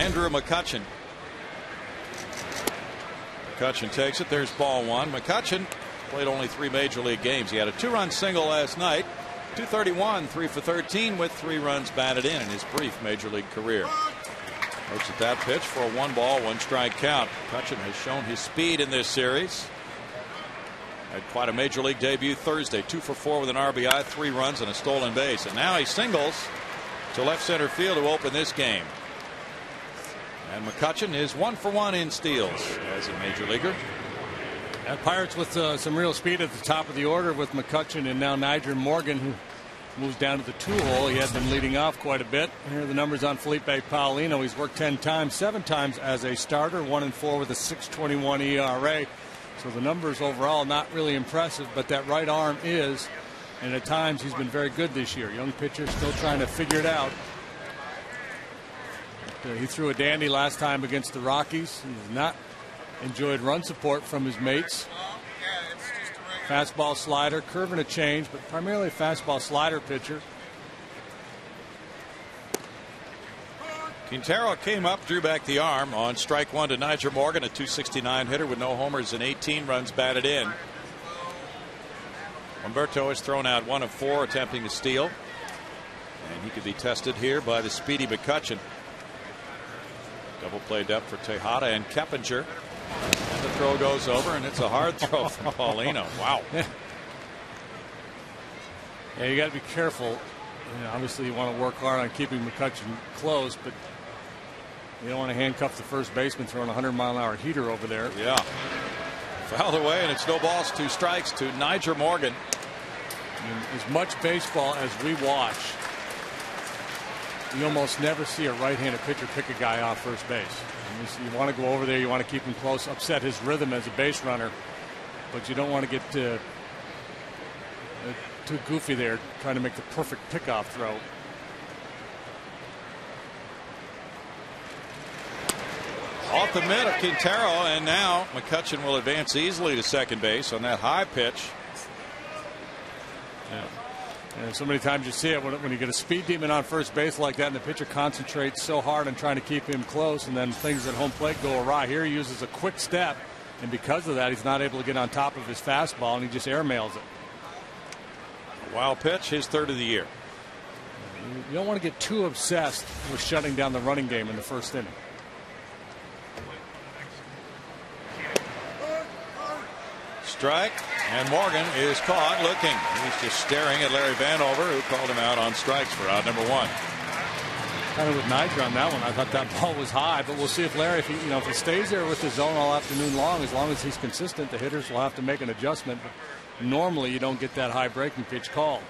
Andrew McCutchen. McCutchen takes it. There's ball one. McCutchen played only 3 major league games. He had a 2-run single last night. 231, 3 for 13 with 3 runs batted in his brief major league career. Looks at that pitch for a 1-ball, 1-strike count. McCutchen has shown his speed in this series. Had quite a major league debut Thursday. 2 for 4 with an RBI, 3 runs and a stolen base. And now he singles to left center field to open this game. And McCutchen is 1 for 1 in steals as a major leaguer. And Pirates with some real speed at the top of the order with McCutchen and now Nyjer Morgan, who moves down to the 2-hole. He had been leading off quite a bit. Here are the numbers on Felipe Paulino. He's worked 10 times, 7 times as a starter, 1-4 with a 6.21 ERA. So the numbers overall not really impressive, but that right arm is, and at times he's been very good this year. Young pitcher still trying to figure it out. He threw a dandy last time against the Rockies. He's not enjoyed run support from his mates. Fastball, slider, curve and a change, but primarily a fastball slider pitcher. Quintero came up, drew back the arm on strike 1 to Nyjer Morgan, a 269 hitter with no homers and 18 runs batted in. Humberto has thrown out 1 of 4 attempting to steal, and he could be tested here by the speedy McCutchen. Double play depth for Tejada and Keppinger. And the throw goes over, and it's a hard throw from Paulino. Wow. Yeah, you got to be careful. You know, obviously, you want to work hard on keeping McCutchen close, but you don't want to handcuff the first baseman throwing a 100-mile-an-hour heater over there. Yeah. Fouled away, and it's no balls, 2 strikes to Nyjer Morgan. And as much baseball as we watch, you almost never see a right-handed pitcher pick a guy off first base. You want to go over there, you want to keep him close, upset his rhythm as a base runner, but you don't want to get too goofy there trying to make the perfect pickoff throw. Off the mitt of Quintero, and now McCutchen will advance easily to second base on that high pitch. Yeah. And so many times you see it when you get a speed demon on first base like that and the pitcher concentrates so hard on trying to keep him close, and then things at home plate go awry. Here he uses a quick step, and because of that he's not able to get on top of his fastball, and he just airmails it. A wild pitch, his 3rd of the year. You don't want to get too obsessed with shutting down the running game in the first inning. Strike, and Morgan is caught looking. He's just staring at Larry Vanover, who called him out on strikes for out number 1. Kind of with Nyjer on that one. I thought that ball was high, but we'll see if Larry, if he stays there with the zone all afternoon long, as long as he's consistent, the hitters will have to make an adjustment. But normally you don't get that high breaking pitch called.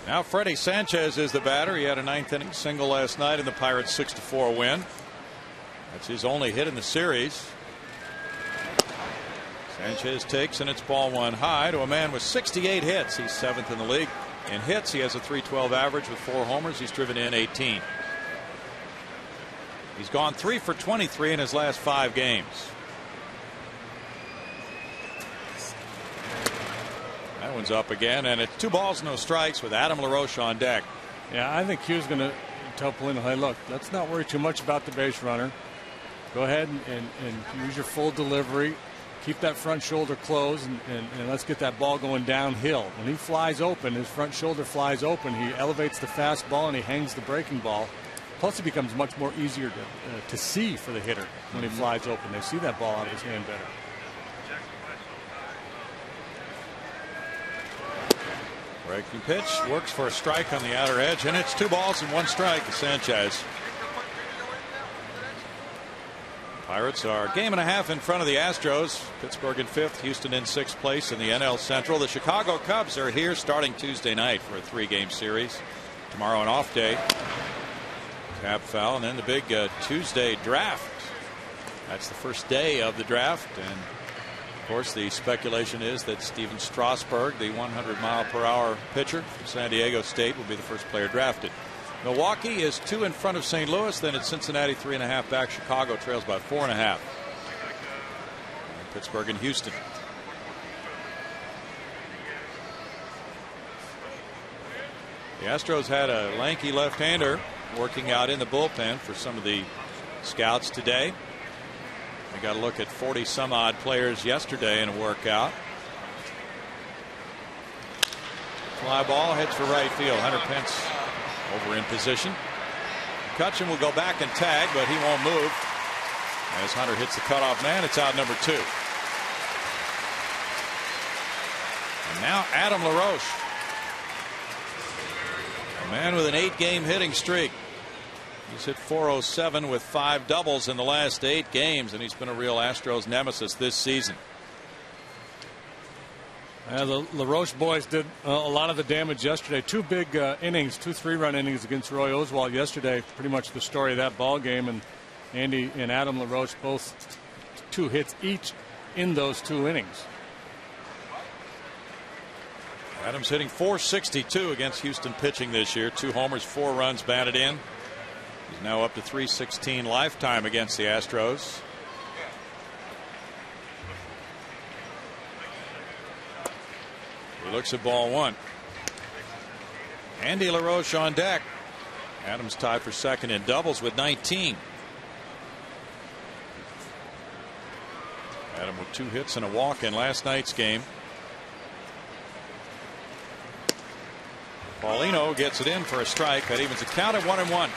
Now Freddie Sanchez is the batter. He had a 9th inning single last night in the Pirates' 6-4 win. That's his only hit in the series. Sanchez takes, and it's ball 1 high to a man with 68 hits. He's 7th in the league in hits. He has a .312 average with 4 homers. He's driven in 18. He's gone 3 for 23 in his last 5 games. That one's up again, and it's 2 balls, no strikes with Adam LaRoche on deck. Yeah, I think Hugh's going to tell Paulino, hey, look, let's not worry too much about the base runner. Go ahead and use your full delivery. Keep that front shoulder closed, and let's get that ball going downhill. When he flies open, his front shoulder flies open, he elevates the fastball and he hangs the breaking ball. Plus, it becomes much more easier to see for the hitter when he flies open. They see that ball out of his hand better. Breaking pitch works for a strike on the outer edge, and it's 2 balls and 1 strike to Sanchez. Pirates are a game and a half in front of the Astros. Pittsburgh in 5th, Houston in 6th place in the NL Central. The Chicago Cubs are here starting Tuesday night for a 3-game series. Tomorrow an off day. Tap foul, and then the big Tuesday draft. That's the first day of the draft, and of course the speculation is that Steven Strasburg, the 100-mile-per-hour pitcher from San Diego State, will be the first player drafted. Milwaukee is 2 in front of St. Louis, then it's Cincinnati 3.5 back. Chicago trails by 4.5. Pittsburgh and Houston. The Astros had a lanky left-hander working out in the bullpen for some of the scouts today. We got a look at 40 some odd players yesterday in a workout. Fly ball heads for right field. Hunter Pence over in position. McCutchen will go back and tag, but he won't move. As Hunter hits the cutoff man, it's out number 2. And now Adam LaRoche, a man with an 8-game hitting streak. He's hit .407 with 5 doubles in the last 8 games, and he's been a real Astros nemesis this season. The LaRoche boys did a lot of the damage yesterday. 2 big innings, 2 3-run innings against Roy Oswalt yesterday. Pretty much the story of that ball game. And Andy and Adam LaRoche both 2 hits each in those 2 innings. Adams hitting .462 against Houston pitching this year. 2 homers, 4 runs batted in. He's now up to .316 lifetime against the Astros. He looks at ball 1. Andy LaRoche on deck. Adams tied for second in doubles with 19. Adam with 2 hits and a walk in last night's game. Paulino gets it in for a strike. That evens the count at 1-1.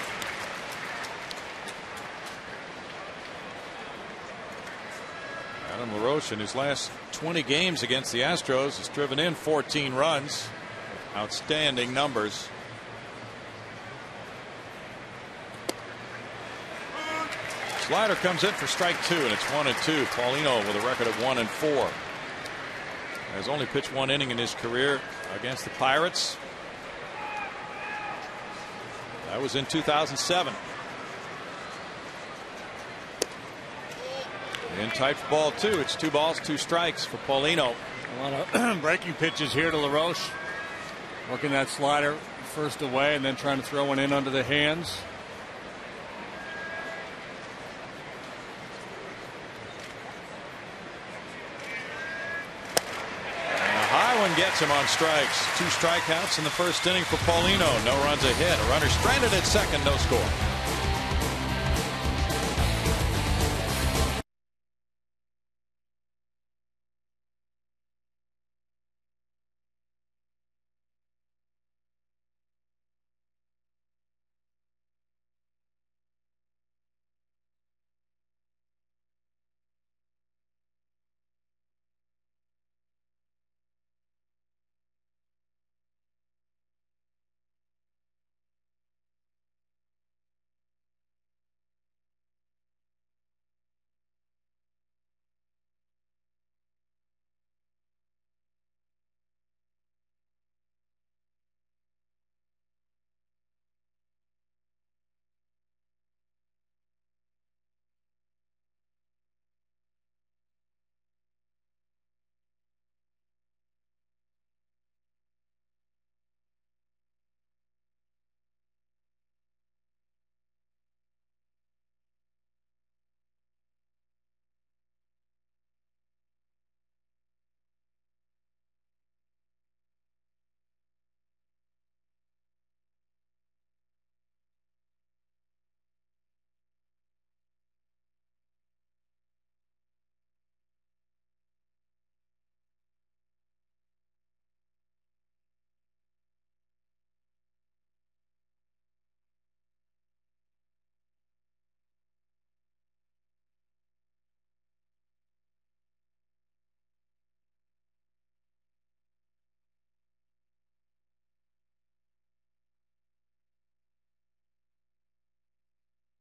Adam LaRoche in his last 20 games against the Astros has driven in 14 runs. Outstanding numbers. Slider comes in for strike 2, and it's 1-2. Paulino with a record of 1-4. Has only pitched 1 inning in his career against the Pirates. That was in 2007. In tight for ball 2. It's 2 balls, 2 strikes for Paulino. A lot of breaking pitches here to LaRoche. Working that slider first away and then trying to throw one in under the hands. And a high one gets him on strikes. 2 strikeouts in the first inning for Paulino. No runs a hit. A runner stranded at second. No score.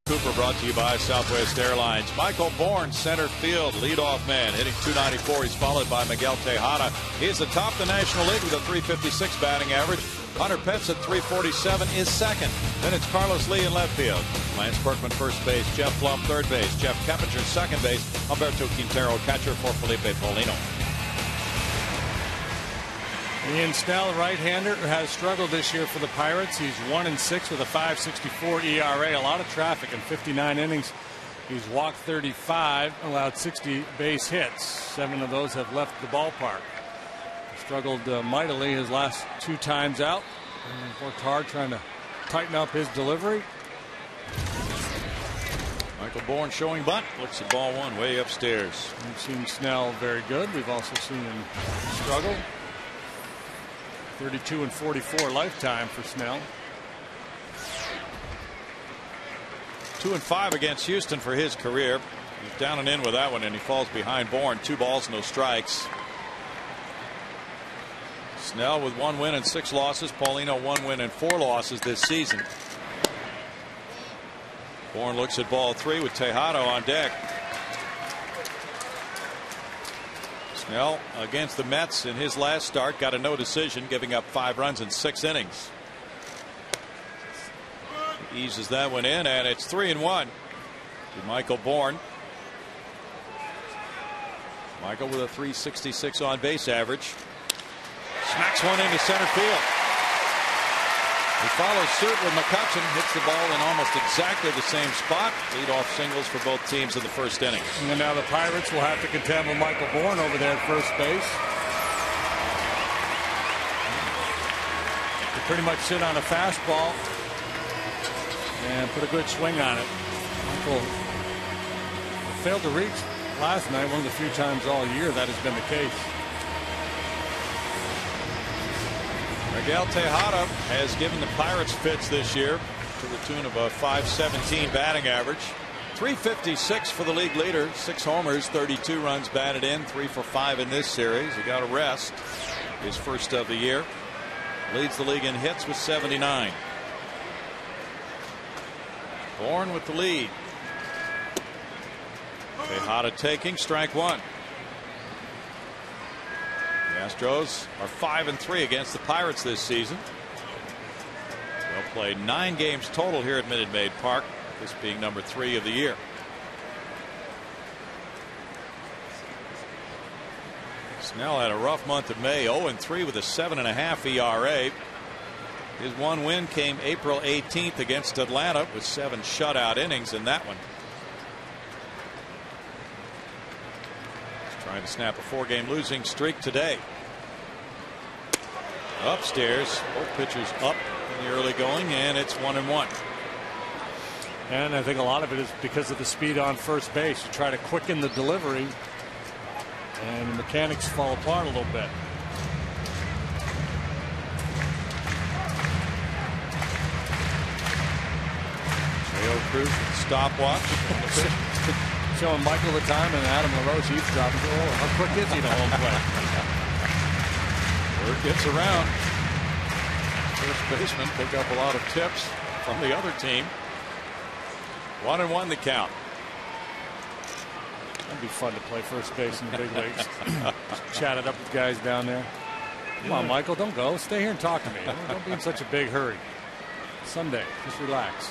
Cooper brought to you by Southwest Airlines. Michael Bourne, center field, leadoff man, hitting .294. He's followed by Miguel Tejada. He's atop the National League with a .356 batting average. Hunter Pence at .347 is second. Then it's Carlos Lee in left field. Lance Berkman first base. Jeff Plum third base. Jeff Keppinger second base. Alberto Quintero catcher for Felipe Paulino. Ian Snell, right-hander, has struggled this year for the Pirates. He's 1-6 with a .564 ERA. A lot of traffic in 59 innings. He's walked 35, allowed 60 base hits. 7 of those have left the ballpark. Struggled mightily his last 2 times out. And worked hard trying to tighten up his delivery. Michael Bourne showing bunt. Looks at ball one way upstairs. We've seen Snell very good. We've also seen him struggle. 32 and 44 lifetime for Snell. 2 and 5 against Houston for his career. He's down and in with that one, and he falls behind Bourne. 2 balls, no strikes. Snell with 1 win and 6 losses. Paulino 1 win and 4 losses this season. Bourne looks at ball 3 with Tejada on deck. Snell against the Mets in his last start got a no decision, giving up 5 runs in 6 innings. He eases that one in, and it's 3-1 to Michael Bourne. Michael with a .366 on base average. Smacks one into center field. He follows suit with McCutchen, hits the ball in almost exactly the same spot. Leadoff singles for both teams in the first inning. And now the Pirates will have to contend with Michael Bourne over there at first base. They pretty much sit on a fastball and put a good swing on it. Michael failed to reach last night, one of the few times all year that has been the case. Miguel Tejada has given the Pirates fits this year to the tune of a .517 batting average. .356 for the league leader. 6 homers, 32 runs batted in, 3 for 5 in this series. He got a rest, his first of the year. Leads the league in hits with 79. Bourne with the lead. Tejada taking strike 1. The Astros are 5-3 against the Pirates this season. They'll play 9 games total here at Minute Maid Park, this being number 3 of the year. Snell had a rough month of May, 0-3 with a 7.5 ERA. His 1 win came April 18th against Atlanta with 7 shutout innings in that one. He's trying to snap a 4-game losing streak today. Upstairs, both pitchers up in the early going, and it's 1-1. And I think a lot of it is because of the speed on first base. You try to quicken the delivery, and the mechanics fall apart a little bit. Cruz with stopwatch. Showing Michael the time and Adam LaRoche eavesdropping. Oh, how quick is he to home plate? Word gets around. First baseman pick up a lot of tips from the other team. 1-1 the count. That'd be fun to play first base in the big leagues. Just chat it up with guys down there. Come on, Michael, don't go. Stay here and talk to me. Don't be in such a big hurry. Someday, just relax.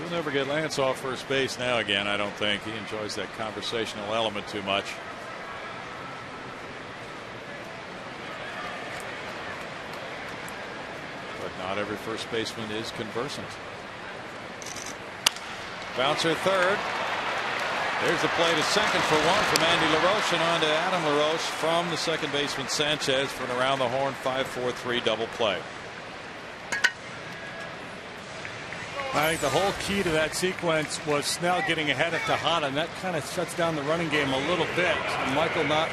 You'll never get Lance off first base now again, I don't think. He enjoys that conversational element too much. But not every first baseman is conversant. Bouncer third. There's the play to second for 1 from Andy LaRoche, and on to Adam LaRoche from the second baseman Sanchez for an around the horn 5-4-3 double play. I think the whole key to that sequence was Snell getting ahead of Tejada, and that kind of shuts down the running game a little bit. And Michael not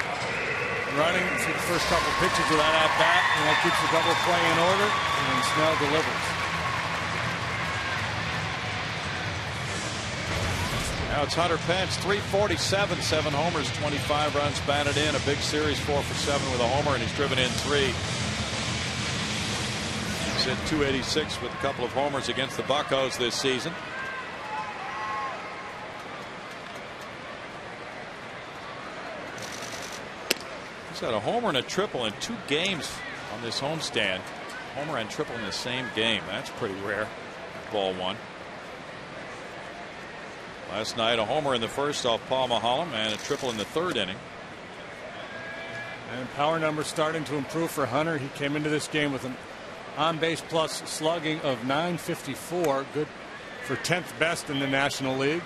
running through the first couple pitches of that at bat, and that keeps the double play in order, and Snell delivers. Now it's Hunter Pence, .347, 7 homers, 25 runs batted in, a big series, 4 for 7 with a homer, and he's driven in 3. He's hit .286 with a couple of homers against the Buccos this season. He's had a homer and a triple in 2 games on this homestand. Homer and triple in the same game. That's pretty rare. Ball 1. Last night a homer in the first off Paul Maholm and a triple in the 3rd inning. And power numbers starting to improve for Hunter. He came into this game with an on-base plus slugging of .954, good for 10th best in the National League.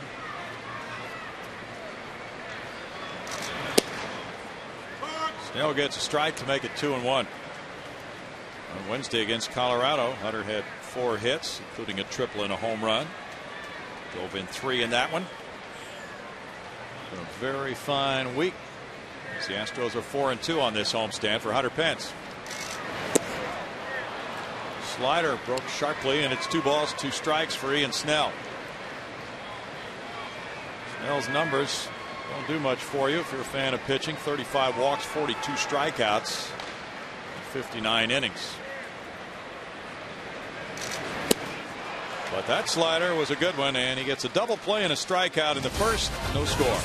Snell gets a strike to make it 2-1. On Wednesday against Colorado, Hunter had 4 hits, including a triple and a home run. Dove in 3 in that one. Been a very fine week. The Astros are 4-2 on this homestand for Hunter Pence. Slider broke sharply, and it's 2 balls, 2 strikes for Ian Snell. Snell's numbers don't do much for you if you're a fan of pitching. 35 walks, 42 strikeouts, 59 innings. But that slider was a good one, and he gets a double play and a strikeout in the first. No score.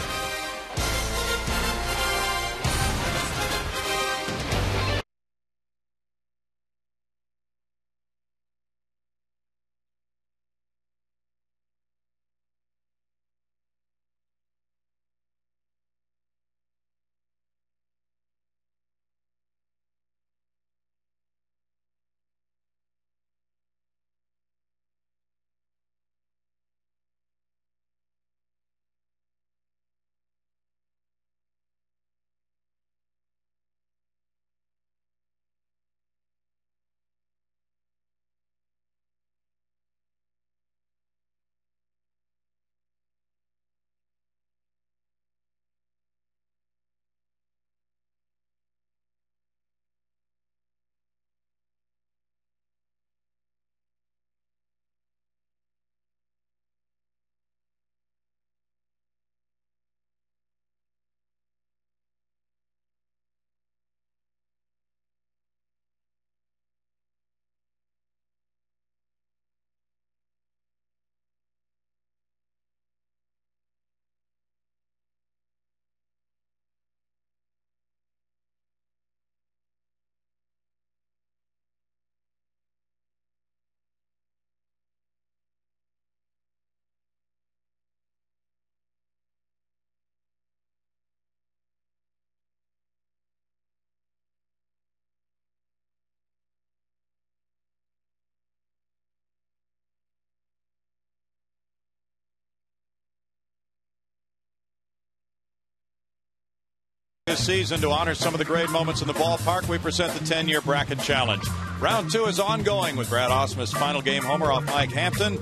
This season, to honor some of the great moments in the ballpark, we present the 10-year bracket challenge. Round 2 is ongoing with Brad Ausmus' final game homer off Mike Hampton.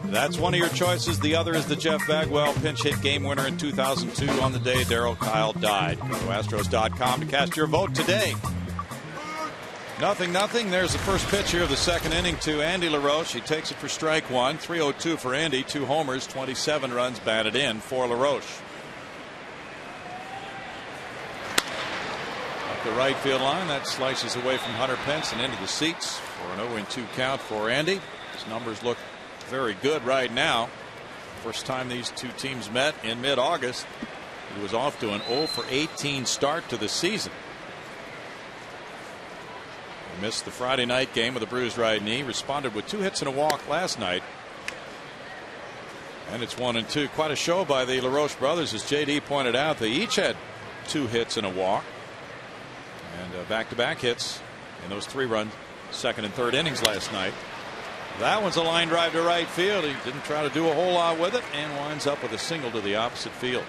That's one of your choices. The other is the Jeff Bagwell pinch hit game winner in 2002 on the day Darryl Kyle died. Go to Astros.com to cast your vote today. 0-0. There's the first pitch here of the second inning to Andy LaRoche. He takes it for strike 1. 3-0-2 for Andy. 2 homers, 27 runs batted in for LaRoche. The right field line that slices away from Hunter Pence and into the seats for an 0-2 count for Andy. His numbers look very good right now. First time these two teams met in mid-August. He was off to an 0-for-18 start to the season. He missed the Friday night game with a bruised right knee. Responded with 2 hits and a walk last night. And it's 1-2. Quite a show by the LaRoche brothers, as JD pointed out. They each had 2 hits and a walk. And back-to-back hits in those 3-run second and third innings last night. That one's a line drive to right field. He didn't try to do a whole lot with it and winds up with a single to the opposite field.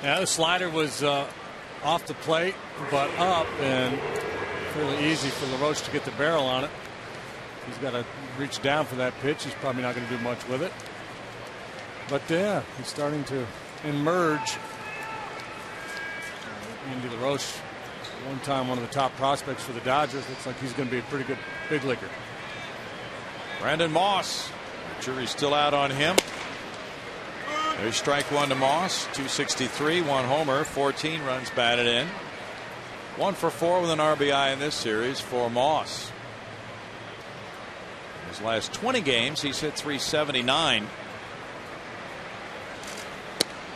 Yeah, the slider was off the plate but up, and fairly easy for LaRoche to get the barrel on it. He's got to reach down for that pitch. He's probably not going to do much with it. But yeah, he's starting to emerge. Andy LaRoche, one time one of the top prospects for the Dodgers. Looks like he's going to be a pretty good big leaguer. Brandon Moss, the jury's still out on him. There's strike 1 to Moss. 263, 1 homer, 14 runs batted in. 1 for 4 with an RBI in this series for Moss. In his last 20 games, he's hit 379.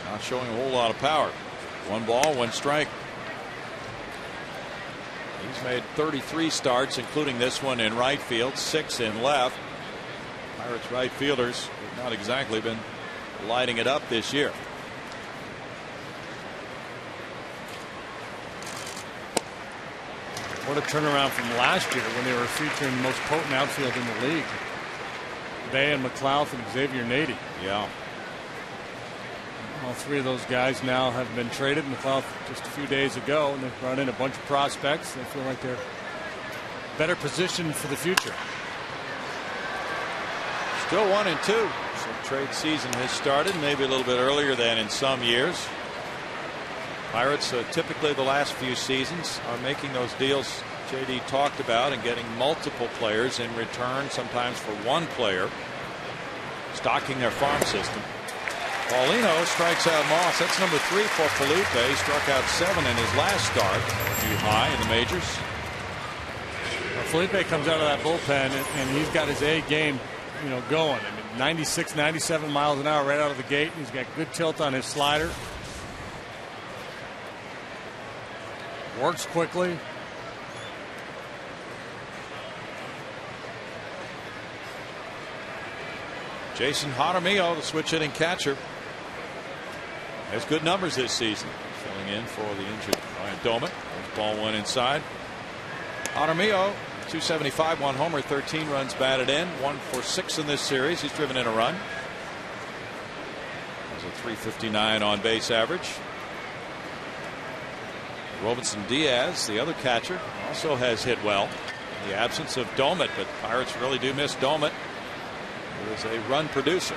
Not showing a whole lot of power. 1 ball, 1 strike. He's made 33 starts, including this one in right field, 6 in left. Pirates right fielders have not exactly been lighting it up this year. What a turnaround from last year when they were featuring the most potent outfield in the league. Bay and McLeod and Xavier Nady. Yeah. All 3 of those guys now have been traded. McLeod just a few days ago, and they've brought in a bunch of prospects. They feel like they're better positioned for the future. Still 1-2. So trade season has started maybe a little bit earlier than in some years. Pirates typically the last few seasons are making those deals JD talked about and getting multiple players in return, sometimes for one player, stocking their farm system. Paulino strikes out Moss. That's number 3 for Felipe. He struck out 7 in his last start. New high in the majors. Well, Felipe comes out of that bullpen and he's got his A game, going. I mean, 96, 97 miles an hour right out of the gate. He's got good tilt on his slider. Works quickly. Jason Jaramillo, the switch hitting catcher, has good numbers this season. Filling in for the injured Ryan Doman. Ball 1 inside. Jaramillo, 275, 1 homer, 13 runs batted in, 1 for 6 in this series. He's driven in a run. Has a 359 on base average. Robinson Diaz, the other catcher, also has hit well in the absence of Domet, but Pirates really do miss Domet. He was a run producer.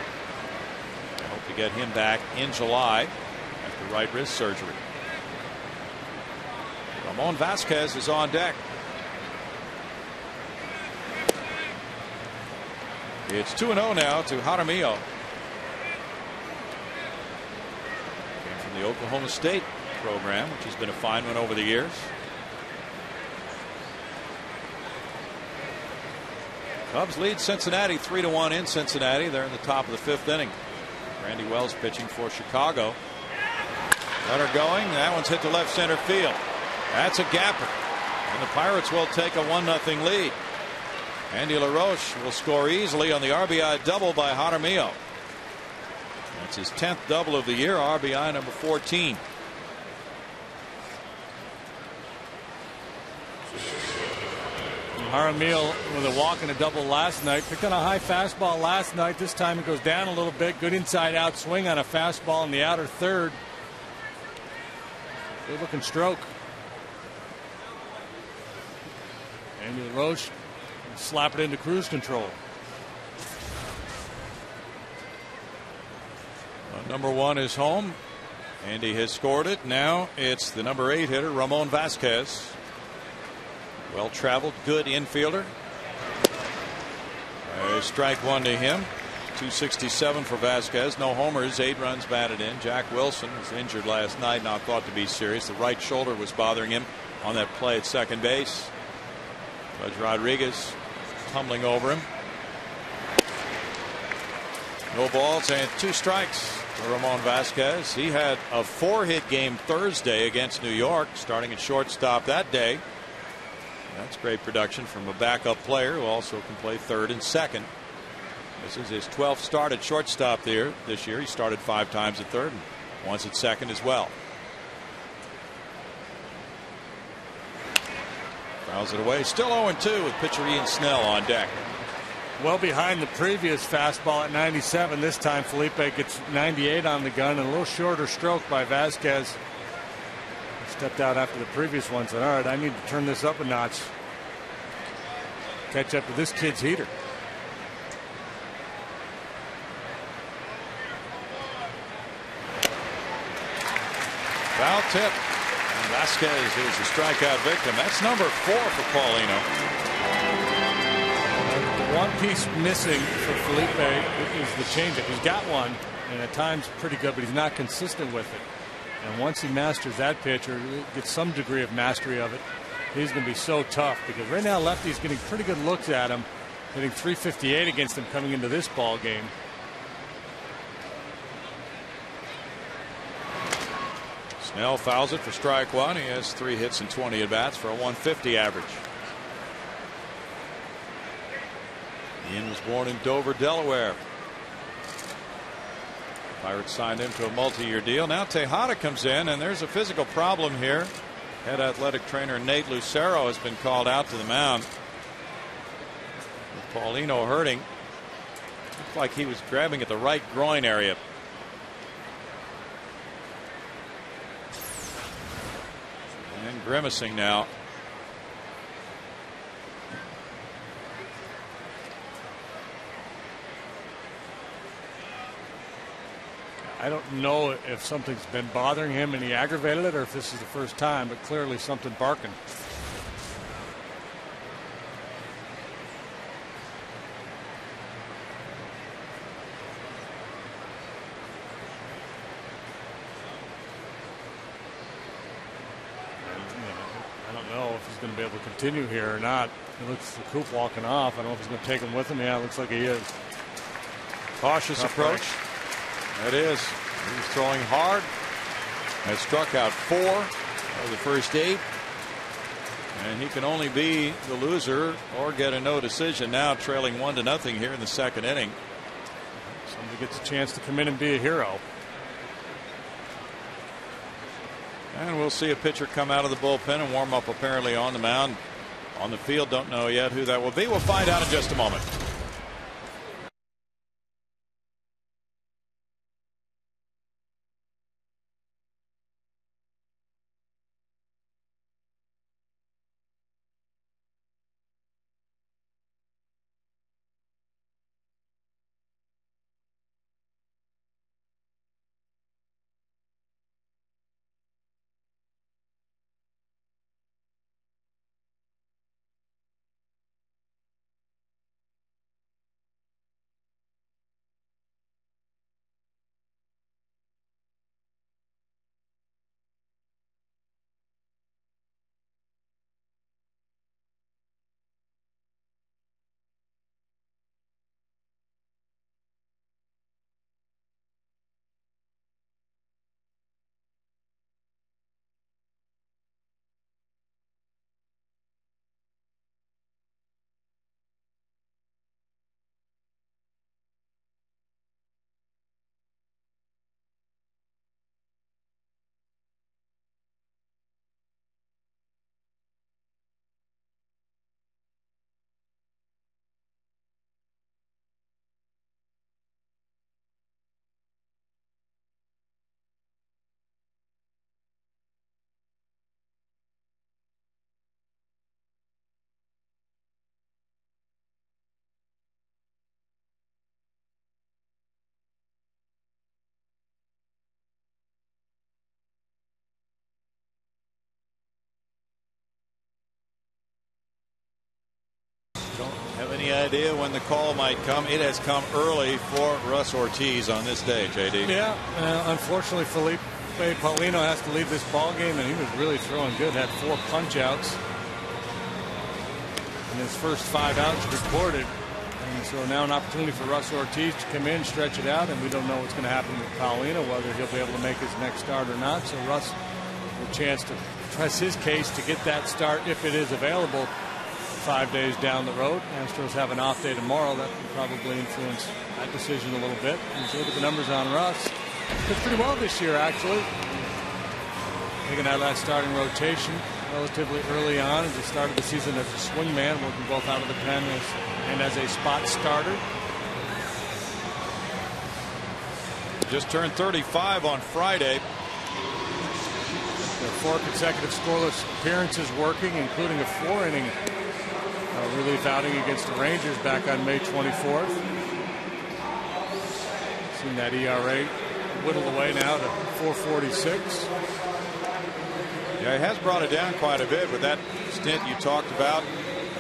I hope to get him back in July after right wrist surgery. Ramon Vasquez is on deck. It's 2-0 now to Jaramillo. Came from the Oklahoma State program, which has been a fine one over the years. Cubs lead Cincinnati 3-1 in Cincinnati. They're in the top of the 5th inning. Randy Wells pitching for Chicago. Runner going. That one's hit to left center field. That's a gapper. And the Pirates will take a 1-0 lead. Andy LaRoche will score easily on the RBI double by Jaramillo. That's his 10th double of the year. RBI number 14. Jaramillo with a walk and a double last night. Picked on a high fastball last night. This time it goes down a little bit. Good inside out swing on a fastball in the outer third. Good looking stroke. Andy LaRoche slap it into cruise control. Number 1 is home. Andy has scored it. Now it's the number 8 hitter, Ramon Vasquez. Well traveled, good infielder. Strike 1 to him. 267 for Vasquez. No homers, 8 runs batted in. Jack Wilson was injured last night, not thought to be serious. The right shoulder was bothering him on that play at second base. Judge Rodriguez tumbling over him. No balls and 2 strikes for Ramon Vasquez. He had a 4-hit game Thursday against New York, starting at shortstop that day. That's great production from a backup player who also can play third and second. This is his 12th start at shortstop there this year. He started 5 times at third and once at second as well. Fouls it away. Still 0-2 with pitcher Ian Snell on deck. Well behind the previous fastball at 97. This time Felipe gets 98 on the gun and a little shorter stroke by Vasquez. Stepped out after the previous one, said, all right, I need to turn this up a notch. Catch up to this kid's heater. Foul tip. And Vasquez is the strikeout victim. That's number 4 for Paulino. The one piece missing for Felipe is the changeup. He's got one, and at times pretty good, but he's not consistent with it. And once he masters that pitch or gets some degree of mastery of it, he's going to be so tough, because right now lefty's getting pretty good looks at him, hitting 358 against him coming into this ball game. Snell fouls it for strike 1. He has 3 hits and 20 at bats for a 150 average. Ian was born in Dover, Delaware. Pirates signed him to a multi-year deal. Now Tejada comes in, and there's a physical problem here. Head athletic trainer Nate Lucero has been called out to the mound. With Paulino hurting. Looked like he was grabbing at the right groin area. And grimacing now. I don't know if something's been bothering him and he aggravated it, or if this is the first time, but clearly something barking. I don't know if he's going to be able to continue here or not. It looks the Coop walking off. I don't know if he's going to take him with him. Yeah, it looks like he is. Cautious approach. That is. He's throwing hard. Has struck out 4 of the first 8. And he can only be the loser or get a no decision now, trailing 1-0 here in the second inning. Somebody gets a chance to come in and be a hero. And we'll see a pitcher come out of the bullpen and warm up apparently on the mound. On the field, don't know yet who that will be. We'll find out in just a moment. Have any idea when the call might come? It has come early for Russ Ortiz on this day, JD. Yeah, unfortunately, Felipe Paulino has to leave this ball game, and he was really throwing good. Had 4 punch outs in his first 5 outs recorded. And so now an opportunity for Russ Ortiz to come in, stretch it out, and we don't know what's going to happen with Paulino, whether he'll be able to make his next start or not. So Russ with a chance to press his case to get that start if it is available 5 days down the road. Astros have an off day tomorrow. That will probably influence that decision a little bit. And so look at the numbers on Russ. Did pretty well this year, actually. Taking that last starting rotation relatively early on as he started the season as a swingman, working both out of the pen and as a spot starter. Just turned 35 on Friday. 4 consecutive scoreless appearances working, including a 4-inning relief outing against the Rangers back on May 24th. Seen that ERA whittle away now to 4.46. Yeah, he has brought it down quite a bit with that stint you talked about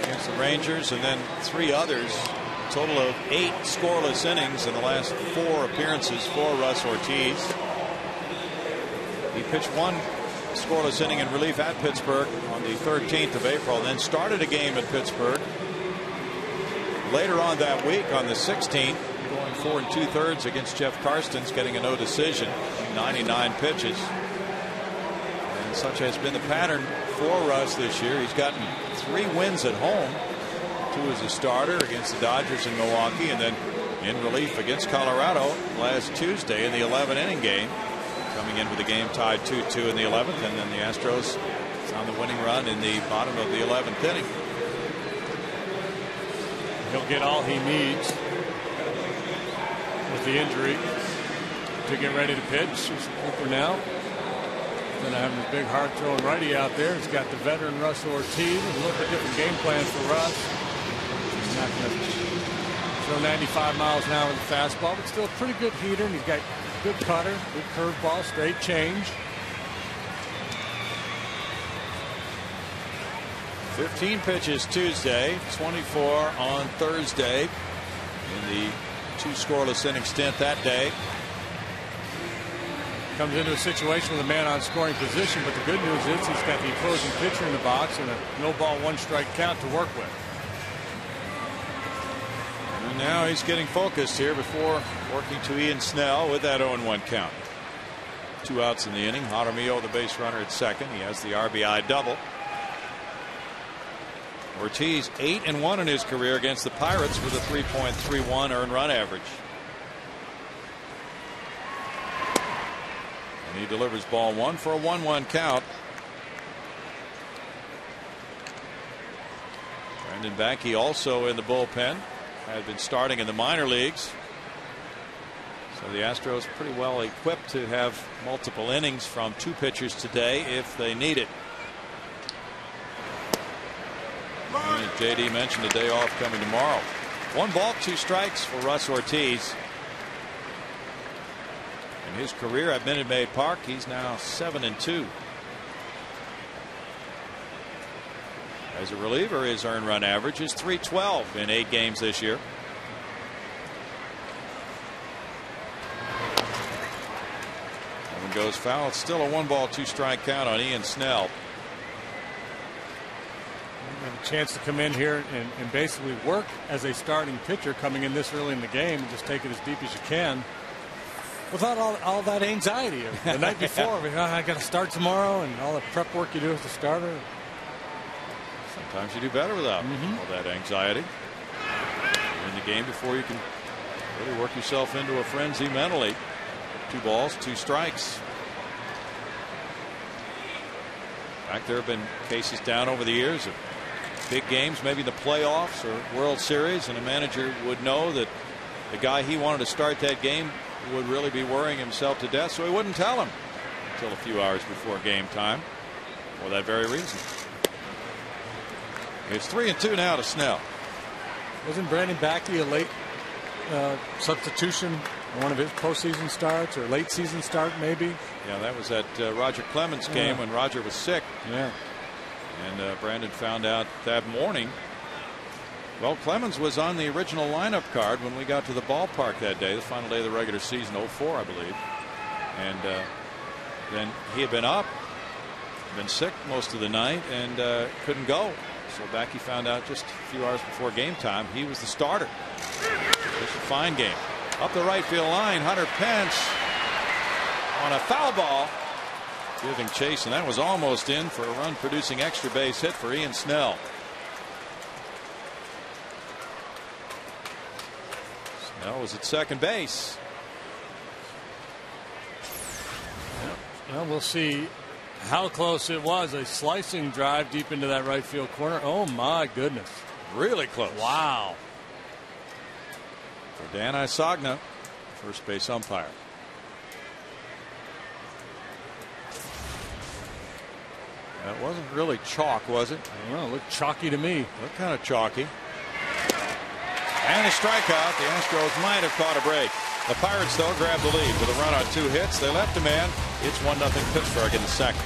against the Rangers, and then 3 others. A total of 8 scoreless innings in the last 4 appearances for Russ Ortiz. He pitched 1 scoreless inning in relief at Pittsburgh on the 13th of April, and then started a game at Pittsburgh later on that week on the 16th, going 4 2/3 against Jeff Karstens, getting a no decision, 99 pitches. And such has been the pattern for Russ this year. He's gotten 3 wins at home, 2 as a starter against the Dodgers in Milwaukee, and then in relief against Colorado last Tuesday in the 11-inning game, coming in with the game tied 2-2 in the 11th, and then the Astros on the winning run in the bottom of the 11th inning. He'll get all he needs with the injury to get ready to pitch. He's Cooper now. Then having a big hard throwing righty out there. He's got the veteran Russ Ortiz. A little bit different game plan for Russ. He's not going to throw 95 miles an hour with the fastball, but still a pretty good heater. And he's got good cutter, good curveball, straight change. 15 pitches Tuesday, 24 on Thursday in the 2 scoreless inning stint that day. Comes into a situation with a man on scoring position, but the good news is he's got the opposing pitcher in the box and a no ball 1 strike count to work with. And now he's getting focused here before working to Ian Snell with that 0-1 count. 2 outs in the inning. Jaramillo, the base runner, at second. He has the RBI double. Ortiz 8-1 in his career against the Pirates with a 3.31 earned run average. And he delivers ball 1 for a 1-1 count. Brandon Banke also in the bullpen, had been starting in the minor leagues. So the Astros pretty well equipped to have multiple innings from 2 pitchers today if they need it. And as JD mentioned, a day off coming tomorrow. 1 ball, 2 strikes for Russ Ortiz. In his career at Minute Maid Park, he's now 7-2. As a reliever, his earned run average is .312 in 8 games this year. That one goes foul. It's still a 1 ball, 2 strike count on Ian Snell. A chance to come in here and basically work as a starting pitcher coming in this early in the game and just take it as deep as you can without all that anxiety of the night before. I got to start tomorrow and all the prep work you do as a starter. Sometimes you do better without all that anxiety. You're in the game before you can really work yourself into a frenzy mentally. 2 balls, 2 strikes. In fact, there have been cases down over the years of big games, maybe the playoffs or World Series, and a manager would know that the guy he wanted to start that game would really be worrying himself to death, so he wouldn't tell him until a few hours before game time for that very reason. It's 3-2 now to Snell. Wasn't Brandon Banke a late substitution in one of his postseason starts or late season start maybe? Yeah, that was at Roger Clemens' game when Roger was sick. Yeah. And Brandon found out that morning. Well, Clemens was on the original lineup card when we got to the ballpark that day, the final day of the regular season, 04, I believe. And then he had been up, been sick most of the night, and couldn't go. So Banke found out just a few hours before game time he was the starter. It's a fine game. Up the right field line, Hunter Pence on a foul ball, giving chase, and that was almost in for a run producing extra base hit for Ian Snell. Snell was at second base. Well, we'll see how close it was. A slicing drive deep into that right field corner. Oh my goodness. Really close. Wow. For Dan Isagna, first base umpire. That wasn't really chalk, was it? I don't know. It looked chalky to me. Looked kind of chalky. And a strikeout. The Astros might have caught a break. The Pirates, though, grabbed the lead with a run on 2 hits. They left a man. It's 1-0 Pittsburgh in the second.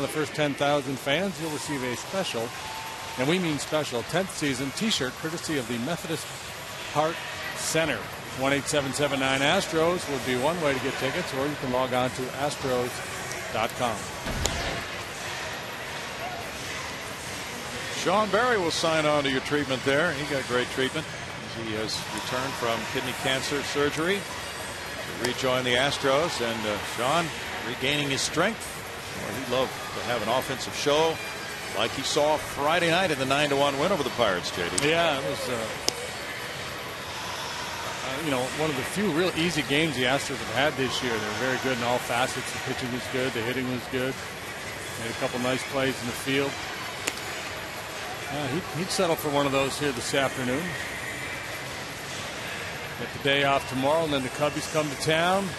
the first 10,000 fans, you'll receive a special, and we mean special, 10th season t-shirt courtesy of the Methodist Heart Center. 1-877-9-ASTROS would be one way to get tickets, or you can log on to astros.com. Sean Barry will sign on to your treatment there. He got great treatment as he has returned from kidney cancer surgery to rejoin the Astros. And Sean regaining his strength. Well, he'd love to have an offensive show like he saw Friday night in the 9-1 win over the Pirates, JD. Yeah, it was one of the few real easy games the Astros have had this year. They're very good in all facets. The pitching was good. The hitting was good. Made a couple nice plays in the field. He'd settle for one of those here this afternoon. Get the day off tomorrow, and then the Cubbies come to town.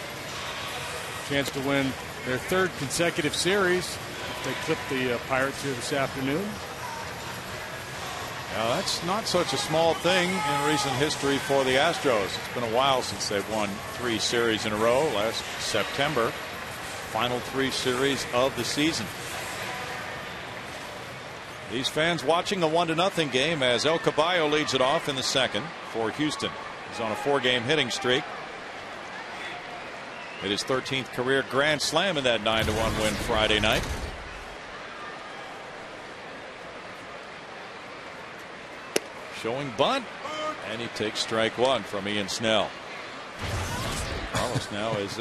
Chance to win their third consecutive series if they clip the Pirates here this afternoon. Now, that's not such a small thing in recent history for the Astros. It's been a while since they've won 3 series in a row. Last September, final 3 series of the season. These fans watching a 1-0 game as El Caballo leads it off in the second for Houston. He's on a 4-game hitting streak. Hit his 13th career grand slam in that 9-1 win Friday night. Showing bunt, and he takes strike 1 from Ian Snell. Carlos now is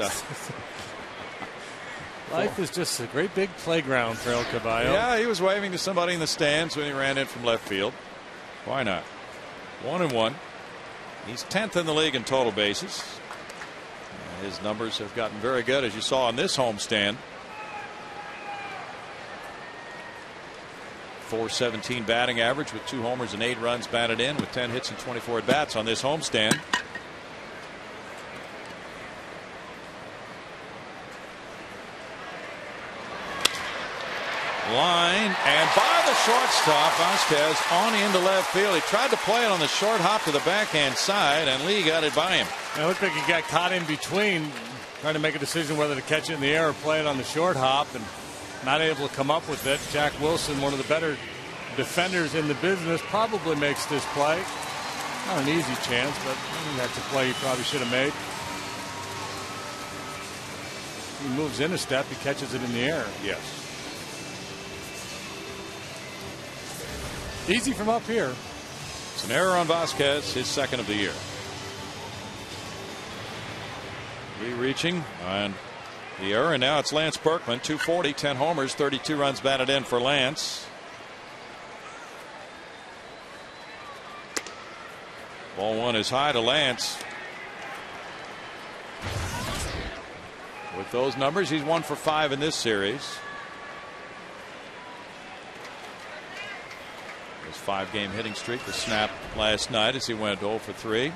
life is just a great big playground for El Caballo. Yeah, he was waving to somebody in the stands when he ran in from left field. Why not? 1-1. He's 10th in the league in total bases. His numbers have gotten very good, as you saw on this homestand. .417 batting average with 2 homers and 8 runs batted in, with 10 hits and 24 at bats on this homestand. Line, and by the shortstop, Vasquez on into left field. He tried to play it on the short hop to the backhand side, and Lee got it by him. It looked like he got caught in between, trying to make a decision whether to catch it in the air or play it on the short hop, and not able to come up with it. Jack Wilson, one of the better defenders in the business, probably makes this play. Not an easy chance, but I think that's a play he probably should have made. He moves in a step, he catches it in the air. Yes. Easy from up here. It's an error on Vasquez, his second of the year. Reaching on the error, and now it's Lance Berkman. 240, 10 homers, 32 runs batted in for Lance. Ball 1 is high to Lance. With those numbers, he's 1 for 5 in this series. His 5-game hitting streak was snapped last night as he went 0 for 3.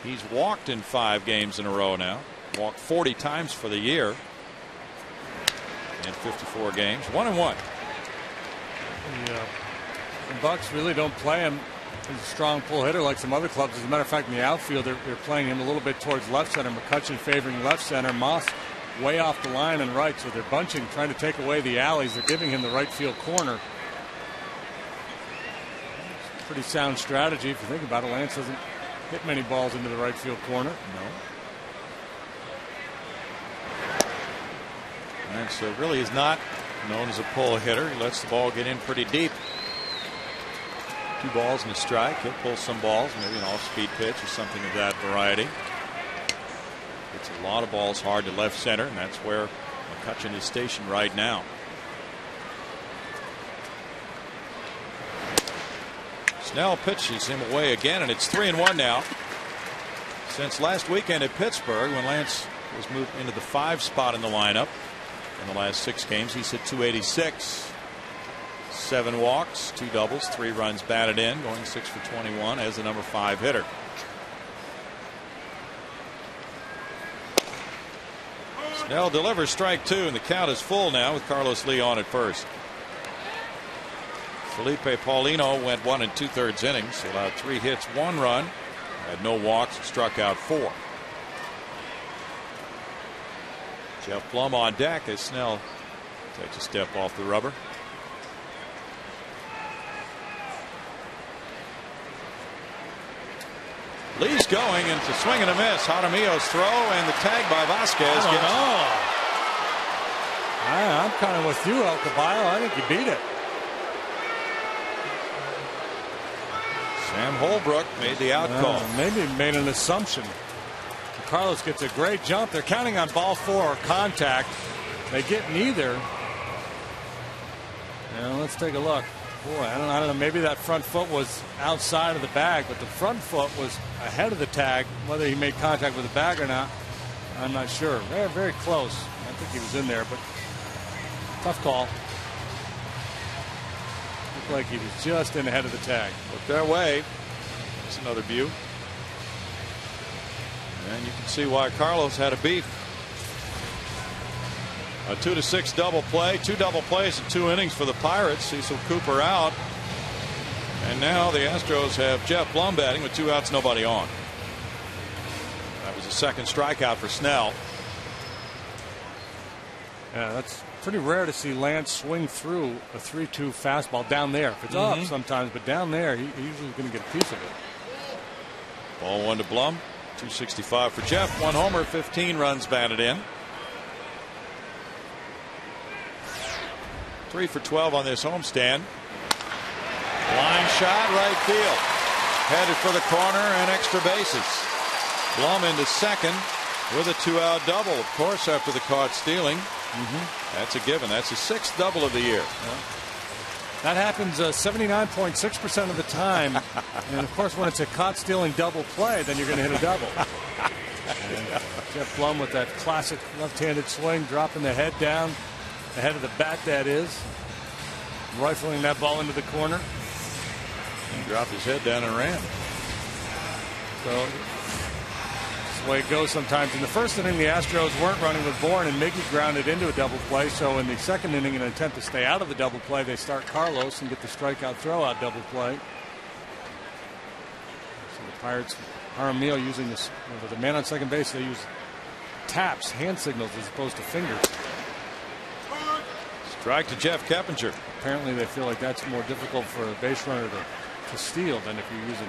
He's walked in 5 games in a row now. Walked 40 times for the year in 54 games. 1-1. Yeah. The Bucks really don't play him as a strong pull hitter like some other clubs. As a matter of fact, in the outfield, they're playing him a little bit towards left center. McCutchen favoring left center. Moss way off the line and right. So they're bunching, trying to take away the alleys. They're giving him the right field corner. It's a pretty sound strategy if you think about it. Lance doesn't hit many balls into the right field corner. No. Lance really is not known as a pull hitter. He lets the ball get in pretty deep. 2 balls and a strike. He'll pull some balls, maybe an off-speed pitch or something of that variety. It's a lot of balls hard to left center, and that's where McCutchen is stationed right now. Snell pitches him away again, and it's 3-1 now. Since last weekend at Pittsburgh, when Lance was moved into the 5 spot in the lineup, in the last 6 games, he's hit .286. 7 walks, 2 doubles, 3 runs batted in, going 6 for 21 as the number 5 hitter. Snell delivers strike 2, and the count is full now with Carlos Lee on at first. Felipe Paulino went 1 2/3 innings. He allowed 3 hits, 1 run, had no walks, and struck out 4. Jeff Blum on deck as Snell Takes a step off the rubber. Lee's going, and it's a swing and a miss. Jaramillo's throw and the tag by Vasquez. I'm kind of with you, El Caballo. I think you beat it. Sam Holbrook made the out call. Maybe made an assumption. Carlos gets a great jump. They're counting on ball 4 or contact. They get neither. Now let's take a look. Boy, I don't know. Maybe that front foot was outside of the bag, but the front foot was ahead of the tag. Whether he made contact with the bag or not, I'm not sure. Very, very close. I think he was in there, but tough call. Looked like he was just in ahead of the tag. Look their way. There's another view. And you can see why Carlos had a beef. A 2-6 double play, 2 double plays in 2 innings for the Pirates. Cecil Cooper out. And now the Astros have Jeff Blum batting with 2 outs, nobody on. That was the second strikeout for Snell. Yeah, that's pretty rare to see Lance swing through a 3-2 fastball down there. If it's up sometimes, but down there, he's usually going to get a piece of it. Ball 1 to Blum. 265 for Jeff. 1 homer, 15 runs batted in. 3 for 12 on this homestand. Line shot, right field. Headed for the corner and extra bases. Blum into second with a 2-out double, of course, after the caught stealing. That's a given. That's his 6th double of the year. That happens 79.6% of the time. And of course, when it's a caught stealing double play, then you're going to hit a double. Jeff Blum with that classic left-handed swing, dropping the head down ahead of the bat, that is. Rifling that ball into the corner. He dropped his head down and ran. So that's the way it goes sometimes. In the first inning, the Astros weren't running with Bourne, and Miggy grounded into a double play. So in the second inning, in an attempt to stay out of the double play, they start Carlos and get the strikeout throwout double play. So the Pirates, Jaramillo using this, with the man on second base, they use taps, hand signals, as opposed to fingers. Strike to Jeff Keppinger. Apparently they feel like that's more difficult for a base runner to steal than if you're using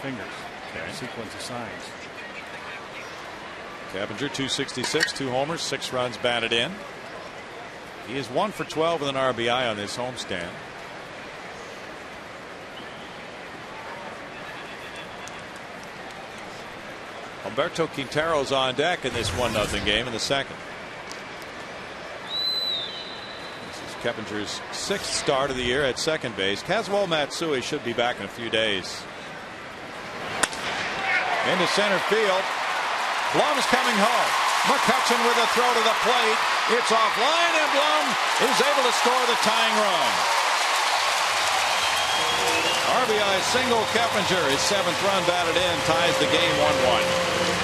fingers. Okay. Sequence of signs. Keppinger 266, 2 homers, 6 runs batted in. He is 1 for 12 with an RBI on this homestand. Alberto Quintero's on deck in this 1-0 game in the second. Keppinger's 6th start of the year at second base. Kazuo Matsui should be back in a few days. Into center field. Blum's coming home. McCutchen with a throw to the plate. It's offline, and Blum is able to score the tying run. RBI single Keppinger. His 7th run batted in ties the game 1-1.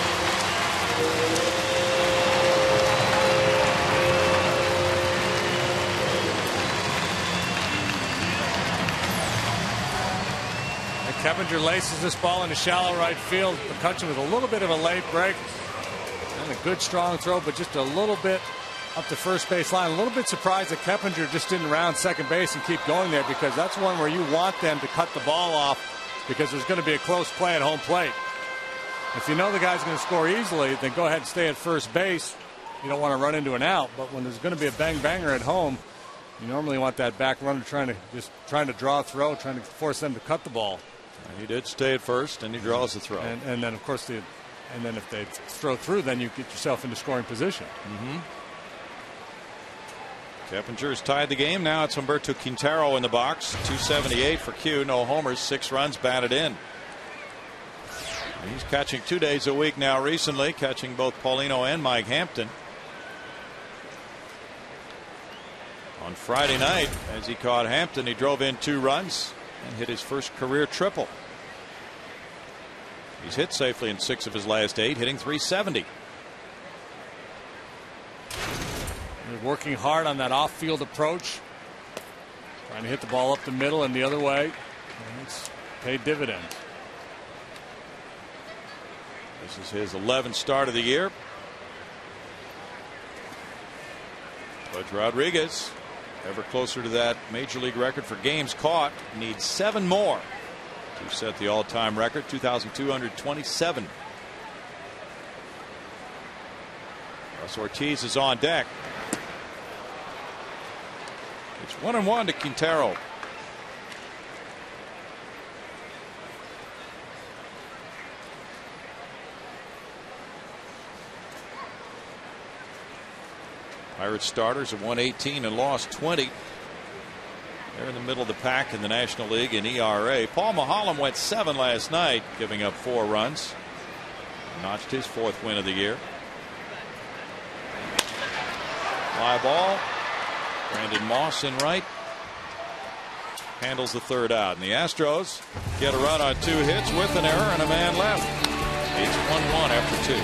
Keppinger laces this ball into shallow right field. McCutchen with a little bit of a late break. And a good strong throw, but just a little bit up the first base line. A little bit surprised that Keppinger just didn't round second base and keep going there, because that's one where you want them to cut the ball off, because there's going to be a close play at home plate. If you know the guy's going to score easily, then go ahead and stay at first base. You don't want to run into an out, but when there's going to be a bang-banger at home, you normally want that back runner trying to draw a throw, trying to force them to cut the ball. He did stay at first, and he draws the throw. And then, of course, and then if they throw through, then you get yourself into scoring position. Keppinger's tied the game. Now it's Humberto Quintero in the box. 278 for Q. No homers, 6 runs batted in. He's catching 2 days a week now recently, catching both Paulino and Mike Hampton. On Friday night, as he caught Hampton, he drove in 2 runs and hit his first career triple. He's hit safely in 6 of his last 8, hitting .370. They're working hard on that off-field approach, trying to hit the ball up the middle and the other way. And it's paid dividends. This is his 11th start of the year. Butch Rodriguez, ever closer to that major league record for games caught, needs 7 more to set the all-time record, 2,227. Russ Ortiz is on deck. It's 1-1 to Quintero. Pirates starters have won 18 and lost 20. They're in the middle of the pack in the National League in ERA. Paul Maholm went 7 last night, giving up 4 runs. Notched his 4th win of the year. Fly ball. Brandon Moss in right. Handles the 3rd out. And the Astros get a run on 2 hits with an error and a man left. It's 1-1 after 2.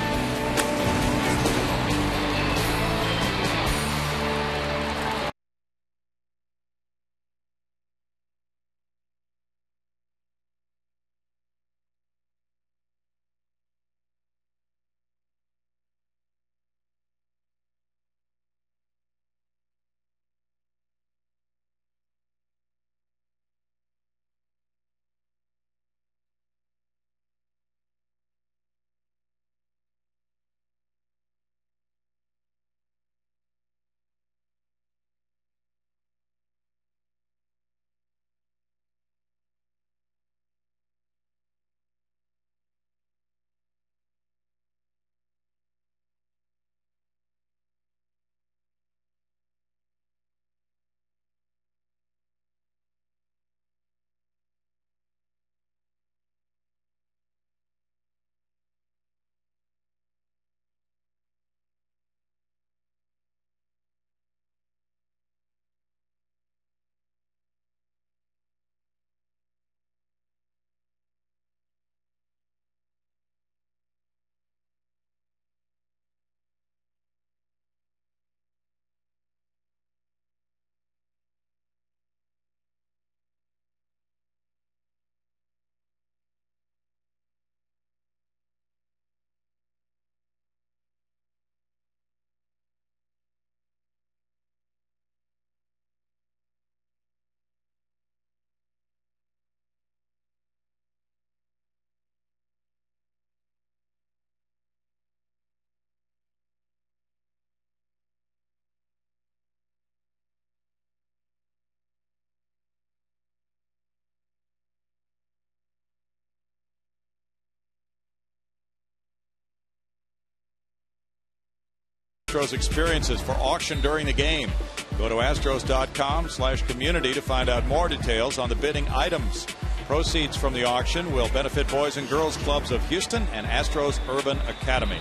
Astros experiences for auction during the game. Go to astros.com/community to find out more details on the bidding items. Proceeds from the auction will benefit Boys and Girls Clubs of Houston and Astros Urban Academy.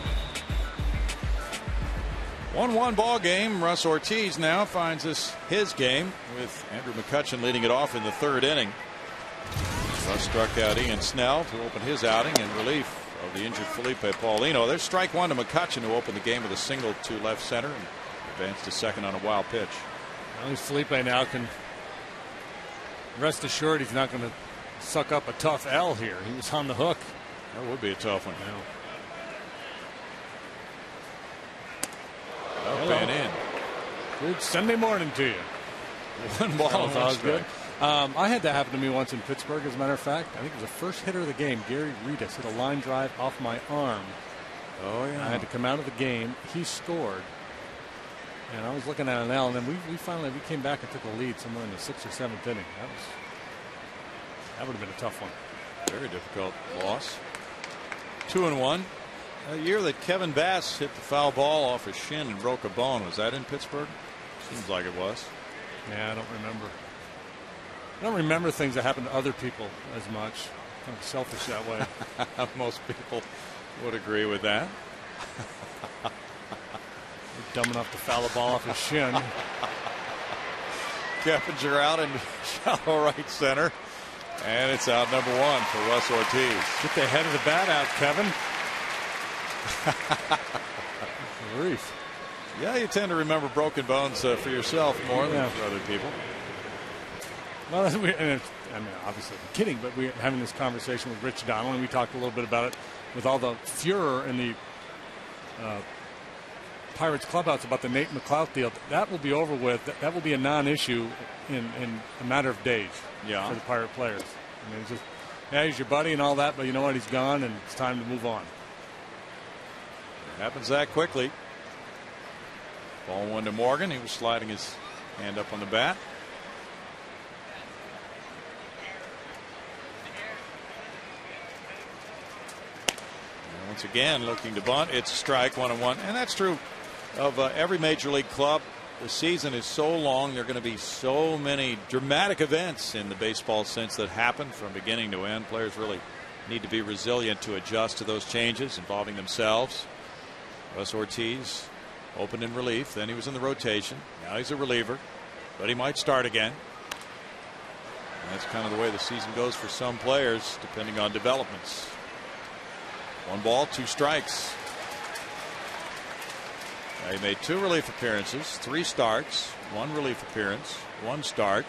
1-1 ball game. Russ Ortiz now finds his game with Andrew McCutchen leading it off in the 3rd inning. Russ struck out Ian Snell to open his outing in relief of the injured Felipe Paulino. There's strike 1 to McCutchen, who opened the game with a single to left center and advanced to second on a wild pitch. Well, Felipe now can rest assured he's not going to suck up a tough L here. He was on the hook. That would be a tough one. Up and in. Good Sunday morning to you. 1 ball. That was good. I had that happen to me once in Pittsburgh, as a matter of fact. I think it was the first hitter of the game, Gary Reedus, hit a line drive off my arm. Oh, yeah. I had to come out of the game. He scored. And I was looking at an L, and then we finally came back and took a lead somewhere in the 6th or 7th inning. That would have been a tough one. Very difficult loss. 2-1. A year that Kevin Bass hit the foul ball off his shin and broke a bone. Was that in Pittsburgh? Seems like it was. Yeah, I don't remember. I don't remember things that happen to other people as much. I'm selfish that way. Most people would agree with that. You're dumb enough to foul a ball off his shin. Keppinger out in shallow right center. And it's out number 1 for Russ Ortiz. Get the head of the bat out, Kevin. Grief. Yeah, you tend to remember broken bones for yourself more than for other people. Well, I mean, obviously I'm kidding, but we're having this conversation with Rich Donnell, and we talked a little bit about it with all the furor in the Pirates clubhouse about the Nate McLeod deal. That will be over with. That will be a non-issue in a matter of days for the Pirate players. I mean, it's just, yeah, he's your buddy and all that, but you know what? He's gone, and it's time to move on. It happens that quickly. Ball one to Morgan. He was sliding his hand up on the bat. And once again, looking to bunt. It's a strike, 1-1. And that's true of every major league club. The season is so long. There are going to be so many dramatic events in the baseball sense that happen from beginning to end. Players really need to be resilient to adjust to those changes involving themselves. Russ Ortiz opened in relief, then he was in the rotation. Now he's a reliever, but he might start again. And that's kind of the way the season goes for some players, depending on developments. 1 ball, 2 strikes. He made 2 relief appearances, 3 starts, 1 relief appearance, 1 start.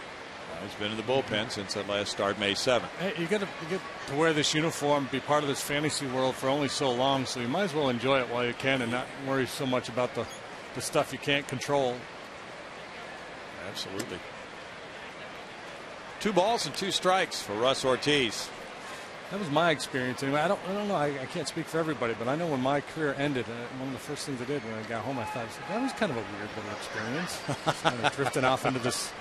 He's been in the bullpen since that last start, May 7th. Hey, you get to wear this uniform, be part of this fantasy world for only so long, so you might as well enjoy it while you can and not worry so much about the stuff you can't control. Absolutely. 2 balls and 2 strikes for Russ Ortiz. That was my experience anyway. I don't know. I can't speak for everybody, but I know when my career ended, one of the first things I did when I got home, I thought that was kind of a weird little experience. Just kind of drifting off into this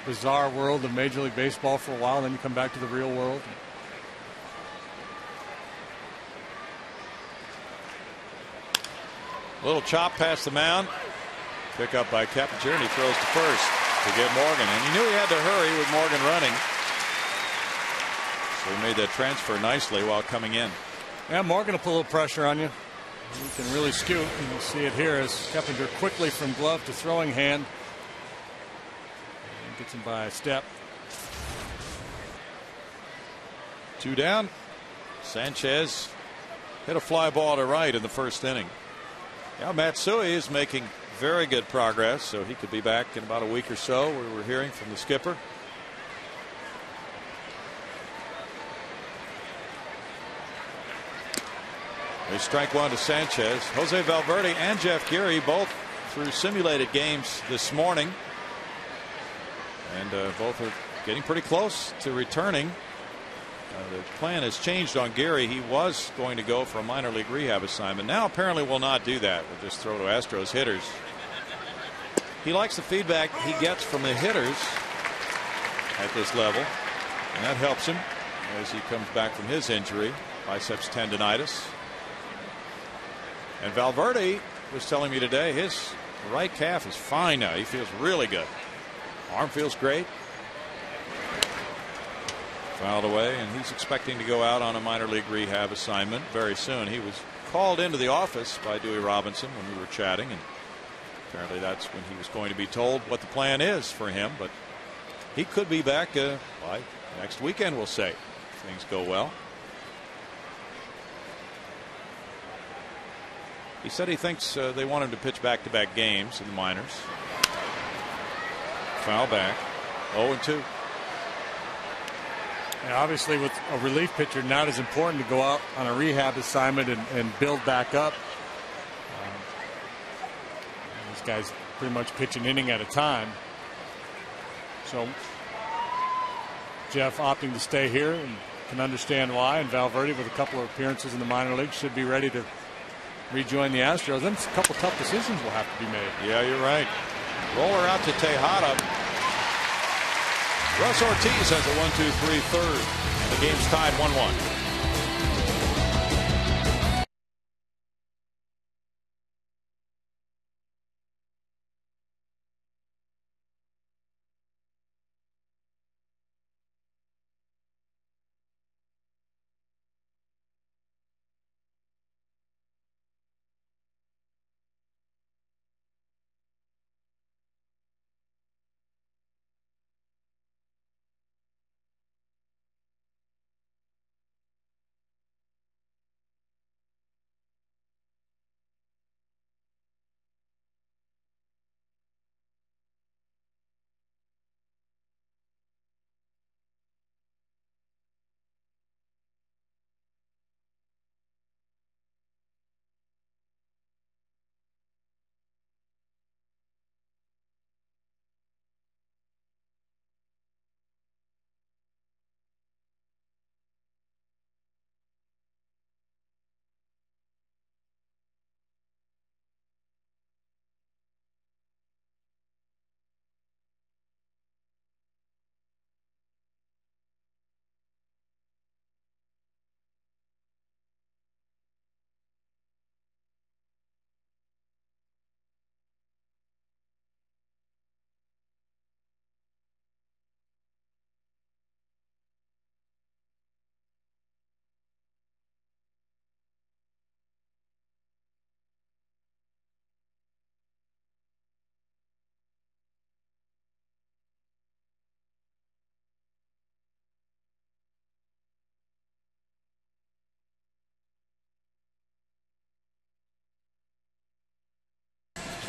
bizarre world of Major League Baseball for a while, then you come back to the real world. Little chop past the mound. Pick up by Keppinger, and he throws to first to get Morgan. And he knew he had to hurry with Morgan running. So he made that transfer nicely while coming in. Yeah, Morgan will put a little pressure on you. You can really scoot. And you'll see it here as Keppinger quickly from glove to throwing hand. Gets him by a step. 2 down. Sanchez hit a fly ball to right in the first inning. Now Matsui is making very good progress, so he could be back in about a week or so. We were hearing from the skipper. They strike 1 to Sanchez. Jose Valverde and Jeff Geary both through simulated games this morning. And both are getting pretty close to returning. The plan has changed on Geary. He was going to go for a minor league rehab assignment. Now apparently will not do that. Will just throw to Astros hitters. He likes the feedback he gets from the hitters at this level, and that helps him as he comes back from his injury, biceps tendonitis. And Valverde was telling me today his right calf is fine now. He feels really good. Arm feels great. Fouled away, and he's expecting to go out on a minor league rehab assignment very soon. He was called into the office by Dewey Robinson when we were chatting, and apparently that's when he was going to be told what the plan is for him. But he could be back by next weekend, we'll say, if things go well. He said he thinks they want him to pitch back-to-back games in the minors. Foul back. 0-2. And obviously, with a relief pitcher, not as important to go out on a rehab assignment and build back up. These guys pretty much pitch an inning at a time. So Jeff opting to stay here and can understand why. And Valverde, with a couple of appearances in the minor leagues, should be ready to rejoin the Astros. Then a couple tough decisions will have to be made. Yeah, you're right. Roller out to Tejada. Russ Ortiz has a 1-2-3 third. And the game's tied 1-1.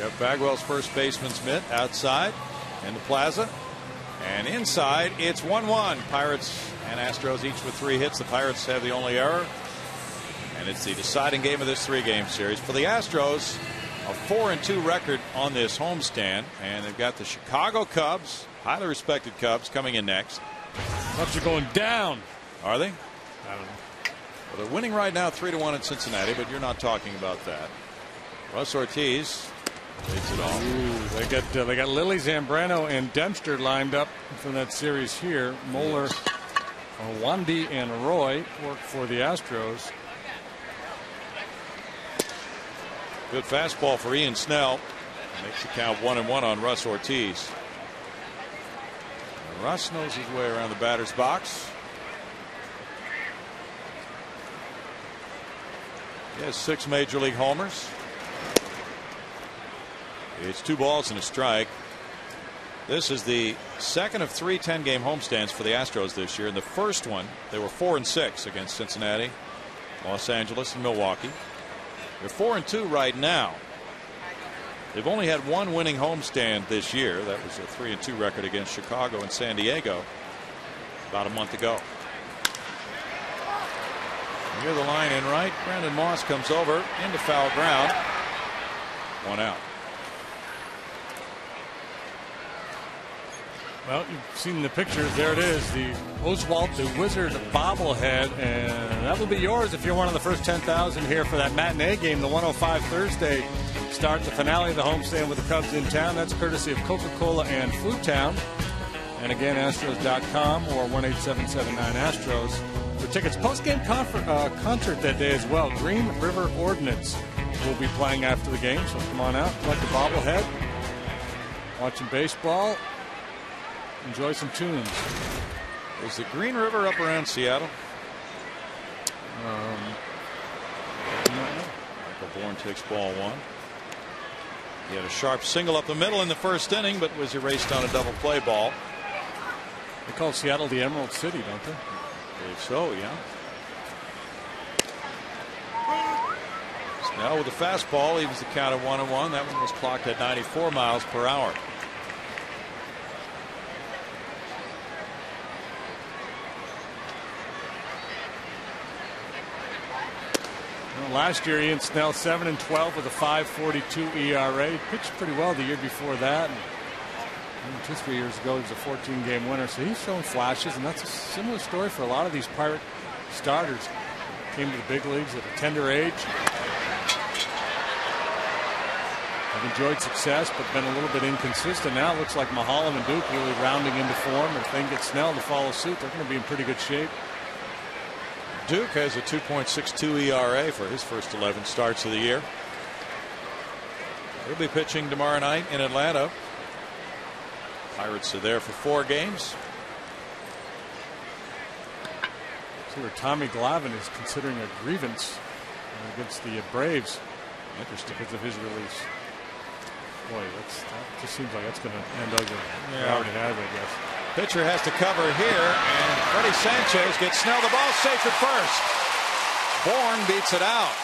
Jeff Bagwell's first baseman's mitt outside in the plaza. And inside, it's 1-1. Pirates and Astros each with 3 hits. The Pirates have the only error. And it's the deciding game of this 3-game series. For the Astros, a 4-2 record on this homestand. And they've got the Chicago Cubs, highly respected Cubs, coming in next. Cubs are going down. Are they? I don't know. Well, they're winning right now 3-1 in Cincinnati, but you're not talking about that. Russ Ortiz leads it all. Ooh, they got Lily, Zambrano, and Dempster lined up from that series here. Moeller, Wandy, and Roy work for the Astros. Good fastball for Ian Snell. Makes the count 1-1 on Russ Ortiz. And Russ knows his way around the batter's box. He has 6 major league homers. It's 2 balls and a strike. This is the second of 3 10-game homestands for the Astros this year. In the first one, they were 4-6 against Cincinnati, Los Angeles, and Milwaukee. They're 4-2 right now. They've only had 1 winning homestand this year. That was a 3-2 record against Chicago and San Diego about a month ago. Near the line in right, Brandon Moss comes over into foul ground. 1 out. Well, you've seen the pictures. There it is, the Oswald the Wizard bobblehead, and that will be yours if you're one of the first 10,000 here for that matinee game, the 105 Thursday start, the finale of the homestand with the Cubs in town. That's courtesy of Coca-Cola and Food Town. And again, Astros.com or 1-877-9-ASTROS for tickets. Post-game concert that day as well. Green River Ordnance will be playing after the game, so come on out, collect the bobblehead, watching baseball. Enjoy some tunes. Is the Green River up around Seattle? Michael Bourne takes ball 1. He had a sharp single up the middle in the first inning, but was erased on a double play ball. They call Seattle the Emerald City, don't they? I believe so, yeah. Snell with a fastball evens the count at 1-1. That one was clocked at 94 miles per hour. Last year, Ian Snell 7-12 with a 5.42 ERA. He pitched pretty well the year before that. And 2-3 years ago, he was a 14-game winner. So he's shown flashes, and that's a similar story for a lot of these Pirate starters. Came to the big leagues at a tender age. Have enjoyed success, but been a little bit inconsistent. Now it looks like Mahalam and Duke really rounding into form. If they can get Snell to follow suit, they're going to be in pretty good shape. Duke has a 2.62 ERA for his first 11 starts of the year. He'll be pitching tomorrow night in Atlanta. Pirates are there for 4 games. See where Tommy Glavine is considering a grievance against the Braves. Interesting. Because of his release. Boy, that just seems like that's going to end ugly. Yeah. It already has, I guess. Pitcher has to cover here, and Freddie Sanchez gets Snell. The ball safe at first. Bourne beats it out.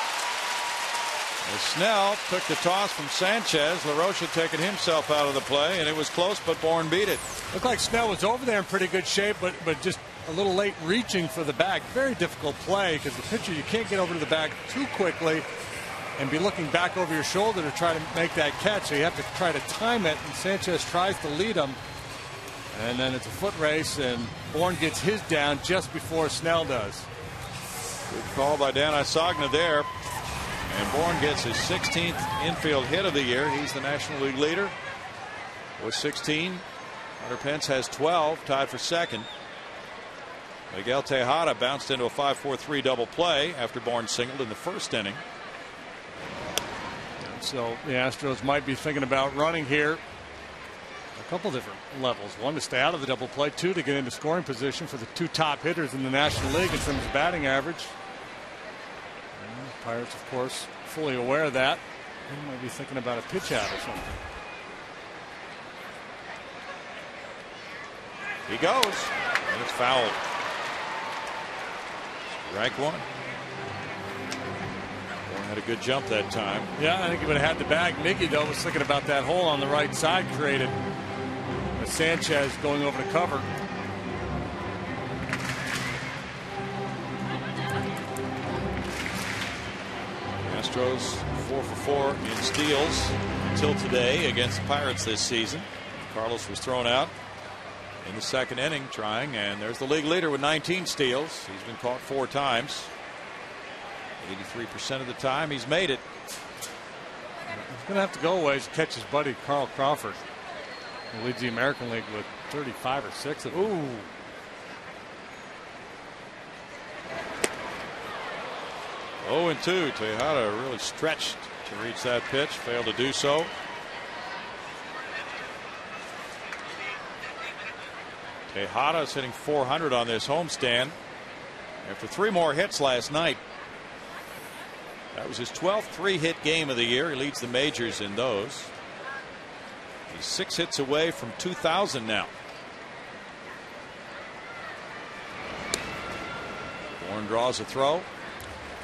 As Snell took the toss from Sanchez, LaRoche had taken himself out of the play, and it was close, but Bourne beat it. Looked like Snell was over there in pretty good shape, but just a little late reaching for the bag. Very difficult play because the pitcher, you can't get over to the bag too quickly and be looking back over your shoulder to try to make that catch. So you have to try to time it, and Sanchez tries to lead him. And then it's a foot race, and Bourne gets his down just before Snell does. Good call by Dan Isagna there. And Bourne gets his 16th infield hit of the year. He's the National League leader with 16. Hunter Pence has 12, tied for second. Miguel Tejada bounced into a 5-4-3 double play after Bourne singled in the first inning. So the Astros might be thinking about running here. A couple different levels. One, to stay out of the double play. 2, to get into scoring position for the 2 top hitters in the National League in terms of batting average. And the Pirates, of course, fully aware of that. They might be thinking about a pitch out or something. He goes, and it's fouled. Strike 1. Bourne Had a good jump that time. Yeah, I think he would have had the bag. Miggy, though, was thinking about that hole on the right side created with Sanchez going over the cover. Astros 4 for 4 in steals until today against the Pirates this season. Carlos was thrown out in the second inning trying, and there's the league leader with 19 steals. He's been caught 4 times. 83% of the time he's made it. He's going to have to go away to catch his buddy Carl Crawford, who leads the American League with 35 or 6 of them. Ooh. Oh, and 2. Tejada really stretched to reach that pitch, failed to do so. Tejada is hitting .400 on this homestand after 3 more hits last night. That was his 12th 3-hit game of the year. He leads the majors in those. He's 6 hits away from 2,000 now. Bourne draws a throw.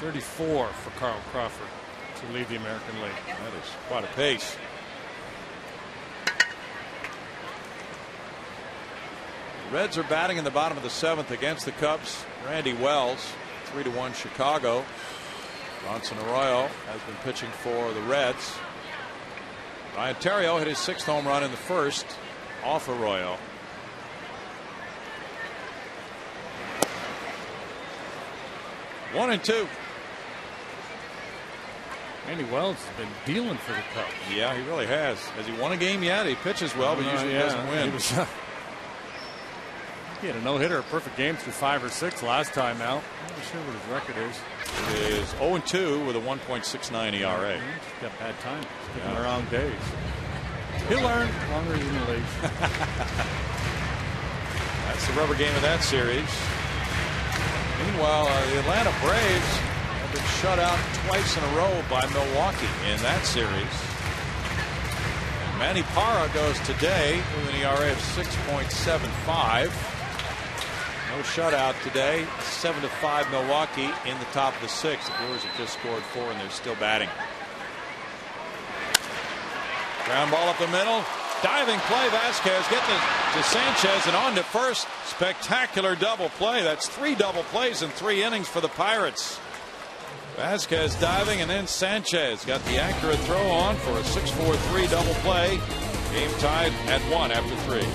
34 for Carl Crawford to lead the American League. That is quite a pace. The Reds are batting in the bottom of the 7th against the Cubs. Randy Wells, 3-1 Chicago. Bronson Arroyo has been pitching for the Reds. Ryan Theriot hit his 6th home run in the first off Arroyo. One and 2. Randy Wells has been dealing for the Cubs. Yeah, he really has. Has he won a game yet? He pitches well, but usually doesn't win. He had a no-hitter, a perfect game through 5 or 6 last time out. I'm not sure what his record is. It is 0-2 with a 1.69 ERA. He's got bad time. He's getting the wrong days. He'll learn longer in the league. That's the rubber game of that series. Meanwhile, the Atlanta Braves have been shut out twice in a row by Milwaukee in that series. And Manny Parra goes today with an ERA of 6.75. No shutout today. 7-5 Milwaukee in the top of the 6th. The Brewers have just scored 4 and they're still batting. Ground ball up the middle. Diving play. Vasquez getting to Sanchez and on to first. Spectacular double play. That's 3 double plays in 3 innings for the Pirates. Vasquez diving and then Sanchez got the accurate throw on for a 6-4-3 double play. Game tied at 1 after 3.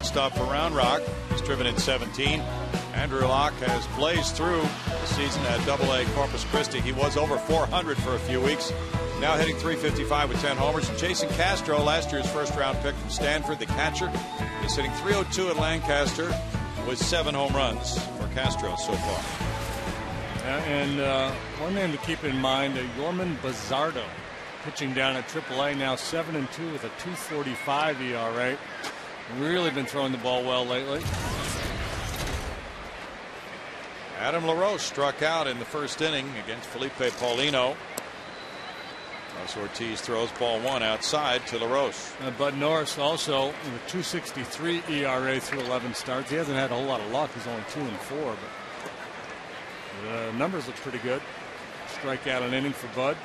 Stop for Round Rock. He's driven in 17. Andrew Locke has blazed through the season at AA Corpus Christi. He was over 400 for a few weeks. Now hitting .355 with 10 homers. And Jason Castro, last year's first-round pick from Stanford, the catcher, is hitting .302 at Lancaster with 7 home runs for Castro so far. And one name to keep in mind, Yorman Bizzardo, pitching down at AAA, now 7-2 with a 2.45 ERA. Really been throwing the ball well lately. Adam LaRoche struck out in the first inning against Felipe Paulino. As Ortiz throws ball one outside to LaRoche. Bud Norris also with a 2.63 ERA through 11 starts. He hasn't had a whole lot of luck. He's only 2-4, but the numbers look pretty good. Strikeout an inning for Bud.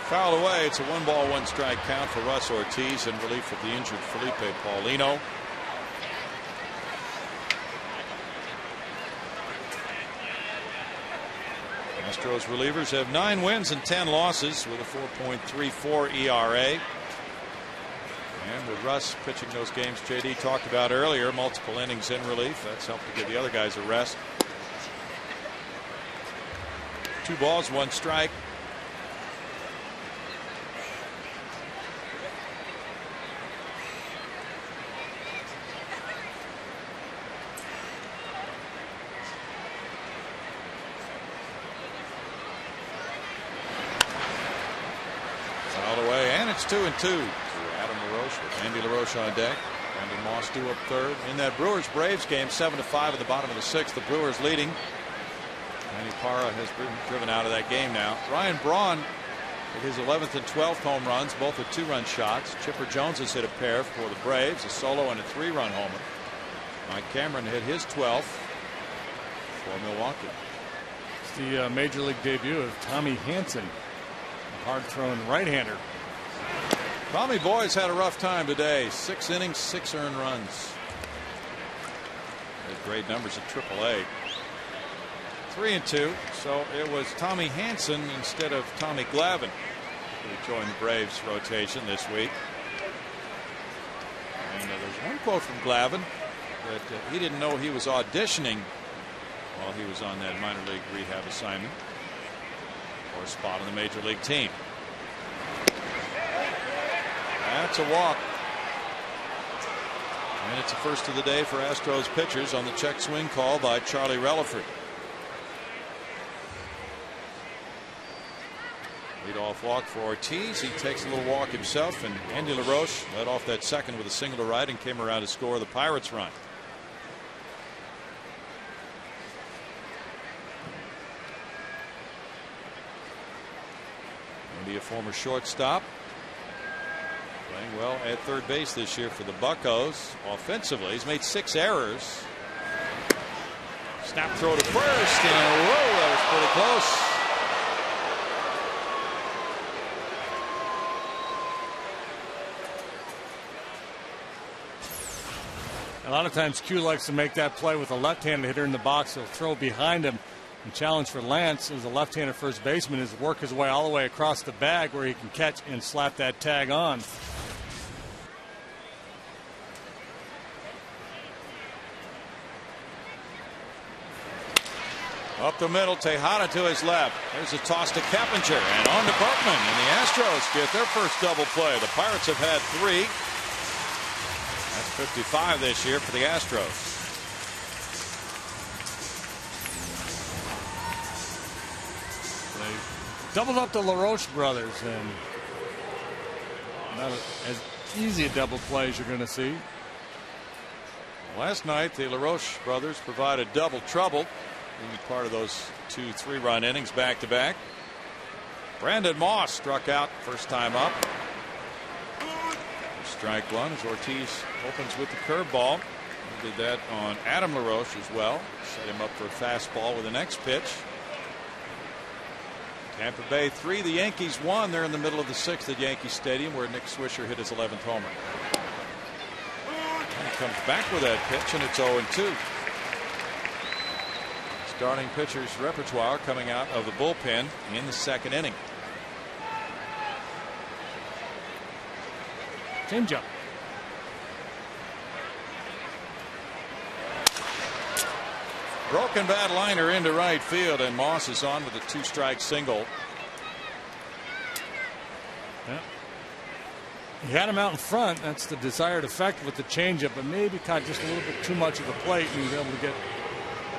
Fouled away. It's a 1-ball, 1-strike count for Russ Ortiz in relief of the injured Felipe Paulino. Astros relievers have 9 wins and 10 losses with a 4.34 ERA. And with Russ pitching those games JD talked about earlier, multiple innings in relief, that's helped to give the other guys a rest. 2 balls, 1 strike. It's 2-2 to Adam LaRoche with Andy LaRoche on deck. Brandon Moss due up third. In that Brewers-Braves game, 7-5 at the bottom of the 6th. The Brewers leading. Manny Parra has been driven out of that game now. Ryan Braun hit his 11th and 12th home runs, both with 2-run shots. Chipper Jones has hit a pair for the Braves, a solo and a 3-run homer. Mike Cameron hit his 12th for Milwaukee. It's the major league debut of Tommy Hanson, a hard-throwing right-hander. Tommy Boy's had a rough time today. 6 innings, 6 earned runs. Had great numbers at AAA. 3-2. So it was Tommy Hanson instead of Tommy Glavine who joined the Braves rotation this week. And there's one quote from Glavine that he didn't know he was auditioning while he was on that minor league rehab assignment for a spot on the major league team. That's a walk. And it's the first of the day for Astros pitchers on the check swing call by Charlie Relaford. Leadoff walk for Ortiz. He takes a little walk himself, and Andy LaRoche led off that second with a single to right and came around to score the Pirates run. Andy, a former shortstop, playing well at third base this year for the Buccos. Offensively, he's made 6 errors. Snap throw to first, and whoa, that was pretty close. A lot of times Q likes to make that play with a left-handed hitter in the box. He'll throw behind him and challenge for Lance as a left-handed first baseman is work his way all the way across the bag where he can catch and slap that tag on. Up the middle, Tejada to his left. There's a toss to Keppinger and on to Berkman, and the Astros get their first double play. The Pirates have had 3. That's 55 this year for the Astros. They doubled up the LaRoche brothers, and not as easy a double play as you're going to see. Last night, the LaRoche brothers provided double trouble, being part of those 2 3-run innings back to back. Brandon Moss struck out first time up. Strike one as Ortiz opens with the curveball. He did that on Adam LaRoche as well. Set him up for a fastball with the next pitch. Tampa Bay 3, the Yankees 1. They're in the middle of the 6th at Yankee Stadium where Nick Swisher hit his 11th homer. And he comes back with that pitch, and it's 0-2. Starting pitcher's repertoire coming out of the bullpen in the 2nd inning. Changeup. Broken bat liner into right field, and Moss is on with a 2-strike single. Yeah. He had him out in front. That's the desired effect with the changeup, but maybe caught just a little bit too much of the plate, and he was able to get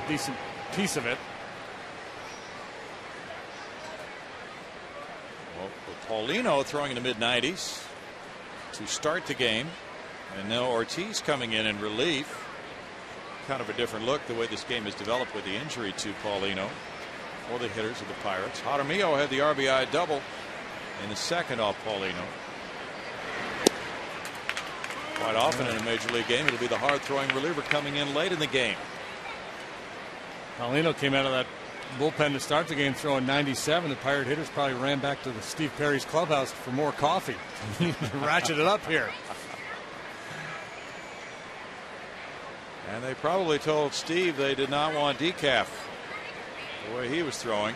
decent piece of it. Well, Paulino throwing in the mid-90s to start the game, and now Ortiz coming in relief. Kind of a different look the way this game has developed with the injury to Paulino for the hitters of the Pirates. Jaramillo had the RBI double in the second off Paulino. Quite often in a major league game, it'll be the hard throwing reliever coming in late in the game. Paulino came out of that bullpen to start the game throwing 97. The Pirate hitters probably ran back to the Steve Perry's clubhouse for more coffee. Ratchet it up here. And they probably told Steve they did not want decaf the way he was throwing.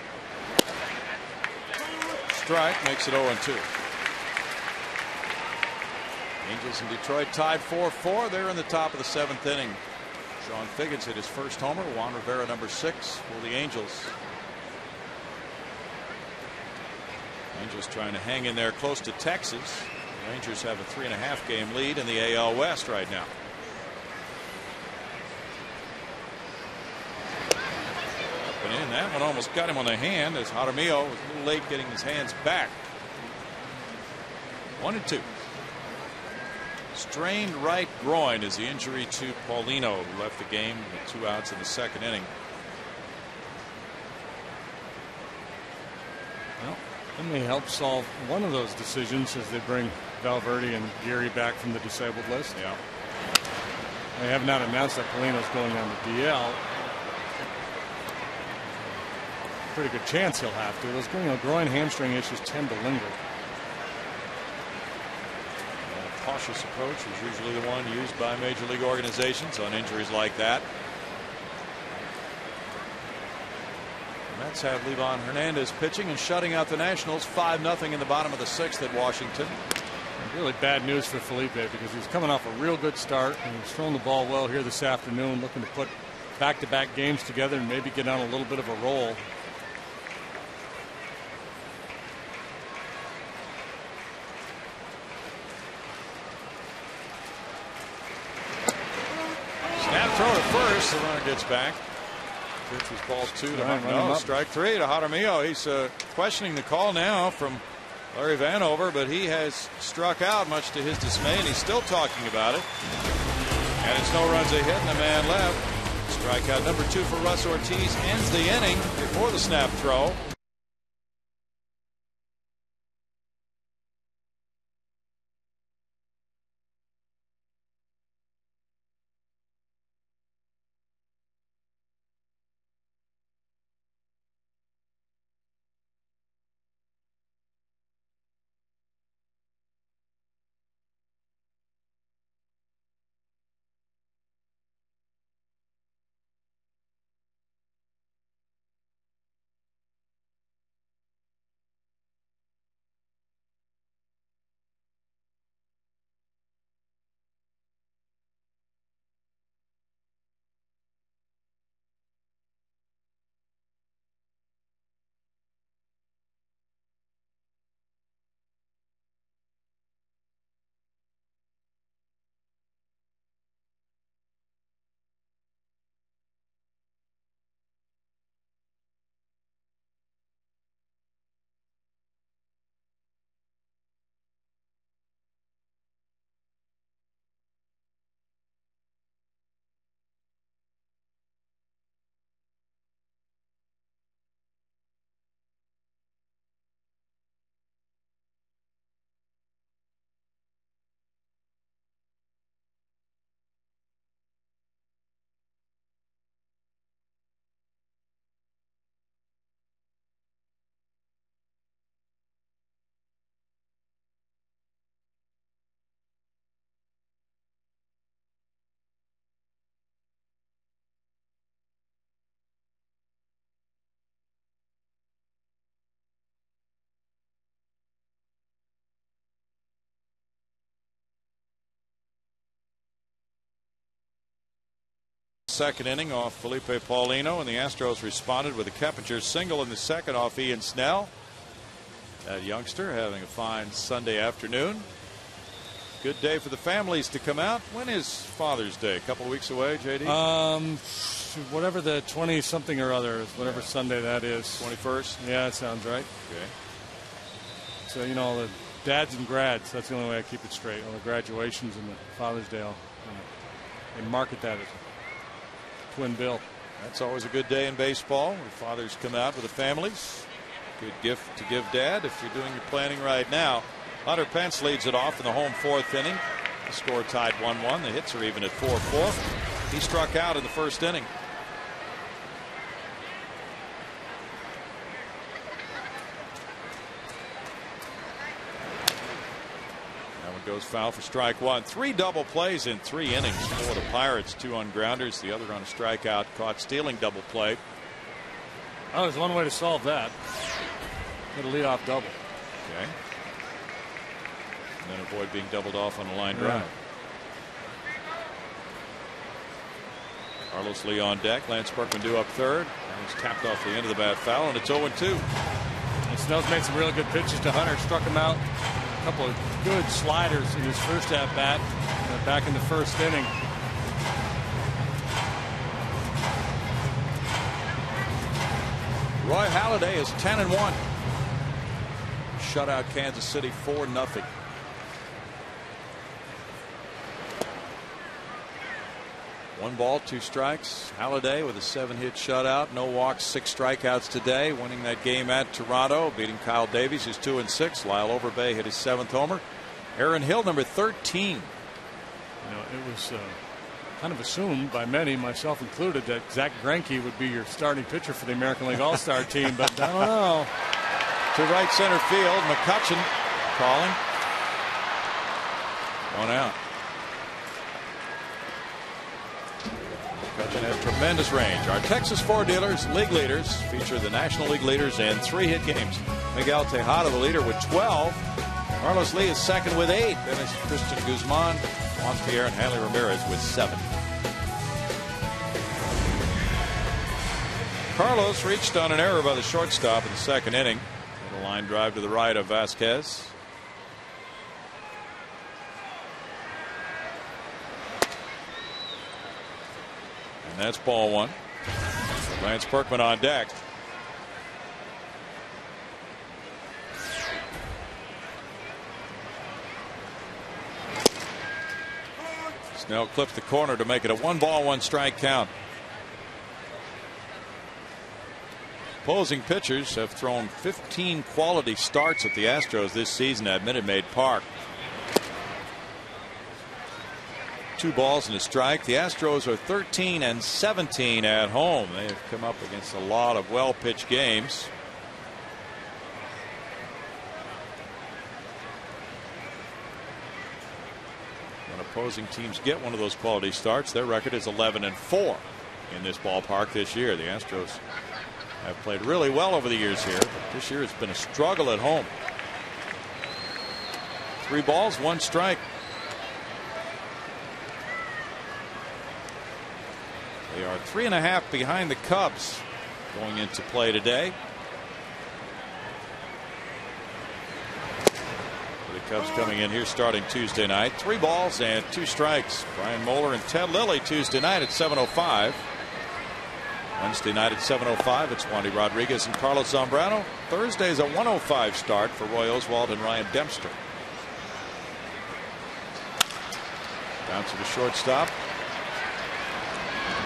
Strike makes it 0-2. Angels and Detroit tied 4-4. They're in the top of the 7th inning. Sean Figgins hit his first homer. Juan Rivera number 6 for the Angels. Angels trying to hang in there close to Texas. The Rangers have a 3.5 game lead in the AL West right now. And that one almost got him on the hand as Jaramillo was a little late getting his hands back. 1-2. Strained right groin is the injury to Paulino, who left the game with 2 outs in the 2nd inning. Well, that may help solve one of those decisions as they bring Valverde and Geary back from the disabled list. Yeah. They have not announced that Paulino's going on the DL. Pretty good chance he'll have to. Those groin hamstring issues tend to linger. A cautious approach is usually the one used by major league organizations on injuries like that. The Mets have Livan Hernandez pitching and shutting out the Nationals 5-0 in the bottom of the 6th at Washington. Really bad news for Felipe because he's coming off a real good start and he's thrown the ball well here this afternoon, looking to put back-to-back games together and maybe get on a little bit of a roll. Throw to first. The runner gets back. Pitches ball 2 to strike 3 to Jaramillo. He's questioning the call now from Larry Vanover, but he has struck out much to his dismay, and he's still talking about it. And it's no runs a hit and a man left. Strikeout number 2 for Russ Ortiz ends the inning before the snap throw. Second inning off Felipe Paulino, and the Astros responded with a Keppinger single in the second off Ian Snell. That youngster having a fine Sunday afternoon. Good day for the families to come out. When is Father's Day? A couple of weeks away, JD? Whatever the 20-something or other is, whatever Sunday that is. 21st? Yeah, that sounds right. Okay. So, you know, the dads and grads, that's the only way I keep it straight. All the graduations and the Father's Day, they market that as a twin bill. That's always a good day in baseball when fathers come out with the families. Good gift to give dad if you're doing your planning right now. Hunter Pence leads it off in the home fourth inning. The score tied 1-1. The hits are even at 4-4. He struck out in the first inning. That one goes foul for strike one. 3 double plays in 3 innings for the Pirates. 2 on grounders, the other on a strikeout, caught stealing double play. Oh, there's one way to solve that. Get a leadoff double. Okay. And then avoid being doubled off on a line drive. Carlos Lee on deck. Lance Berkman due up third. And he's tapped off the end of the bat foul, and it's 0-2. And Snell's made some really good pitches to Hunter. Struck him out. A couple of good sliders in his first at bat. Back in the first inning. Roy Halladay is 10-1. Shut out Kansas City 4-0. One ball, 2 strikes. Halladay with a 7-hit shutout. No walks, 6 strikeouts today. Winning that game at Toronto. Beating Kyle Davies, who's 2-6. Lyle Overbay hit his 7th homer. Aaron Hill, number 13. You know, it was kind of assumed by many, myself included, that Zach Greinke would be your starting pitcher for the American League All-Star team, but I don't know. To right center field, McCutchen calling. 1 out. McCutchen has tremendous range. Our Texas Ford dealers, league leaders, feature the National League leaders and 3 hit games. Miguel Tejada, the leader, with 12. Carlos Lee is second with 8. Then it's Christian Guzman, Juan Pierre, and Hanley Ramirez with 7. Carlos reached on an error by the shortstop in the 2nd inning. A line drive to the right of Vasquez. And that's ball 1. Lance Berkman on deck. Snell clips the corner to make it a 1-ball, 1-strike count. Opposing pitchers have thrown 15 quality starts at the Astros this season at Minute Maid Park. 2 balls and a strike. The Astros are 13-17 at home. They have come up against a lot of well-pitched games. When opposing teams get one of those quality starts, their record is 11-4 in this ballpark this year. The Astros have played really well over the years here, but this year it's been a struggle at home. 3 balls, 1 strike. They are 3.5 behind the Cubs going into play today. The Cubs coming in here starting Tuesday night. 3 balls and 2 strikes. Brian Moeller and Ted Lilly Tuesday night at 7:05. Wednesday night at 7:05, it's Wandy Rodriguez and Carlos Zambrano. Thursday is a 1:05 start for Roy Oswalt and Ryan Dempster. Bounce to the shortstop.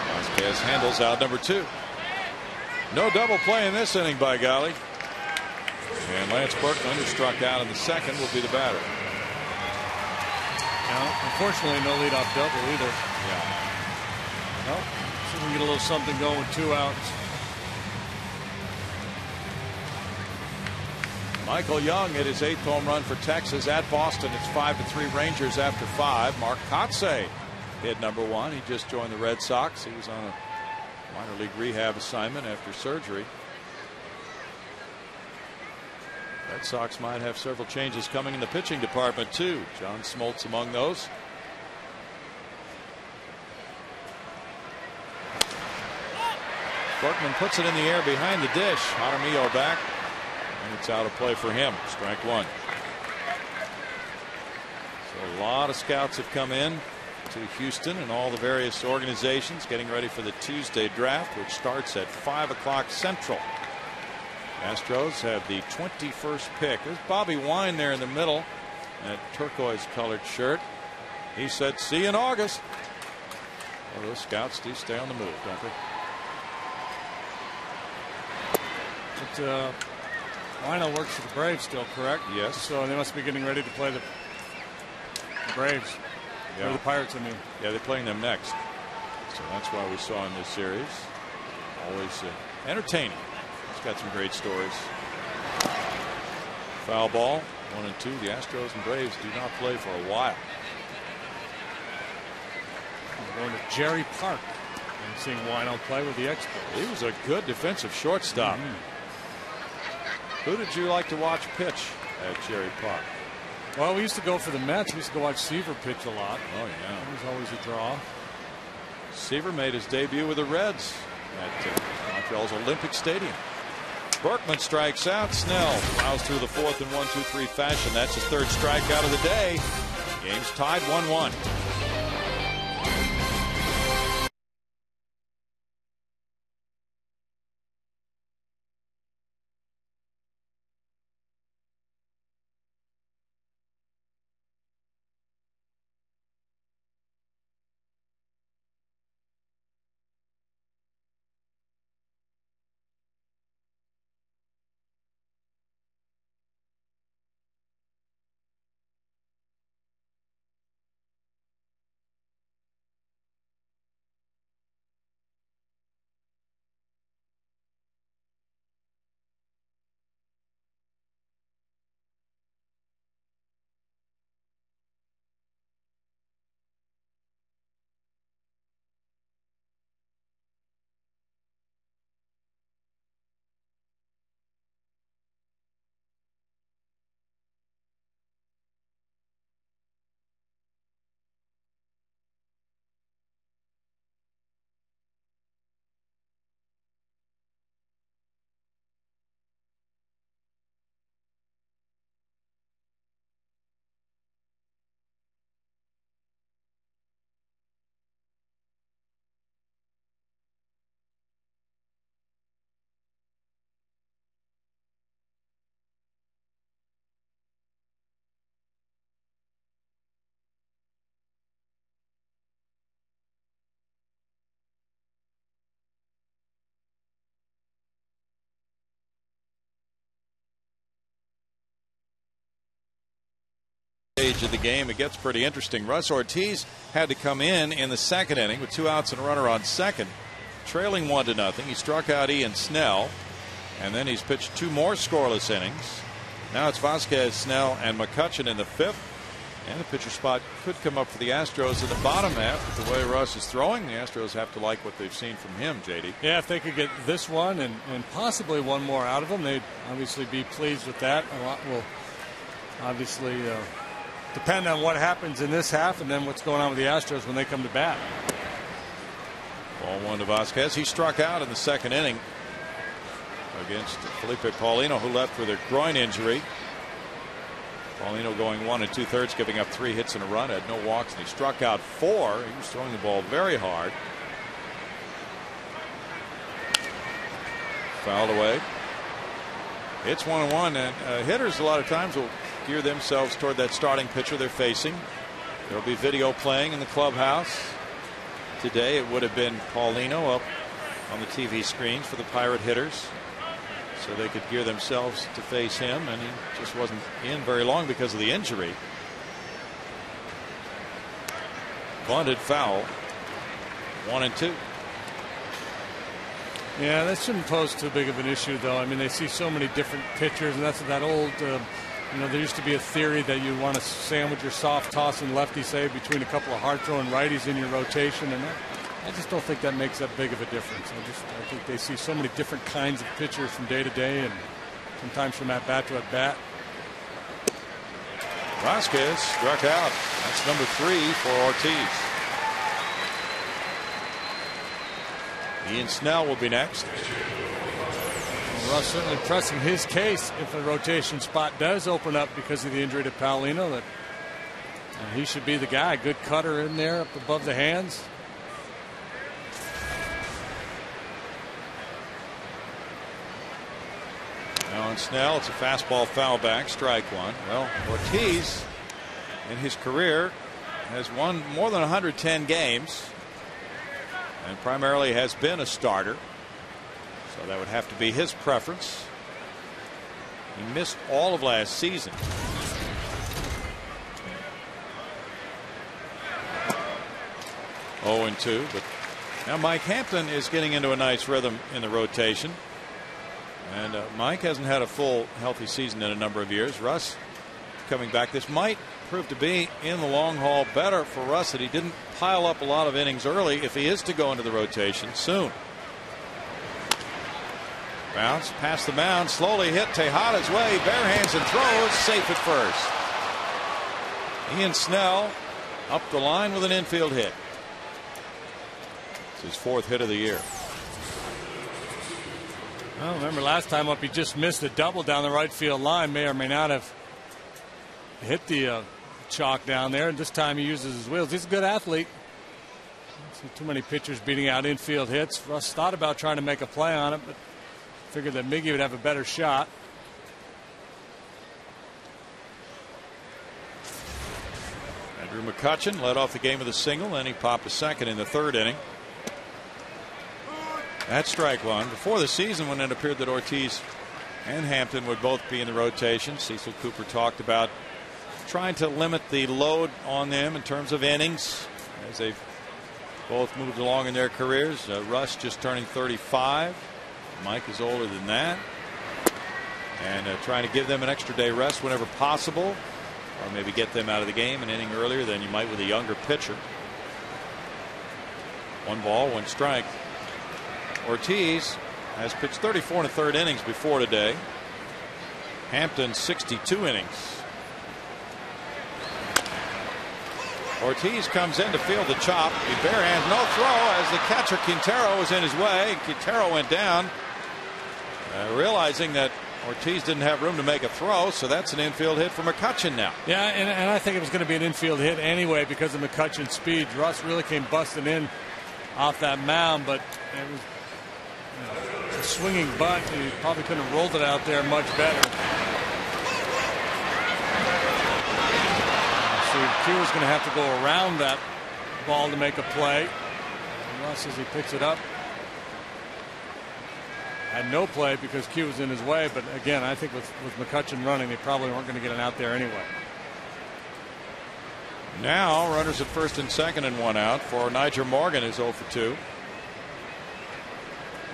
Vasquez handles out number 2. No double play in this inning, by golly. And Lance Berkman, who struck out in the 2nd, will be the batter. Now, unfortunately, no leadoff double either. Yeah. Nope. We can get a little something going with 2 outs. Michael Young hit his 8th home run for Texas at Boston. It's 5-3 Rangers after 5. Mark Kotsay hit number 1. He just joined the Red Sox. He was on a minor league rehab assignment after surgery. Red Sox might have several changes coming in the pitching department too. John Smoltz among those. Berkman puts it in the air behind the dish. Jaramillo back, and it's out of play for him. Strike 1. So lot of scouts have come in to Houston and all the various organizations getting ready for the Tuesday draft, which starts at 5 o'clock Central. Astros have the 21st pick. There's Bobby Wine there in the middle, that turquoise colored shirt. He said, "See you in August." Well, those scouts do stay on the move, don't they? But Wino works for the Braves still, correct? Yes. So they must be getting ready to play the Braves. Yeah. Or the Pirates, I mean. Yeah, they're playing them next. So that's why we saw in this series. Always entertaining. It's got some great stories. Foul ball, 1-2. The Astros and Braves do not play for a while. We're going to Jerry Park and seeing Wino play with the Expos. He was a good defensive shortstop. Who did you like to watch pitch at Jerry Park? Well, we used to go for the Mets. We used to go watch Seaver pitch a lot. Oh, yeah. That was always a draw. Seaver made his debut with the Reds at Montreal's Olympic Stadium. Berkman strikes out. Snell plows through the fourth in 1-2-3 fashion. That's his third strikeout of the day. Game's tied 1-1. Of the game, it gets pretty interesting. Russ Ortiz had to come in the second inning with 2 outs and a runner on second, trailing 1-0. He struck out Ian Snell, and then he's pitched 2 more scoreless innings. Now it's Vasquez, Snell, and McCutchen in the 5th, and the pitcher spot could come up for the Astros in the bottom half. But the way Russ is throwing, the Astros have to like what they've seen from him, JD. Yeah, if they could get this one and possibly one more out of him, they'd obviously be pleased with that. A lot will obviously depend on what happens in this half and then what's going on with the Astros when they come to bat. Ball 1 to Vasquez. He struck out in the second inning against Felipe Paulino, who left with a groin injury. Paulino going 1 2/3, giving up 3 hits and a run, had no walks, and he struck out 4. He was throwing the ball very hard. Fouled away. It's 1-1, and hitters a lot of times will gear themselves toward that starting pitcher they're facing. There will be video playing in the clubhouse. Today it would have been Paulino up on the TV screens for the Pirate hitters, so they could gear themselves to face him, and he just wasn't in very long because of the injury. Bunted foul. 1-2. Yeah, that shouldn't pose too big of an issue, though. I mean, they see so many different pitchers, and that's that old there used to be a theory that you want to sandwich your soft tossing lefty save between a couple of hard throwing righties in your rotation, and I just don't think that makes that big of a difference. I think they see so many different kinds of pitchers from day to day, and sometimes from at bat to at bat. Vasquez struck out. That's number 3 for Ortiz. Ian Snell will be next. Russ certainly pressing his case if a rotation spot does open up because of the injury to Paulino. He should be the guy. Good cutter in there up above the hands. Now on Snell, it's a fastball foul back, strike one. Well, Ortiz in his career has won more than 110 games and primarily has been a starter. So that would have to be his preference. He missed all of last season. Oh, and 2, but now Mike Hampton is getting into a nice rhythm in the rotation. And Mike hasn't had a full healthy season in a number of years. Russ coming back. This might prove to be in the long haul better for Russ that he didn't pile up a lot of innings early if he is to go into the rotation soon. Bounce past the mound, slowly hit Tejada's way, bare hands and throws, safe at first. Ian Snell up the line with an infield hit. It's his 4th hit of the year. Well, remember last time up he just missed a double down the right field line. May or may not have hit the chalk down there, and this time he uses his wheels. He's a good athlete. I don't see too many pitchers beating out infield hits. Russ thought about trying to make a play on it, but figured that Miggy would have a better shot. Andrew McCutchen led off the game with a single, and he popped a second in the 3rd inning. That's strike one. Before the season, when it appeared that Ortiz and Hampton would both be in the rotation, Cecil Cooper talked about trying to limit the load on them in terms of innings as they've both moved along in their careers. Russ just turning 35. Mike is older than that. And trying to give them an extra day rest whenever possible, or maybe get them out of the game an inning earlier than you might with a younger pitcher. 1 ball, 1 strike. Ortiz has pitched 34 1/3 innings before today. Hampton 62 innings. Ortiz comes in to field the chop. He bare hands, no throw as the catcher Quintero was in his way. Quintero went down, realizing that Ortiz didn't have room to make a throw, so that's an infield hit for McCutchen now. Yeah, and I think it was going to be an infield hit anyway because of McCutchen's speed. Russ really came busting in off that mound, but it was a swinging bunt. He probably couldn't have rolled it out there much better. So Q is going to have to go around that ball to make a play. And Russ, as he picks it up, had no play because Q was in his way. But again, I think with McCutchen running, they probably weren't going to get an out there anyway. Now runners at first and second and 1 out for Nyjer Morgan, who's 0 for 2.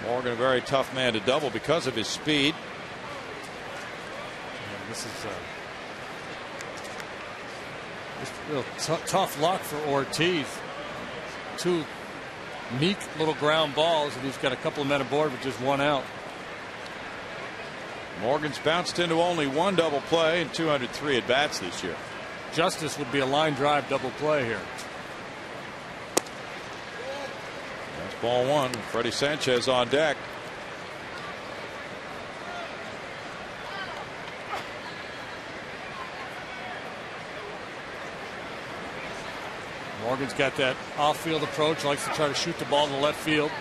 Morgan, a very tough man to double because of his speed. Yeah, this is just real tough luck for Ortiz. 2 meek little ground balls, and he's got a couple of men aboard with just 1 out. Morgan's bounced into only 1 double play and 203 at bats this year. Justice would be a line drive double play here. That's ball 1. Freddie Sanchez on deck. Morgan's got that off-field approach, likes to try to shoot the ball to left field.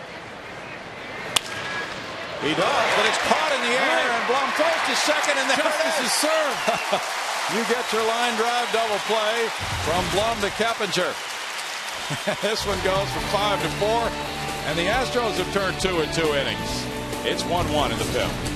He does, but it's caught in the air, and Blum throws to second, and there Justice is served. You get your line drive double play from Blum to Keppinger. This one goes from 5 to 4, and the Astros have turned 2 in 2 innings. It's 1-1 in the 5th.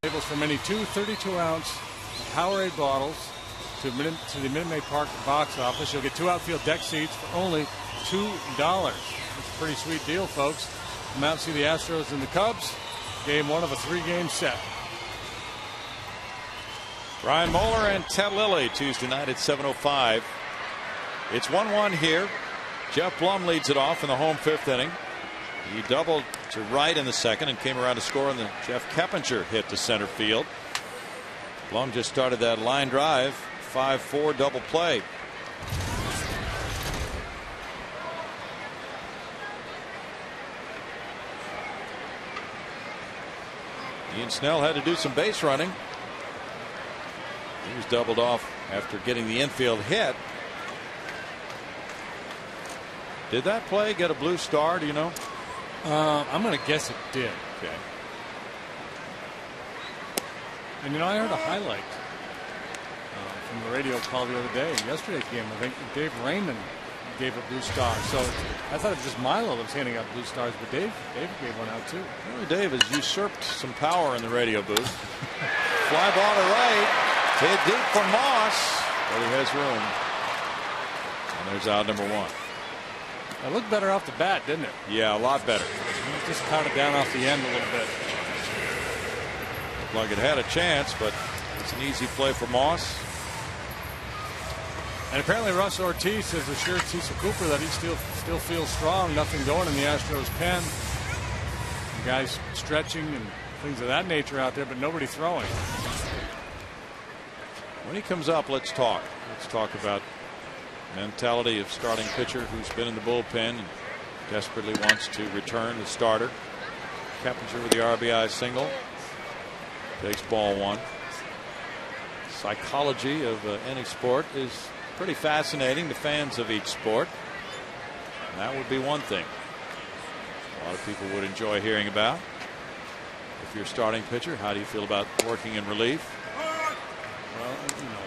Labels from any two 32-ounce Powerade bottles to the Minute Maid Park box office. You'll get 2 outfield deck seats for only $2. It's a pretty sweet deal, folks. Come out and see the Astros and the Cubs. Game 1 of a 3-game set. Brian Moeller and Ted Lilly Tuesday night at 7:05. It's 1-1 here. Jeff Blum leads it off in the home 5th inning. He doubled to right in the 2nd and came around to score on the Jeff Keppinger hit to center field. Blum just started that line drive, 5-4 double play. Ian Snell had to do some base running. He was doubled off after getting the infield hit. Did that play get a blue star? Do you know? I'm going to guess it did. Okay. And you know, I heard a highlight from the radio call the other day, yesterday's game. I think Dave Raymond gave a blue star. So I thought it was just Milo that was handing out blue stars, but Dave gave one out too. Well, Dave has usurped some power in the radio booth. Fly ball to right, hit deep for Moss, but he has room. And there's out number 1. It looked better off the bat, didn't it? Yeah, a lot better. Just caught it down off the end a little bit. Looked like it had a chance, but it's an easy play for Moss. And apparently Russ Ortiz has assured Cecil Cooper that he still feels strong. Nothing going in the Astros pen. The guys stretching and things of that nature out there, but nobody throwing. When he comes up, let's talk. Let's talk about mentality of starting pitcher who's been in the bullpen and desperately wants to return the starter. Keppinger with the RBI single. Takes ball 1. Psychology of any sport is pretty fascinating to fans of each sport. And that would be one thing a lot of people would enjoy hearing about. If you're a starting pitcher, how do you feel about working in relief? Well, you know,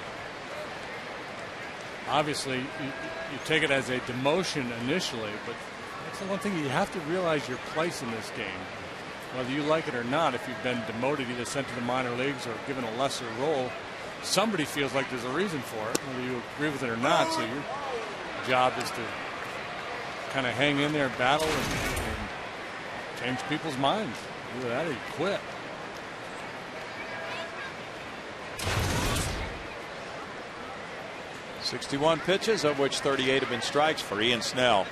obviously you take it as a demotion initially, but that's the one thing you have to realize your place in this game, whether you like it or not. If you've been demoted, either sent to the minor leagues or given a lesser role, somebody feels like there's a reason for it, whether you agree with it or not. So your job is to kind of hang in there, battle, and change people's minds. Either that or you quit. .61 pitches, of which 38 have been strikes for Ian Snell.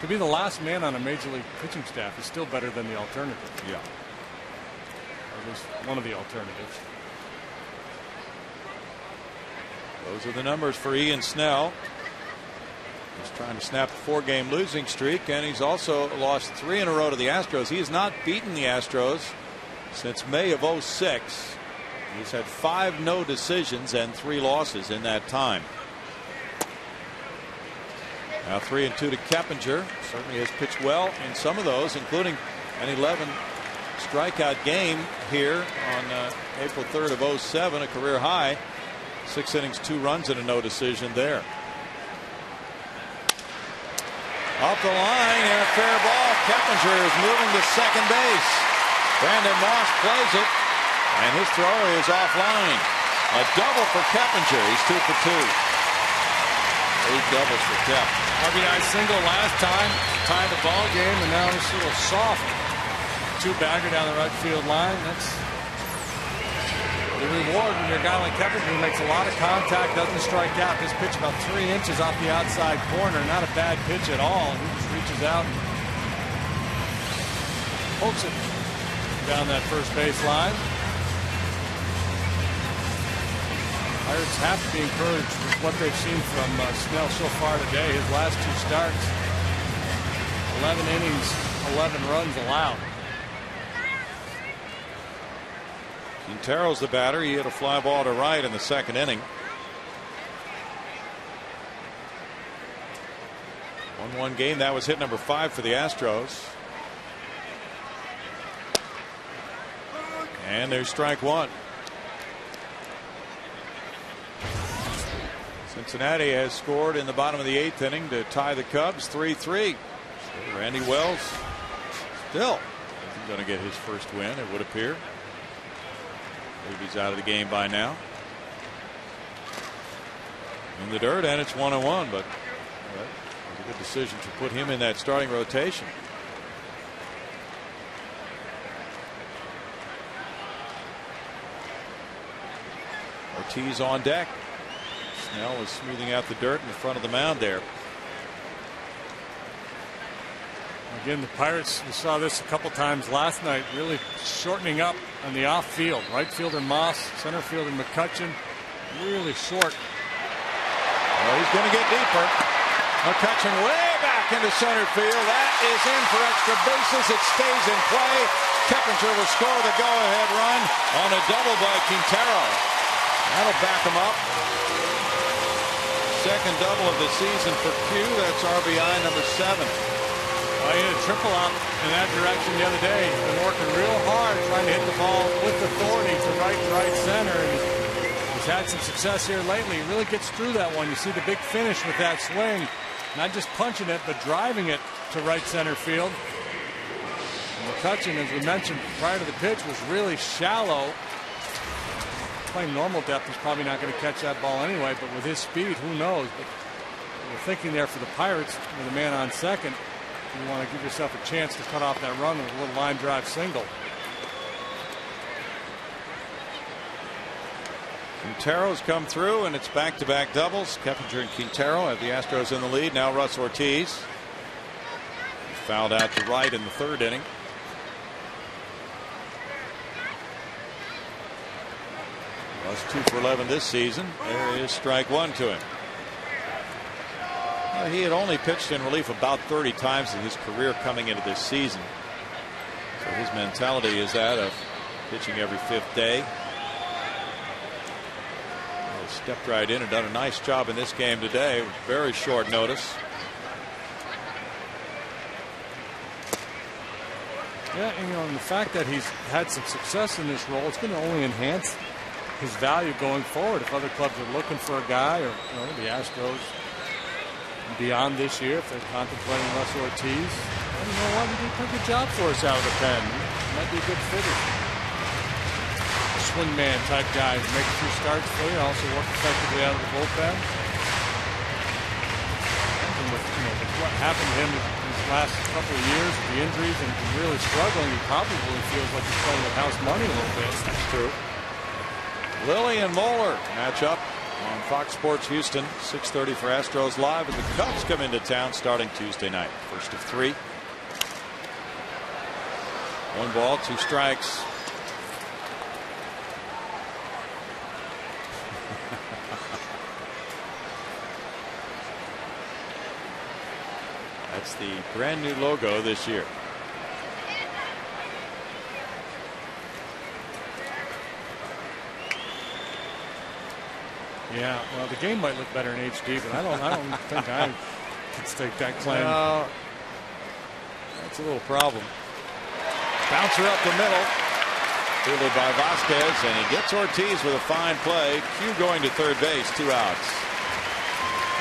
To be the last man on a major league pitching staff is still better than the alternative. Yeah. Or at least one of the alternatives. Those are the numbers for Ian Snell. He's trying to snap a 4-game losing streak, and he's also lost 3 in a row to the Astros. He has not beaten the Astros since May of '06. He's had 5 no decisions and 3 losses in that time. Now 3-2 to Keppinger. Certainly has pitched well in some of those, including an 11 strikeout game here on April 3rd of '07, a career high. 6 innings, 2 runs, and a no decision there. Up the line and a fair ball. Keppinger is moving to second base. Brandon Moss plays it, and his throw is offline. A double for Keppinger. He's 2 for 2. 8 doubles for Kep. RBI single last time, tied the ball game, and now this little soft 2-bagger down the right field line. That's the reward when you're a guy like Keppinger who makes a lot of contact, doesn't strike out. This pitch about 3 inches off the outside corner. Not a bad pitch at all. He just reaches out and pokes it down that first base line. Pirates have to be encouraged with what they've seen from Snell so far today. His last 2 starts, 11 innings, 11 runs allowed. Quintero's the batter. He hit a fly ball to right in the 2nd inning. 1-1 game. That was hit number 5 for the Astros. And there's strike 1. Cincinnati has scored in the bottom of the 8th inning to tie the Cubs 3-3. So Randy Wells still going to get his first win, it would appear. Maybe he's out of the game by now. In the dirt, and it's 1-1, but it was a good decision to put him in that starting rotation. Ortiz on deck. Snell is smoothing out the dirt in the front of the mound there. Again, the Pirates, we saw this a couple times last night, really shortening up on the off field. Right fielder Moss, center fielder McCutchen, really short. Well, he's going to get deeper. McCutchen way back into center field. That is in for extra bases. It stays in play. Keppinger will score the go-ahead run on a double by Quintero. That'll back him up. Second double of the season for Q. That's RBI number 7. Well, he had a triple out in that direction the other day. He's been working real hard trying to hit the ball with authority to right center. And he's had some success here lately. He really gets through that one. You see the big finish with that swing. Not just punching it, but driving it to right center field. And McCutchen, as we mentioned prior to the pitch, was really shallow. Playing normal depth, he's probably not going to catch that ball anyway, but with his speed, who knows? But we're thinking there for the Pirates with a man on second. You want to give yourself a chance to cut off that run with a little line drive single. Quintero's come through, and it's back-to-back doubles. Keppinger and Quintero have the Astros in the lead. Now Russ Ortiz. Fouled out to right in the third inning. Russ 2 for 11 this season. There is strike one to him. Well, he had only pitched in relief about 30 times in his career coming into this season. So his mentality is that of pitching every 5th day. He stepped right in and done a nice job in this game today with very short notice. Yeah, and the fact that he's had some success in this role, it's going to only enhance his value going forward. If other clubs are looking for a guy, or the Astros beyond this year, if they're contemplating Russ Ortiz, you know what, he did a pretty good job for us out of the pen. Might be a good fit. A swingman type guy to make a few starts for you, also work effectively out of the bullpen. And with what happened to him these last couple of years with the injuries and really struggling, he probably feels like he's playing with house money a little bit. That's true. Lilly and Moeller match up on Fox Sports Houston, 6:30 for Astros Live, as the Cubs come into town starting Tuesday night. First of 3. 1 ball, 2 strikes. That's the brand new logo this year. Yeah, well, the game might look better in HD, but I don't think I can stake that claim. That's a little problem. Bouncer up the middle. Fielded by Vasquez, and he gets Ortiz with a fine play. Q going to third base, 2 outs.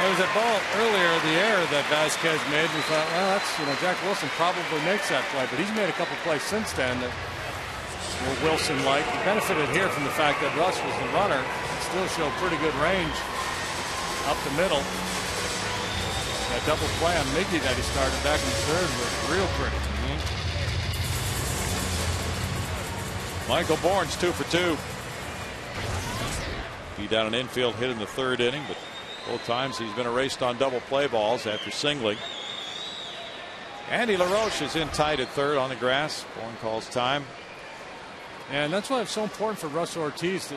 There was that ball earlier, the error that Vasquez made. We thought, well, that's, Jack Wilson probably makes that play, but he's made a couple plays since then that were Wilson-like. He benefited here from the fact that Russ was the runner. Still show pretty good range up the middle. That double play on Miggy that he started back in the third was real pretty. Michael Bourne's 2 for 2. He down an infield hit in the third inning, but both times he's been erased on double play balls after singling. Andy LaRoche is in tight at third on the grass. Bourne calls time. And that's why it's so important for Russ Ortiz to,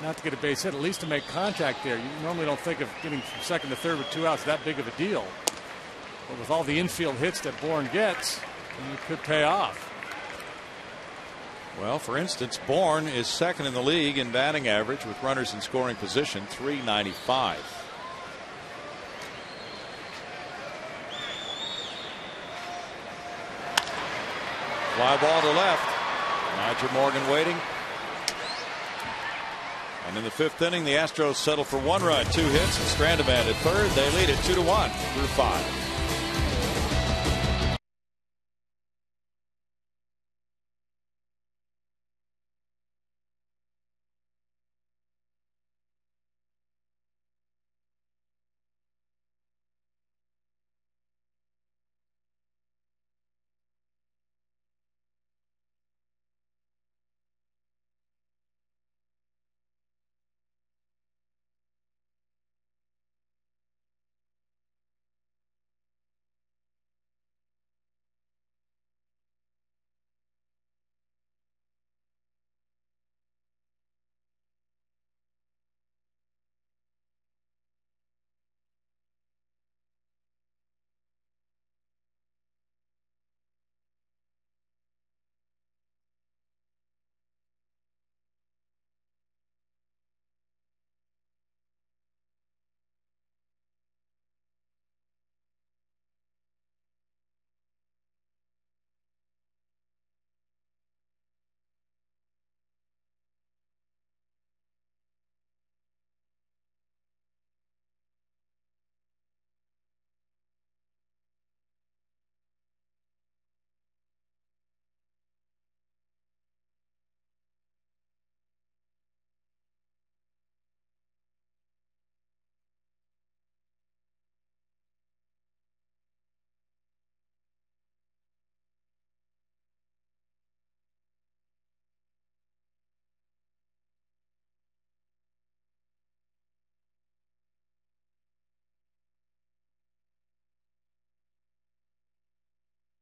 not to get a base hit, at least to make contact there. You normally don't think of getting from second to third with 2 outs that big of a deal. But with all the infield hits that Bourne gets, it could pay off. Well, for instance, Bourne is second in the league in batting average with runners in scoring position, .395. Fly ball to left. Nigel Morgan waiting. And in the 5th inning, the Astros settle for 1 run, 2 hits, and Strandevan at third. They lead it 2-1 through 5.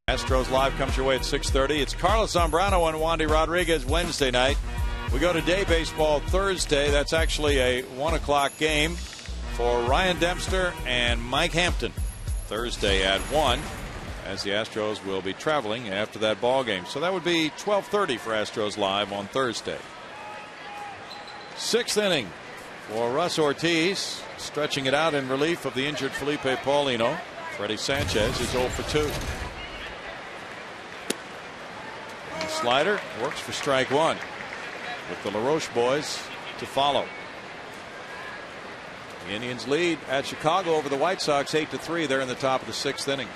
Astros Live comes your way at 6:30. It's Carlos Zambrano and Wandy Rodriguez Wednesday night. We go to day baseball Thursday. That's actually a 1 o'clock game for Ryan Dempster and Mike Hampton. Thursday at 1, as the Astros will be traveling after that ball game. So that would be 12:30 for Astros Live on Thursday. 6th inning for Russ Ortiz, stretching it out in relief of the injured Felipe Paulino. Freddie Sanchez is 0 for 2. The slider works for strike one, with the LaRoche boys to follow. The Indians lead at Chicago over the White Sox 8-3. They're in the top of the 6th inning.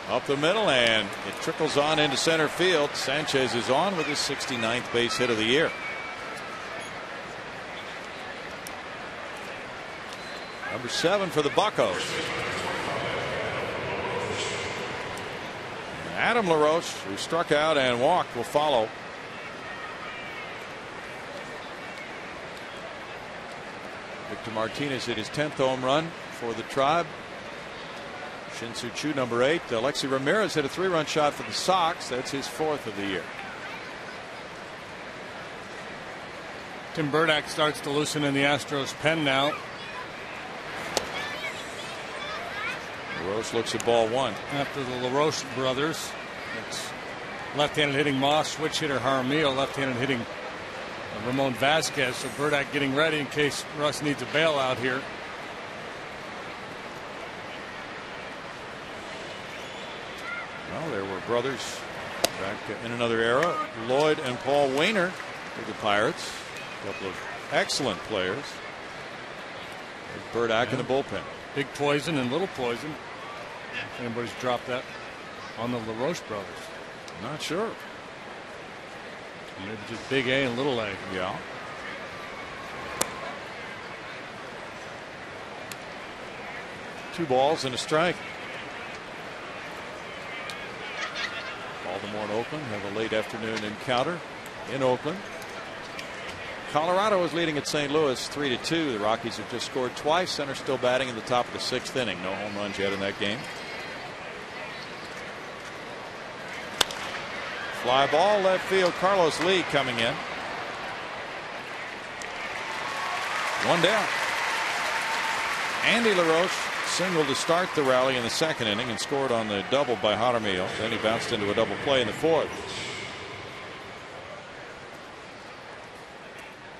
Up the middle, and it trickles on into center field. Sanchez is on with his 69th base hit of the year. Number 7 for the Buccos. Adam LaRoche, who struck out and walked, will follow. Victor Martinez hit his 10th home run for the Tribe. Shin-Soo Choo, number 8. Alexi Ramirez hit a 3-run shot for the Sox. That's his 4th of the year. Tim Burdack starts to loosen in the Astros pen now. LaRoche looks at ball 1. After the LaRoche brothers, it's left-handed hitting Moss, switch hitter Jaramillo, left-handed hitting Ramon Vasquez. So Burdack getting ready in case Russ needs a bailout here. Well, there were brothers back in another era. Lloyd and Paul Wainer for the Pirates. A couple of excellent players. Burdack in the bullpen. Big Poison and Little Poison. If anybody's dropped that on the LaRoche brothers. Not sure. Maybe just Big A and Little A. Yeah. Two balls and a strike. Baltimore and Oakland have a late afternoon encounter in Oakland. Colorado is leading at St. Louis 3-2. The Rockies have just scored twice. Center still batting in the top of the 6th inning. No home runs yet in that game. Fly ball left field. Carlos Lee coming in. 1 down. Andy LaRoche singled to start the rally in the 2nd inning and scored on the double by Jaramillo. Then he bounced into a double play in the 4th.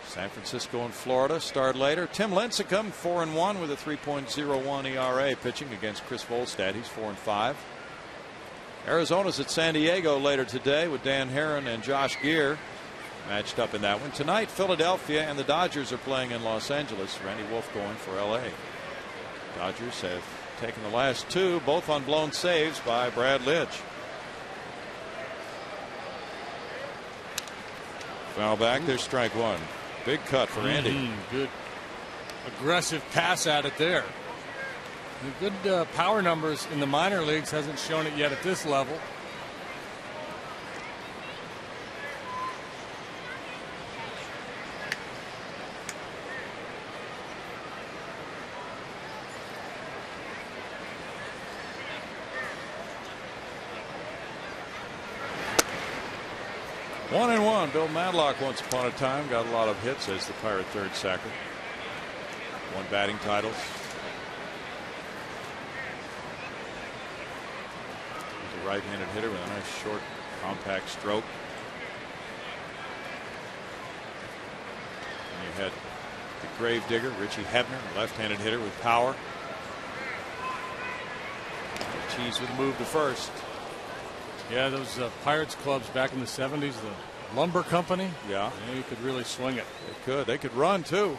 San Francisco and Florida start later. Tim Lincecum 4-1 with a 3.01 ERA, pitching against Chris Volstad. He's 4-5. Arizona's at San Diego later today with Dan Herron and Josh Gere matched up in that one. Tonight, Philadelphia and the Dodgers are playing in Los Angeles. Randy Wolf going for LA. Dodgers have taken the last 2, both on blown saves by Brad Lidge. Foul back. There's strike 1. Big cut for Andy. Good aggressive pass at it there. The good power numbers in the minor leagues, hasn't shown it yet at this level. One and one. Bill Madlock once upon a time got a lot of hits as the Pirate third sacker. Won batting titles. He's a right-handed hitter with a nice short compact stroke. And you had the gravedigger Richie Hebner, a left-handed hitter with power. Ortiz with a move to first. Yeah, those Pirates clubs back in the 70s, the Lumber Company. Yeah. You could really swing it. They could. They could run, too.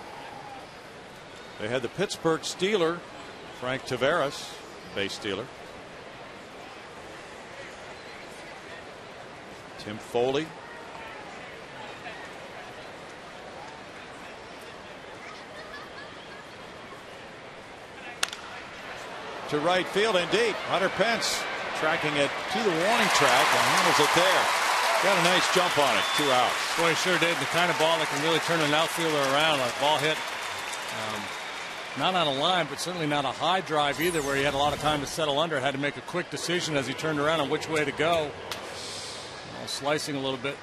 They had the Pittsburgh Steeler, Frank Taveras, base stealer. Tim Foley. To right field and deep. Hunter Pence tracking it to the warning track and handles it there. Got a nice jump on it. 2 outs. Boy, he sure did. The kind of ball that can really turn an outfielder around. A ball hit Not on a line, but certainly not a high drive either, where he had a lot of time to settle under. Had to make a quick decision as he turned around on which way to go. Slicing a little bit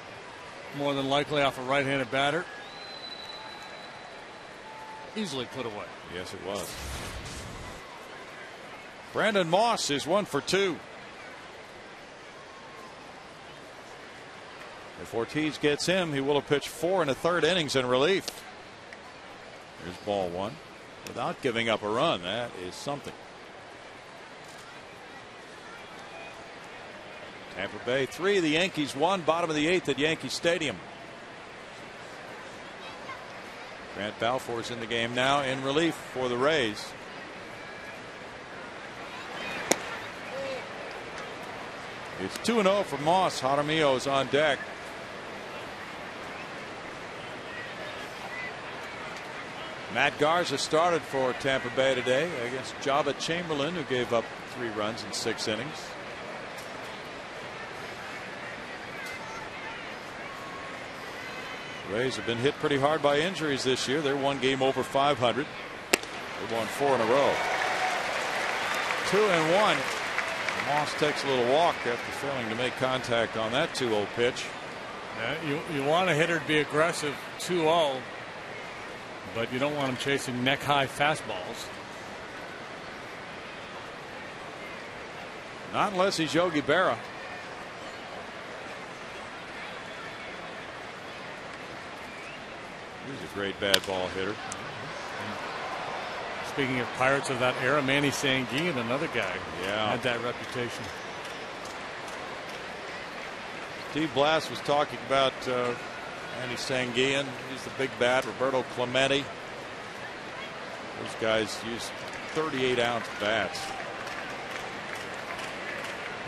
more than likely off a right-handed batter. Easily put away. Yes, it was. Brandon Moss is 1 for 2. If Ortiz gets him, he will have pitched 4 1/3 innings in relief. Here's ball 1. Without giving up a run, that is something. Tampa Bay 3, the Yankees 1, bottom of the 8th at Yankee Stadium. Grant Balfour's in the game now in relief for the Rays. It's 2-0 for Moss. Jaramillo's on deck. Matt Garza started for Tampa Bay today against Jabba Chamberlain, who gave up 3 runs in 6 innings. Rays have been hit pretty hard by injuries this year. They're 1 game over 500. They've won 4 in a row. 2-1. Moss takes a little walk after failing to make contact on that 2-0 pitch. Yeah, you want a hitter to be aggressive 2-0, but you don't want him chasing neck-high fastballs. Not unless he's Yogi Berra. He's a great bad ball hitter. Speaking of Pirates of that era, Manny Sanguin, another guy, had that reputation. Steve Blass was talking about Manny Sanguin. He's the big bat. Roberto Clemente. Those guys use 38-ounce bats.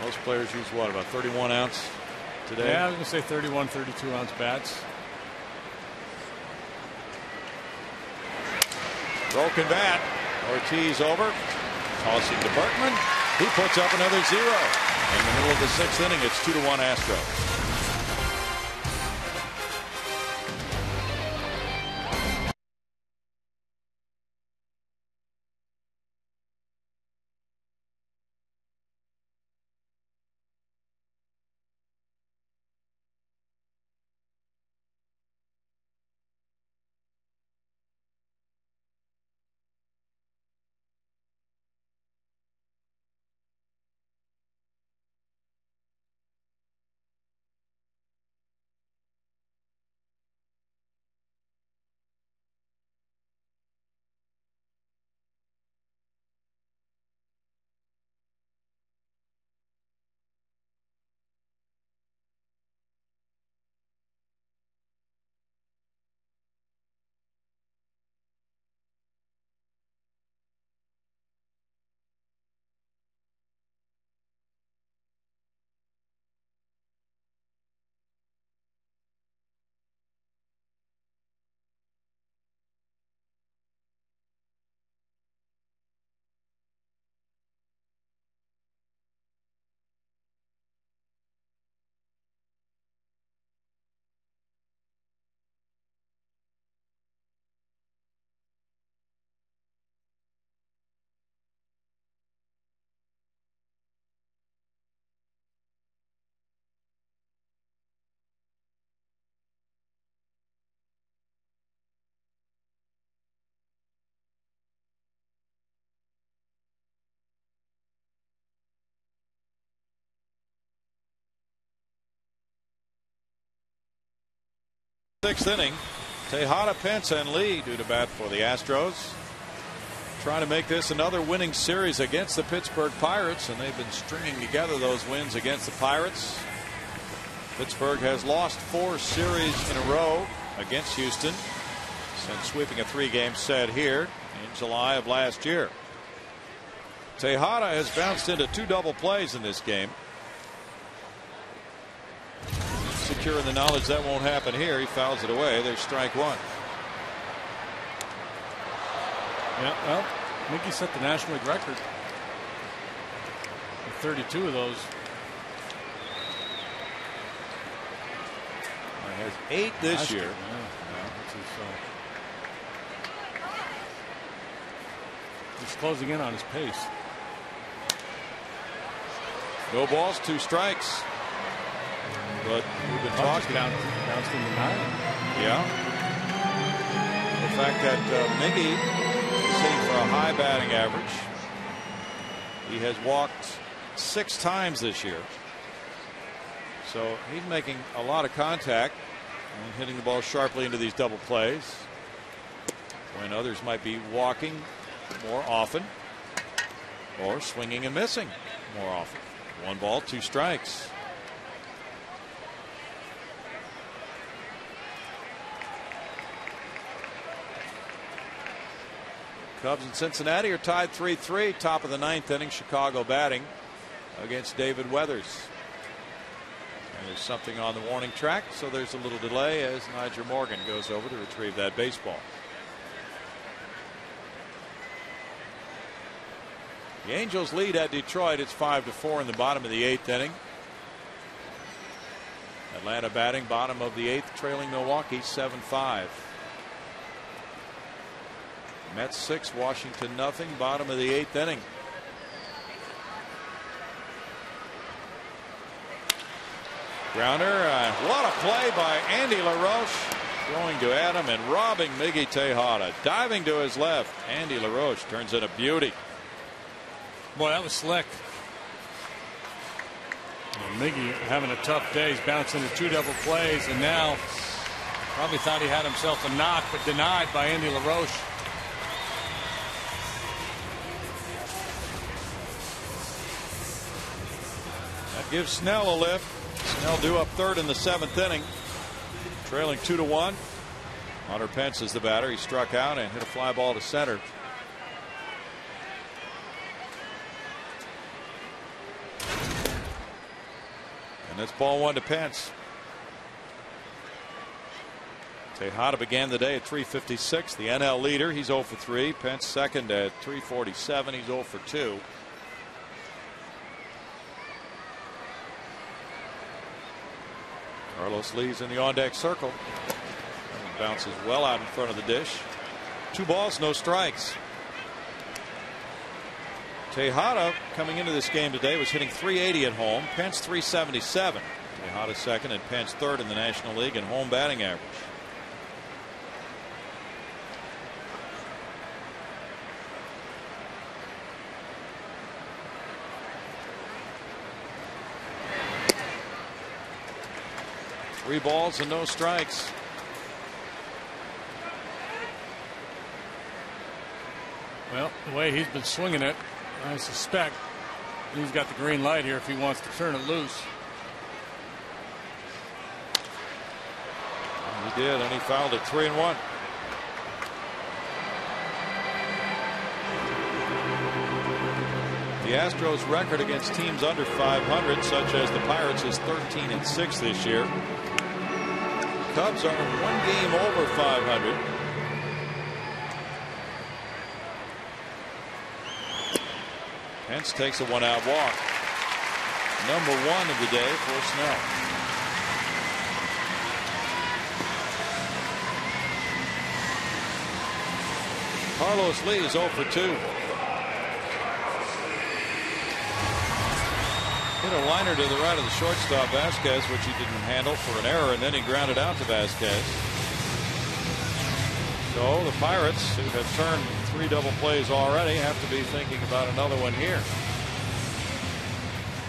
Most players use what, about 31-ounce today? Yeah, I was going to say 31, 32-ounce bats. Broken bat. Ortiz over. Tossing to Berkman. He puts up another 0. In the middle of the 6th inning, it's 2-1 Astros. Sixth inning. Tejada, Pence, and Lee due to bat for the Astros. Trying to make this another winning series against the Pittsburgh Pirates, and they've been stringing together those wins against the Pirates. Pittsburgh has lost 4 series in a row against Houston since sweeping a 3-game set here in July of last year. Tejada has bounced into 2 double plays in this game. Secure in the knowledge that won't happen here. He fouls it away. There's strike 1. Yeah, well, I think he set the National League record with 32 of those. He has 8 this year. Yeah, He's closing in on his pace. No balls, 2 strikes. But we've been talking. Bounced in the 9. Yeah. The fact that Miggy is hitting for a high batting average. He has walked 6 times this year. So he's making a lot of contact and hitting the ball sharply into these double plays, when others might be walking more often or swinging and missing more often. 1 ball, 2 strikes. Cubs and Cincinnati are tied 3-3. Top of the 9th inning. Chicago batting against David Weathers. And there's something on the warning track, so there's a little delay as Nigel Morgan goes over to retrieve that baseball. The Angels lead at Detroit. It's 5-4 in the bottom of the 8th inning. Atlanta batting bottom of the 8th, trailing Milwaukee 7-5. Mets 6, Washington nothing, bottom of the 8th inning. Grounder, what a play by Andy LaRoche, going to Adam and robbing Miggy Tejada, diving to his left. Andy LaRoche turns in a beauty. Boy, that was slick. And Miggy having a tough day. He's bouncing into 2 double plays, and now probably thought he had himself a knock, but denied by Andy LaRoche. That gives Snell a lift. Snell due up 3rd in the 7th inning, trailing 2-1. Hunter Pence is the batter. He struck out and hit a fly ball to center. And that's ball 1 to Pence. Tejada began the day at 356, the NL leader. He's 0 for 3. Pence second at 347. He's 0 for 2. Carlos Lee's in the on-deck circle. And bounces well out in front of the dish. 2 balls, no strikes. Tejada coming into this game today was hitting .380 at home. Pence .377. Tejada second and Pence third in the National League in home batting average. Three balls and no strikes. Well, the way he's been swinging it, I suspect he's got the green light here if he wants to turn it loose. And he did, and he fouled it 3-1. The Astros record against teams under 500, such as the Pirates, is 13-6 this year. Cubs are 1 game over 500. Pence takes a 1-out walk. Number 1 of the day for Snell. Carlos Lee is 0 for 2. Hit a liner to the right of the shortstop Vasquez, which he didn't handle for an error, and then he grounded out to Vasquez. So the Pirates, who have turned 3 double plays already, have to be thinking about another one here.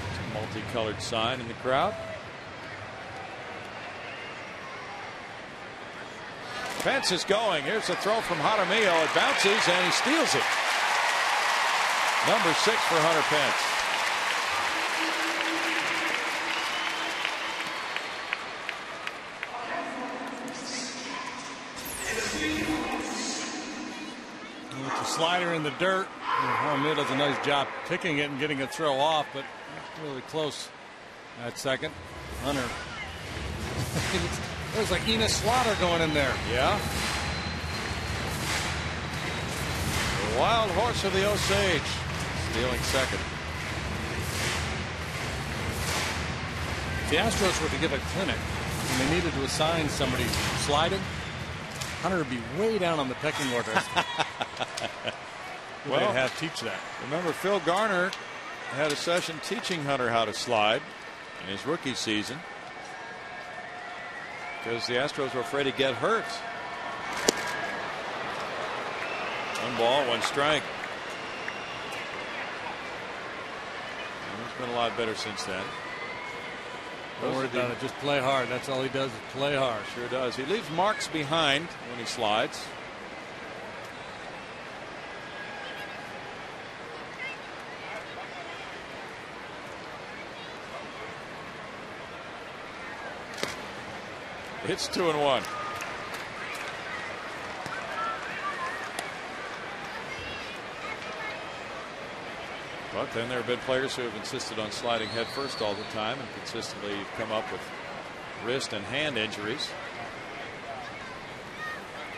It's a multicolored sign in the crowd. Pence is going. Here's a throw from Jaramillo. It bounces and he steals it. Number 6 for Hunter Pence. Slider in the dirt. Jaramillo does a nice job picking it and getting a throw off, but really close at second. Hunter. There's like Enos Slaughter going in there. Yeah. The wild horse of the Osage stealing second. If the Astros were to give a clinic and they needed to assign somebody sliding, Hunter would be way down on the pecking order. who they have teach that. Remember, Phil Garner had a session teaching Hunter how to slide in his rookie season because the Astros were afraid to get hurt. 1 ball, 1 strike. And he's been a lot better since then. Don't worry about it. Just play hard. That's all he does is play hard. Sure does. He leaves marks behind when he slides. It's 2-1. But then there have been players who have insisted on sliding head first all the time and consistently come up with wrist and hand injuries.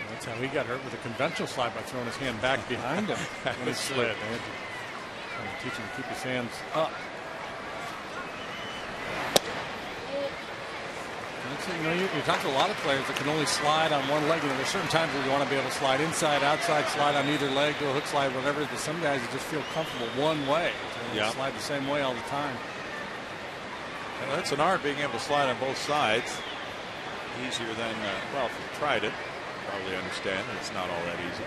That's how he got hurt with a conventional slide, by throwing his hand back behind him when he slid. They had to teach him to keep his hands up. You know, you talk to a lot of players that can only slide on one leg. You know, there's certain times where you want to be able to slide inside, outside, slide on either leg, do a hook slide, whatever. But some guys just feel comfortable one way. So they slide the same way all the time. Well, that's an art, being able to slide on both sides. Easier than, well, if you've tried it, you probably understand that it's not all that easy.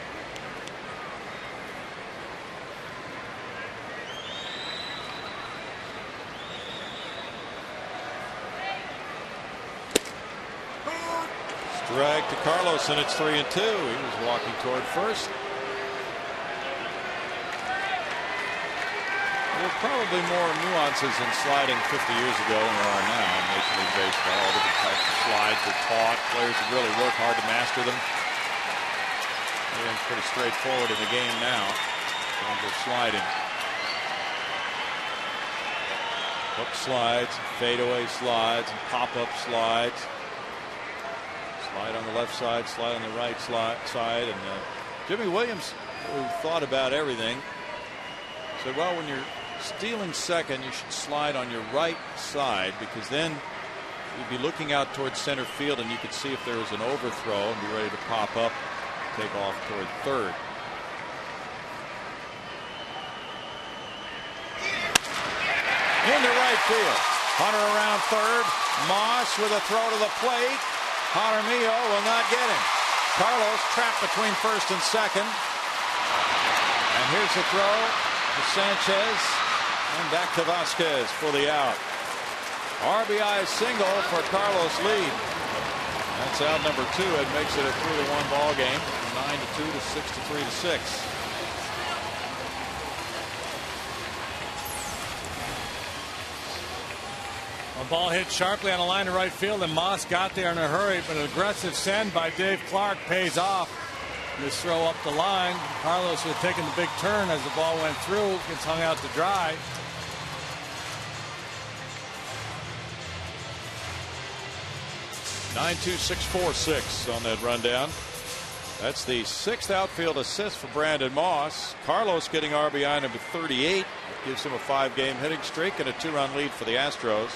Drag to Carlos, and it's 3-2. He was walking toward first. There were probably more nuances in sliding 50 years ago than there are now in Major League Baseball. All different types of slides were taught. Players would really work hard to master them. Everything's pretty straightforward in the game now in terms of sliding. Hook slides, fadeaway slides, and pop-up slides. Slide on the left side, slide on the right side. And Jimmy Williams, who thought about everything, said, well, when you're stealing second, you should slide on your right side, because then you'd be looking out towards center field and you could see if there was an overthrow and be ready to pop up, take off toward third. Into right field. Hunter around third. Moss with a throw to the plate. Jaramillo will not get him. Carlos trapped between first and second. And here's the throw to Sanchez. And back to Vasquez for the out. RBI single for Carlos Lee. That's out number 2. It makes it a 3-1 ball game. 9-2 to 63-6. A ball hit sharply on a line to right field, and Moss got there in a hurry, but an aggressive send by Dave Clark pays off. This throw up the line. Carlos was taking the big turn as the ball went through, gets hung out to dry. (9-2-6-4-6) on that rundown. That's the 6th outfield assist for Brandon Moss. Carlos getting RBI number 38. Gives him a 5-game hitting streak and a 2-run lead for the Astros.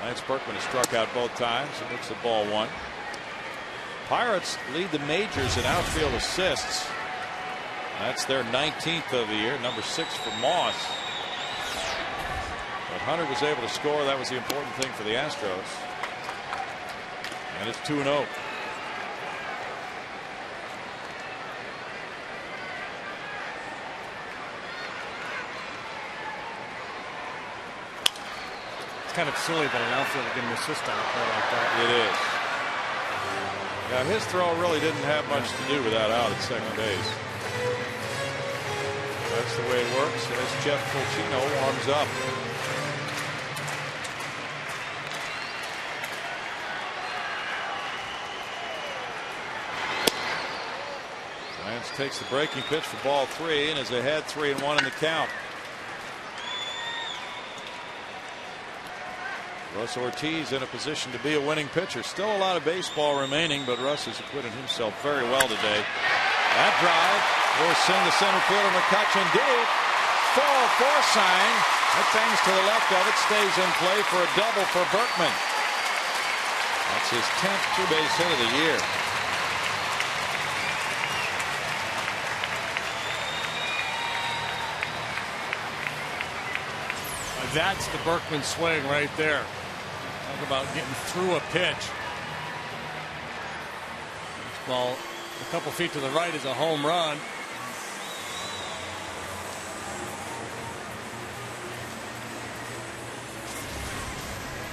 Lance Berkman has struck out both times. It looks at ball 1. Pirates lead the majors in outfield assists. That's their 19th of the year, number 6 for Moss. But Hunter was able to score. That was the important thing for the Astros. And it's 2-0. It's kind of silly that an outfielder can assist on a play like that. It is. Yeah, his throw really didn't have much to do with that out at second base. That's the way it works as Jeff Fulcino warms up. Lance takes the breaking pitch for ball 3 and is ahead 3-1 in the count. Russ Ortiz in a position to be a winning pitcher. Still a lot of baseball remaining, but Russ has acquitted himself very well today. That drive will send the center fielder McCutchen deep. Full force sign. That bangs to the left of it. Stays in play for a double for Berkman. That's his 10th two-base hit of the year. That's the Berkman swing right there. Talk about getting through a pitch. This ball a couple feet to the right is a home run.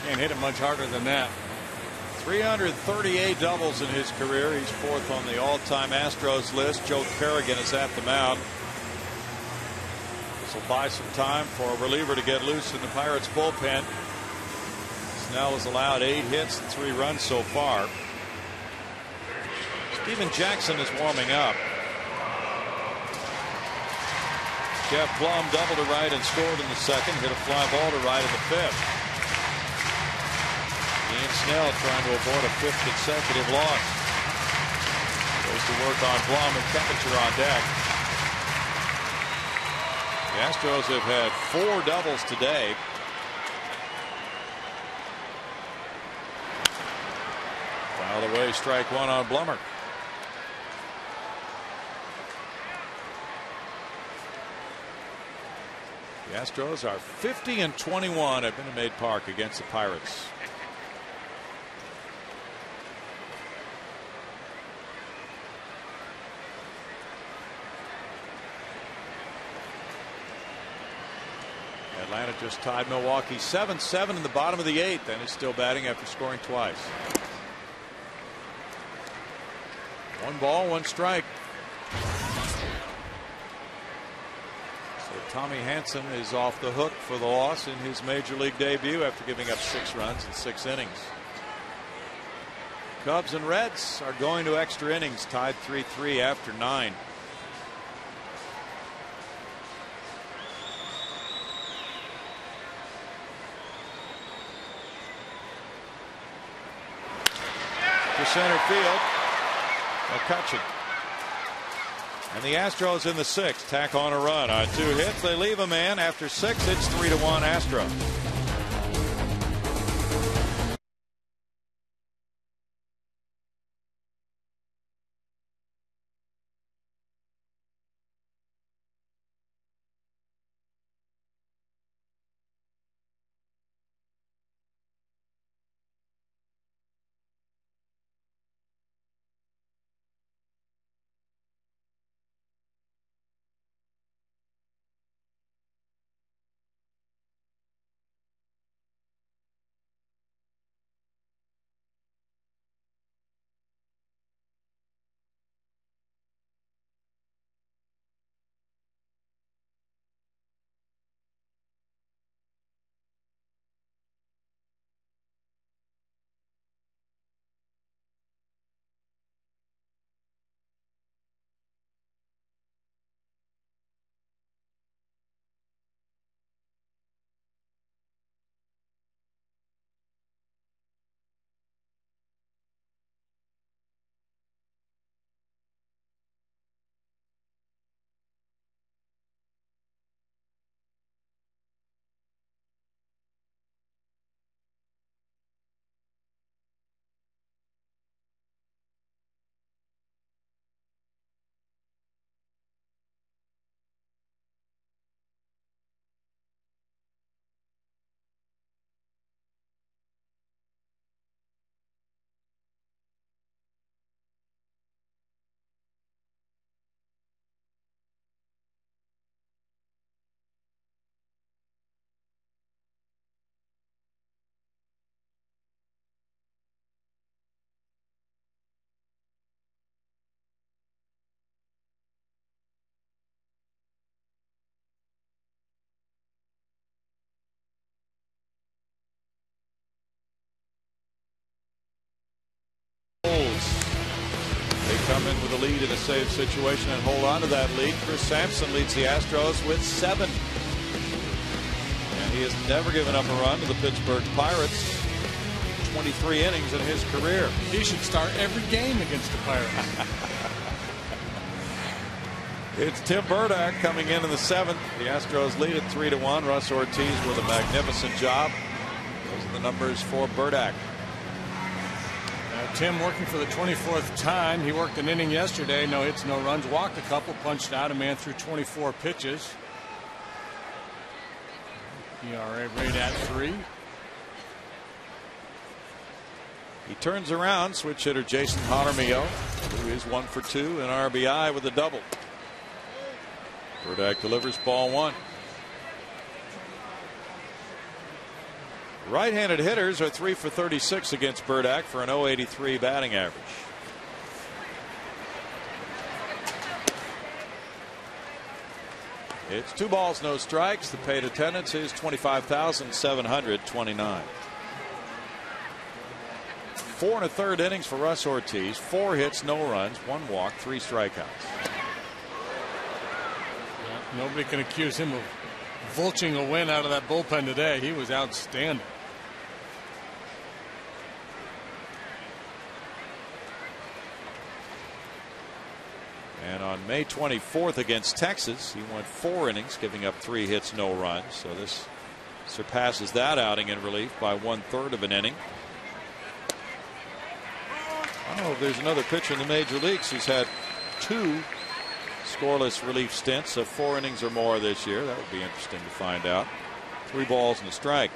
Can't hit it much harder than that. 338 doubles in his career. He's fourth on the all-time Astros list. Joe Kerrigan is at the mound. This will buy some time for a reliever to get loose in the Pirates bullpen. Snell has allowed 8 hits and 3 runs so far. Steven Jackson is warming up. Jeff Blum doubled to right and scored in the second. Hit a fly ball to right in the fifth. Ian Snell trying to avoid a 5th consecutive loss. Goes to work on Blum and Keppinger on deck. The Astros have had 4 doubles today. Fouled away, strike 1 on Blummer. The Astros are 50-21 at Minute Maid Park against the Pirates. Atlanta just tied Milwaukee 7-7 in the bottom of the 8th and is still batting after scoring twice. 1 ball, 1 strike. So Tommy Hanson is off the hook for the loss in his major league debut after giving up 6 runs in 6 innings. Cubs and Reds are going to extra innings, tied 3-3 after 9. To center field, McCutchen. And the Astros in the 6th tack on a run on 2 hits. They leave a man after 6. It's 3-1 Astros. They come in with a lead in a save situation and hold on to that lead. Chris Sampson leads the Astros with 7. And he has never given up a run to the Pittsburgh Pirates. 23 innings in his career. He should start every game against the Pirates. It's Tim Burdack coming in the 7th. The Astros lead at 3-1. Russ Ortiz with a magnificent job. Those are the numbers for Burdack. Tim working for the 24th time. He worked an inning yesterday. No hits, no runs. Walked a couple. Punched out a man through 24 pitches. ERA rate at 3. He turns around, switch hitter Jason Jaramillo, who is 1 for 2 in RBI with a double. Burdack delivers ball 1. Right-handed hitters are 3 for 36 against Burdack for an .083 batting average. It's 2 balls, no strikes. The paid attendance is 25,729. 4 1/3 innings for Russ Ortiz. 4 hits, no runs, 1 walk, 3 strikeouts. Nobody can accuse him of vulturing a win out of that bullpen today. He was outstanding. And on May 24th against Texas, he went 4 innings, giving up 3 hits, no runs. So this surpasses that outing in relief by 1/3 of an inning. I don't know if there's another pitcher in the major leagues who's had 2 scoreless relief stints of 4 innings or more this year. That would be interesting to find out. 3 balls and a strike.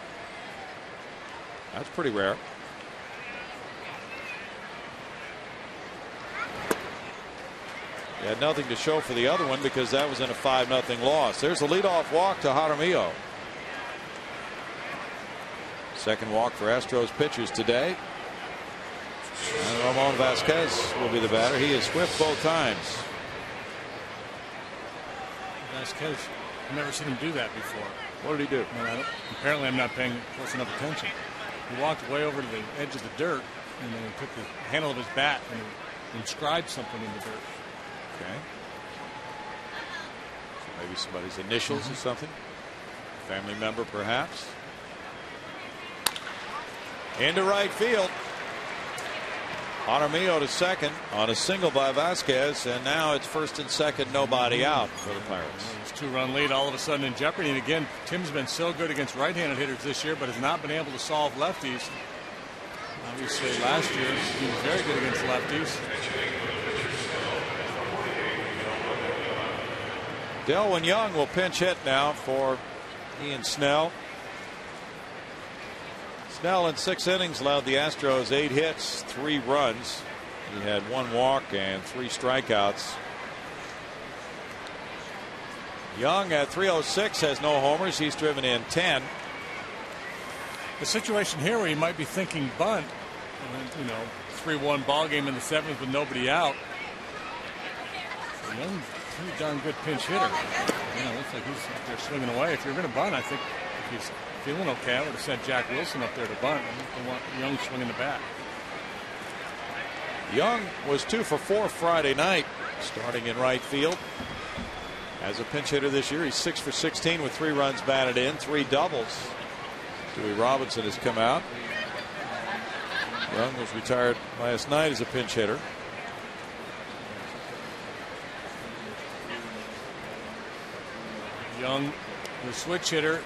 That's pretty rare. He had nothing to show for the other one because that was in a 5-0 loss. There's a leadoff walk to Jaramillo. Second walk for Astros pitchers today. And Ramon Vasquez will be the batter. He is swift both times. Vasquez, I've never seen him do that before. What did he do? Well, apparently I'm not paying close enough attention. He walked way over to the edge of the dirt and then he took the handle of his bat and he inscribed something in the dirt. Okay. So maybe somebody's initials or something. Family member perhaps. Into right field. Jaramillo to second on a single by Vasquez, and now it's first and second, nobody out for the Pirates. This 2-run lead all of a sudden in jeopardy. And again, Tim's been so good against right-handed hitters this year, but has not been able to solve lefties. Obviously, last year he was very good against lefties. Delwyn Young will pinch hit now for Ian Snell. Snell in 6 innings allowed the Astros 8 hits, 3 runs. He had 1 walk and 3 strikeouts. Young at 306 has no homers. He's driven in 10. The situation here where you might be thinking bunt, you know, 3-1 ball game in the 7th with nobody out. Young, pretty darn good pinch hitter. Yeah, looks like he's up there swinging away. If you're going to bunt, I think if he's feeling okay, I would have sent Jack Wilson up there to bunt. I want Young swinging the bat. Young was 2 for 4 Friday night, starting in right field. As a pinch hitter this year, he's 6 for 16 with 3 runs batted in, 3 doubles. Dewey Robinson has come out. Young was retired last night as a pinch hitter. Young, the switch hitter,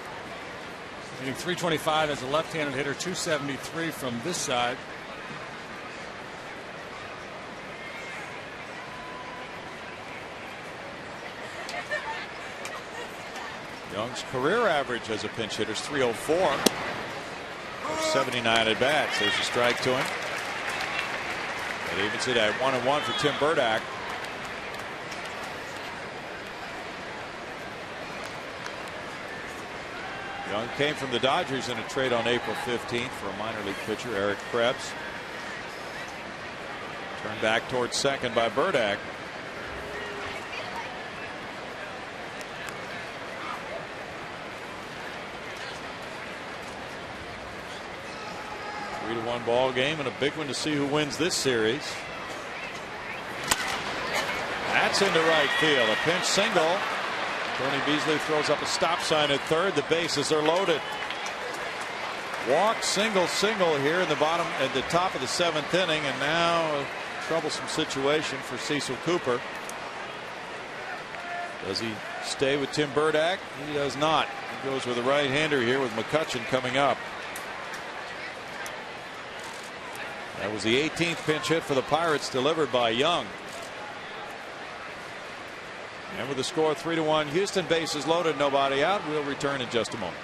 hitting .325 as a left-handed hitter, .273 from this side. Young's career average as a pinch hitter is .304. 79 at bats. There's a strike to him. It evens it at 1-1 for Tim Burdack. Young came from the Dodgers in a trade on April 15th for a minor league pitcher, Eric Krebs. Turned back towards second by Burdack. A 3-1 ball game and a big one to see who wins this series. That's into right field. A pinch single. Tony Beasley throws up a stop sign at third. The bases are loaded. Walk, single, single here in the bottom at the top of the 7th inning, and now a troublesome situation for Cecil Cooper. Does he stay with Tim Burdack? He does not. He goes with a right-hander here with McCutchen coming up. That was the 18th pinch hit for the Pirates, delivered by Young. And with the score 3-1, Houston, bases loaded, nobody out. We'll return in just a moment.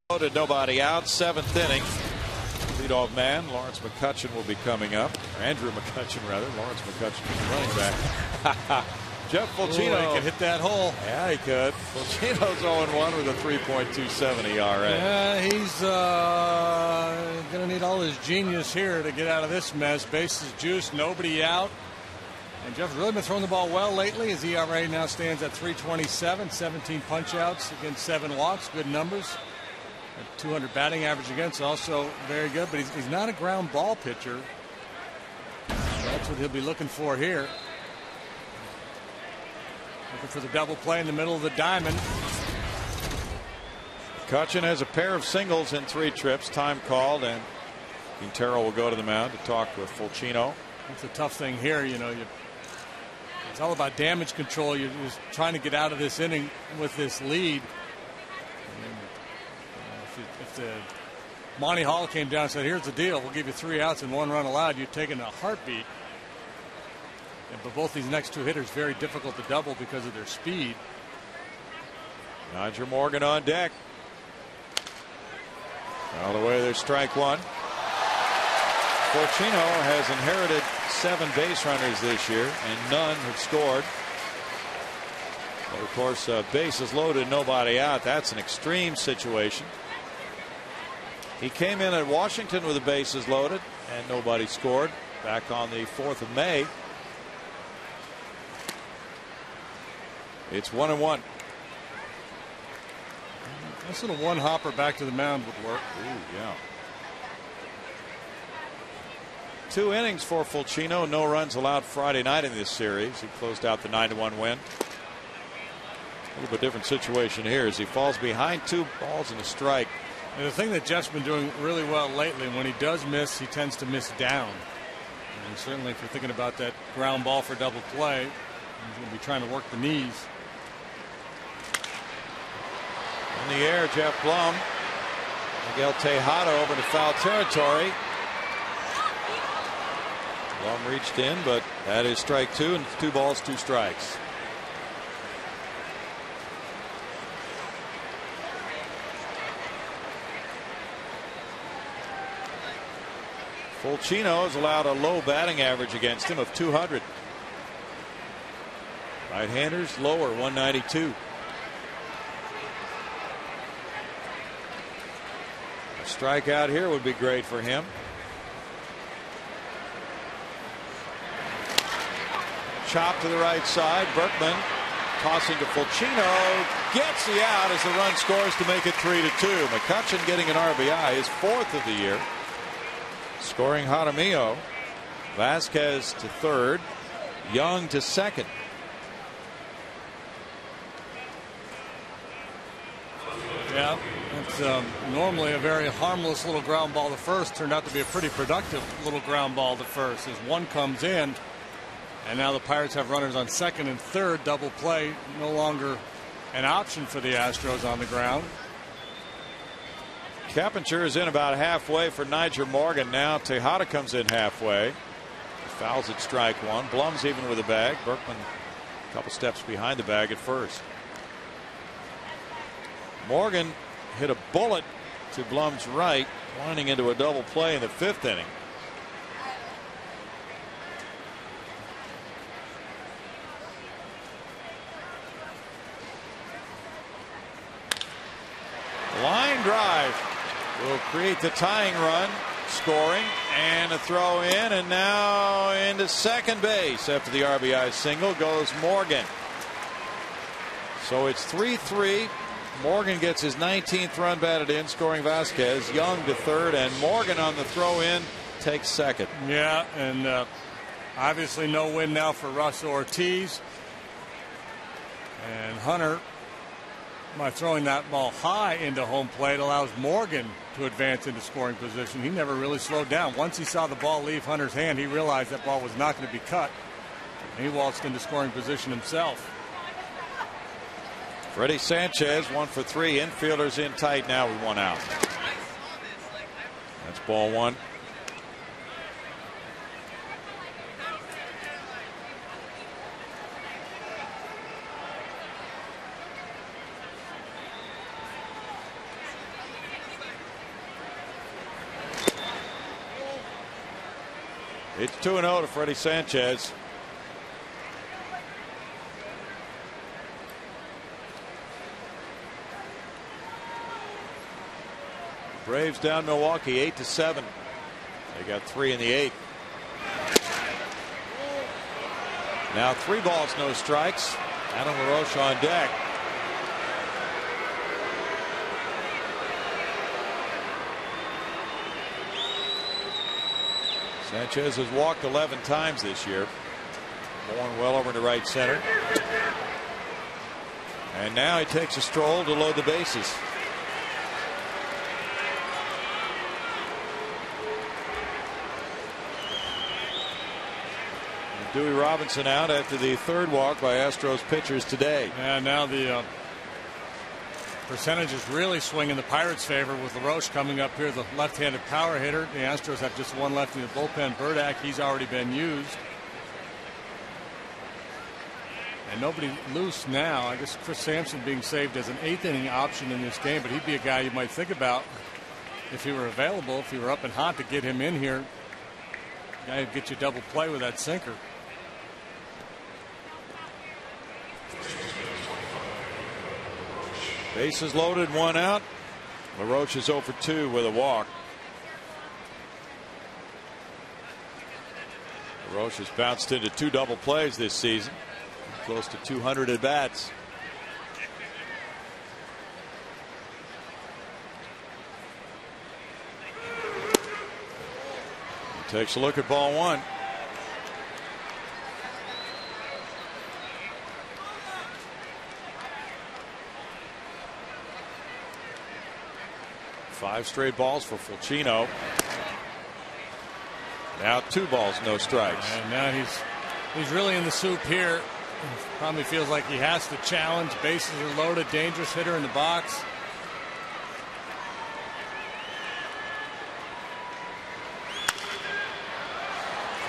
To nobody out, 7th inning. Leadoff man Lawrence McCutcheon will be coming up. Or Andrew McCutcheon, rather. Lawrence McCutcheon is running back. Jeff Fulcino. He could hit that hole. Yeah, he could. Fulcino's 0-1 with a 3.27 ERA. Yeah, he's going to need all his genius here to get out of this mess. Bases juiced, nobody out. And Jeff's really been throwing the ball well lately. His ERA now stands at 3.27, 17 punch-outs against 7 walks. Good numbers. 200 batting average against, also very good, but he's not a ground ball pitcher. That's what he'll be looking for here. Looking for the double play in the middle of the diamond. McCutcheon has a pair of singles in 3 trips. Time called, and Quintero will go to the mound to talk with Fulcino. That's a tough thing here. You know, it's all about damage control. You're just trying to get out of this inning with this lead. If the Monty Hall came down and said, here's the deal, we'll give you 3 outs and 1 run allowed, you'd take it in a heartbeat. But both these next 2 hitters very difficult to double because of their speed. Nyjer Morgan on deck. All the way, there's strike 1. Fulcino has inherited 7 base runners this year, and none have scored. But of course, bases loaded, nobody out. That's an extreme situation. He came in at Washington with the bases loaded, and nobody scored back on the 4th of May. It's 1-1. This little one hopper back to the mound would work. Ooh, yeah. 2 innings for Fulcino. No runs allowed Friday night in this series. He closed out the 9-1 win. A little bit different situation here as he falls behind 2 balls and a strike. And the thing that Jeff's been doing really well lately, when he does miss, he tends to miss down. And certainly if you're thinking about that ground ball for double play, he's going to be trying to work the knees. In the air, Jeff Blum. Miguel Tejada over to foul territory. Blum reached in, but that is strike 2, and 2 balls, 2 strikes. Fulcino has allowed a low batting average against him of 200. Right-handers lower, 192. A strikeout here would be great for him. Chop to the right side. Berkman tossing to Fulcino. Gets the out as the run scores to make it 3-2. McCutcheon getting an RBI, his 4th of the year. Scoring Jaramillo. Vasquez to 3rd. Young to 2nd. Yeah, it's normally a very harmless little ground ball to first. Turned out to be a pretty productive little ground ball to first as one comes in. And now the Pirates have runners on 2nd and 3rd. Double play no longer an option for the Astros on the ground. Keppinger is in about halfway for Nyjer Morgan now. Tejada comes in halfway. Fouls at strike 1. Blum's even with the bag. Berkman a couple steps behind the bag at first. Morgan hit a bullet to Blum's right, winding into a double play in the 5th inning. Line drive will create the tying run. Scoring and a throw in, and now into second base after the RBI single goes Morgan. So it's 3-3. Morgan gets his 19th run batted in, scoring Vasquez. Young to 3rd, and Morgan on the throw in takes 2nd. Yeah, and obviously no win now for Russ Ortiz. And Hunter, by throwing that ball high into home plate, allows Morgan to advance into scoring position. He never really slowed down. Once he saw the ball leave Hunter's hand, he realized that ball was not going to be cut, and he waltzed into scoring position himself. Freddie Sanchez 1 for 3. Infielders in tight now with 1 out. That's ball 1. It's 2-0 to Freddie Sanchez. Braves down Milwaukee 8-7. They got 3 in the 8th. Now 3 balls, no strikes. Adam LaRoche on deck. Sanchez has walked 11 times this year. Born well over to right center. And now he takes a stroll to load the bases. Dewey Robinson out after the 3rd walk by Astros pitchers today. And now the percentage is really swinging the Pirates' favor with LaRoche coming up here, the left-handed power hitter. The Astros have just one left in the bullpen. Burdack, he's already been used. And nobody loose now. I guess Chris Sampson being saved as an 8th inning option in this game, but he'd be a guy you might think about if he were available, if he were up and hot, to get him in here. Guy who'd get you double play with that sinker. Bases loaded, 1 out. LaRoche is 0 for 2 with a walk. LaRoche has bounced into 2 double plays this season. Close to 200 at bats. He takes a look at ball 1. Five straight balls for Fulcino. Now 2 balls, no strikes. And now he's really in the soup here. Probably feels like he has to challenge. Bases are loaded. Dangerous hitter in the box.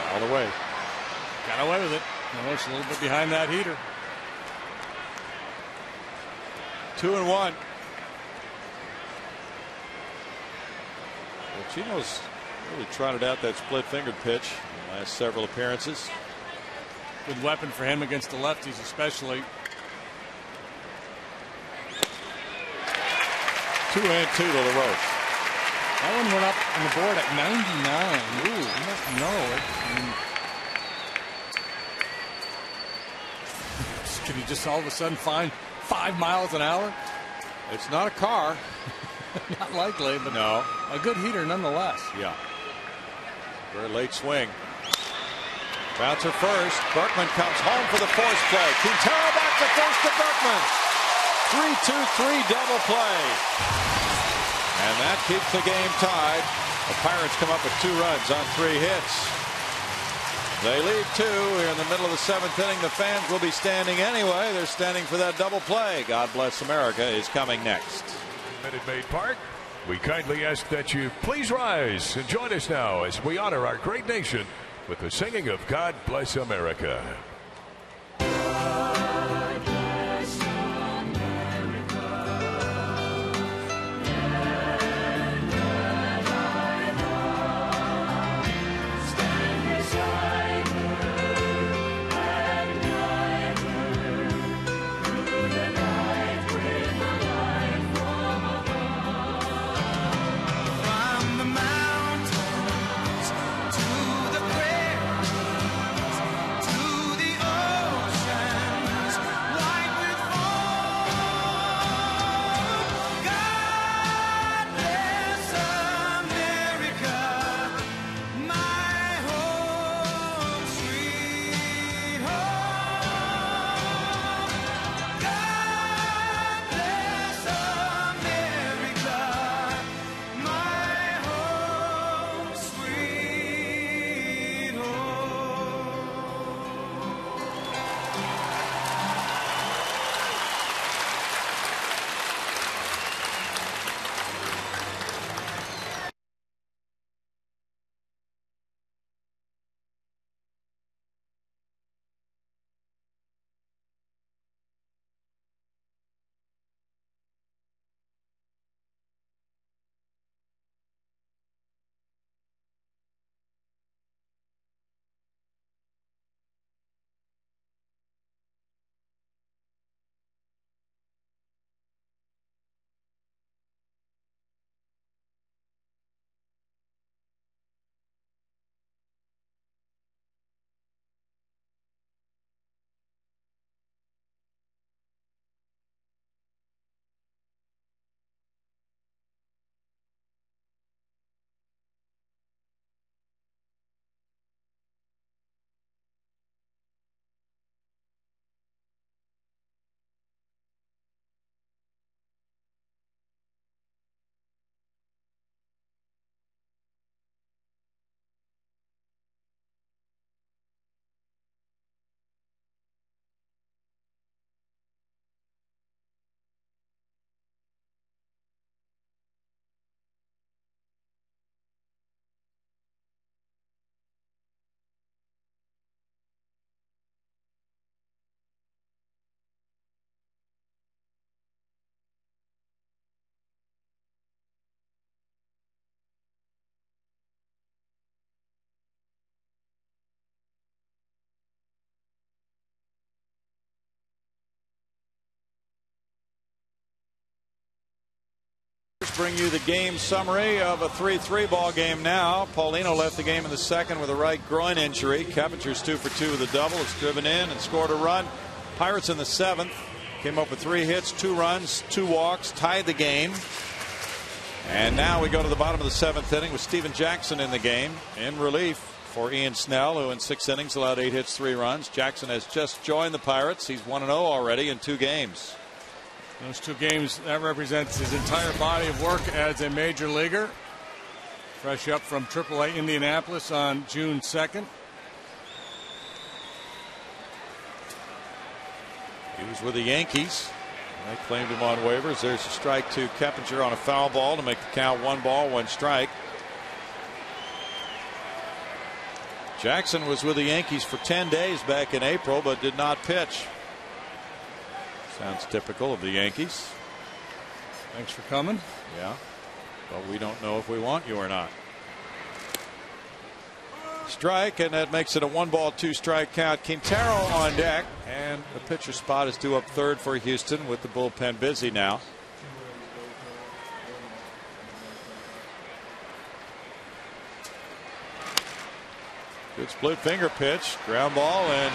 Fouled away. Got away with it. Almost a little bit behind that heater. 2-1. Chino's really trotted out that split-fingered pitch in the last several appearances. Good weapon for him against the lefties, especially. 2-2 to LaRoche. That one went up on the board at 99. Ooh, you must know it. Can you just all of a sudden find 5 miles an hour? It's not a car. Not likely, but no. A good heater nonetheless. Yeah. Very late swing. Bouncer first. Berkman comes home for the force play. Quintero back to first to Berkman. 3-2-3 double play. And that keeps the game tied. The Pirates come up with 2 runs on 3 hits. They lead 2 here in the middle of the 7th inning. The fans will be standing anyway. They're standing for that double play. God Bless America is coming next. Minute Maid Park, we kindly ask that you please rise and join us now as we honor our great nation with the singing of God Bless America. To the bring you the game summary of a 3-3 ball game now. Paulino left the game in the second with a right groin injury. Kepinger's 2 for 2 with a double. It's driven in and scored a run. Pirates in the seventh came up with 3 hits, 2 runs, 2 walks, tied the game. And now we go to the bottom of the seventh inning with Steven Jackson in the game in relief for Ian Snell, who in 6 innings allowed 8 hits, 3 runs. Jackson has just joined the Pirates. He's 1-0 already in 2 games. Those 2 games, that represents his entire body of work as a major leaguer. Fresh up from AAA Indianapolis on June 2nd. He was with the Yankees. They claimed him on waivers. There's a strike to Keppinger on a foul ball to make the count 1 ball, 1 strike. Jackson was with the Yankees for 10 days back in April, but did not pitch. Sounds typical of the Yankees. Thanks for coming. Yeah, but we don't know if we want you or not. Strike, and that makes it a 1 ball, 2 strike count. Quintero on deck, and the pitcher spot is due up third for Houston with the bullpen busy now. Good split finger pitch, ground ball, and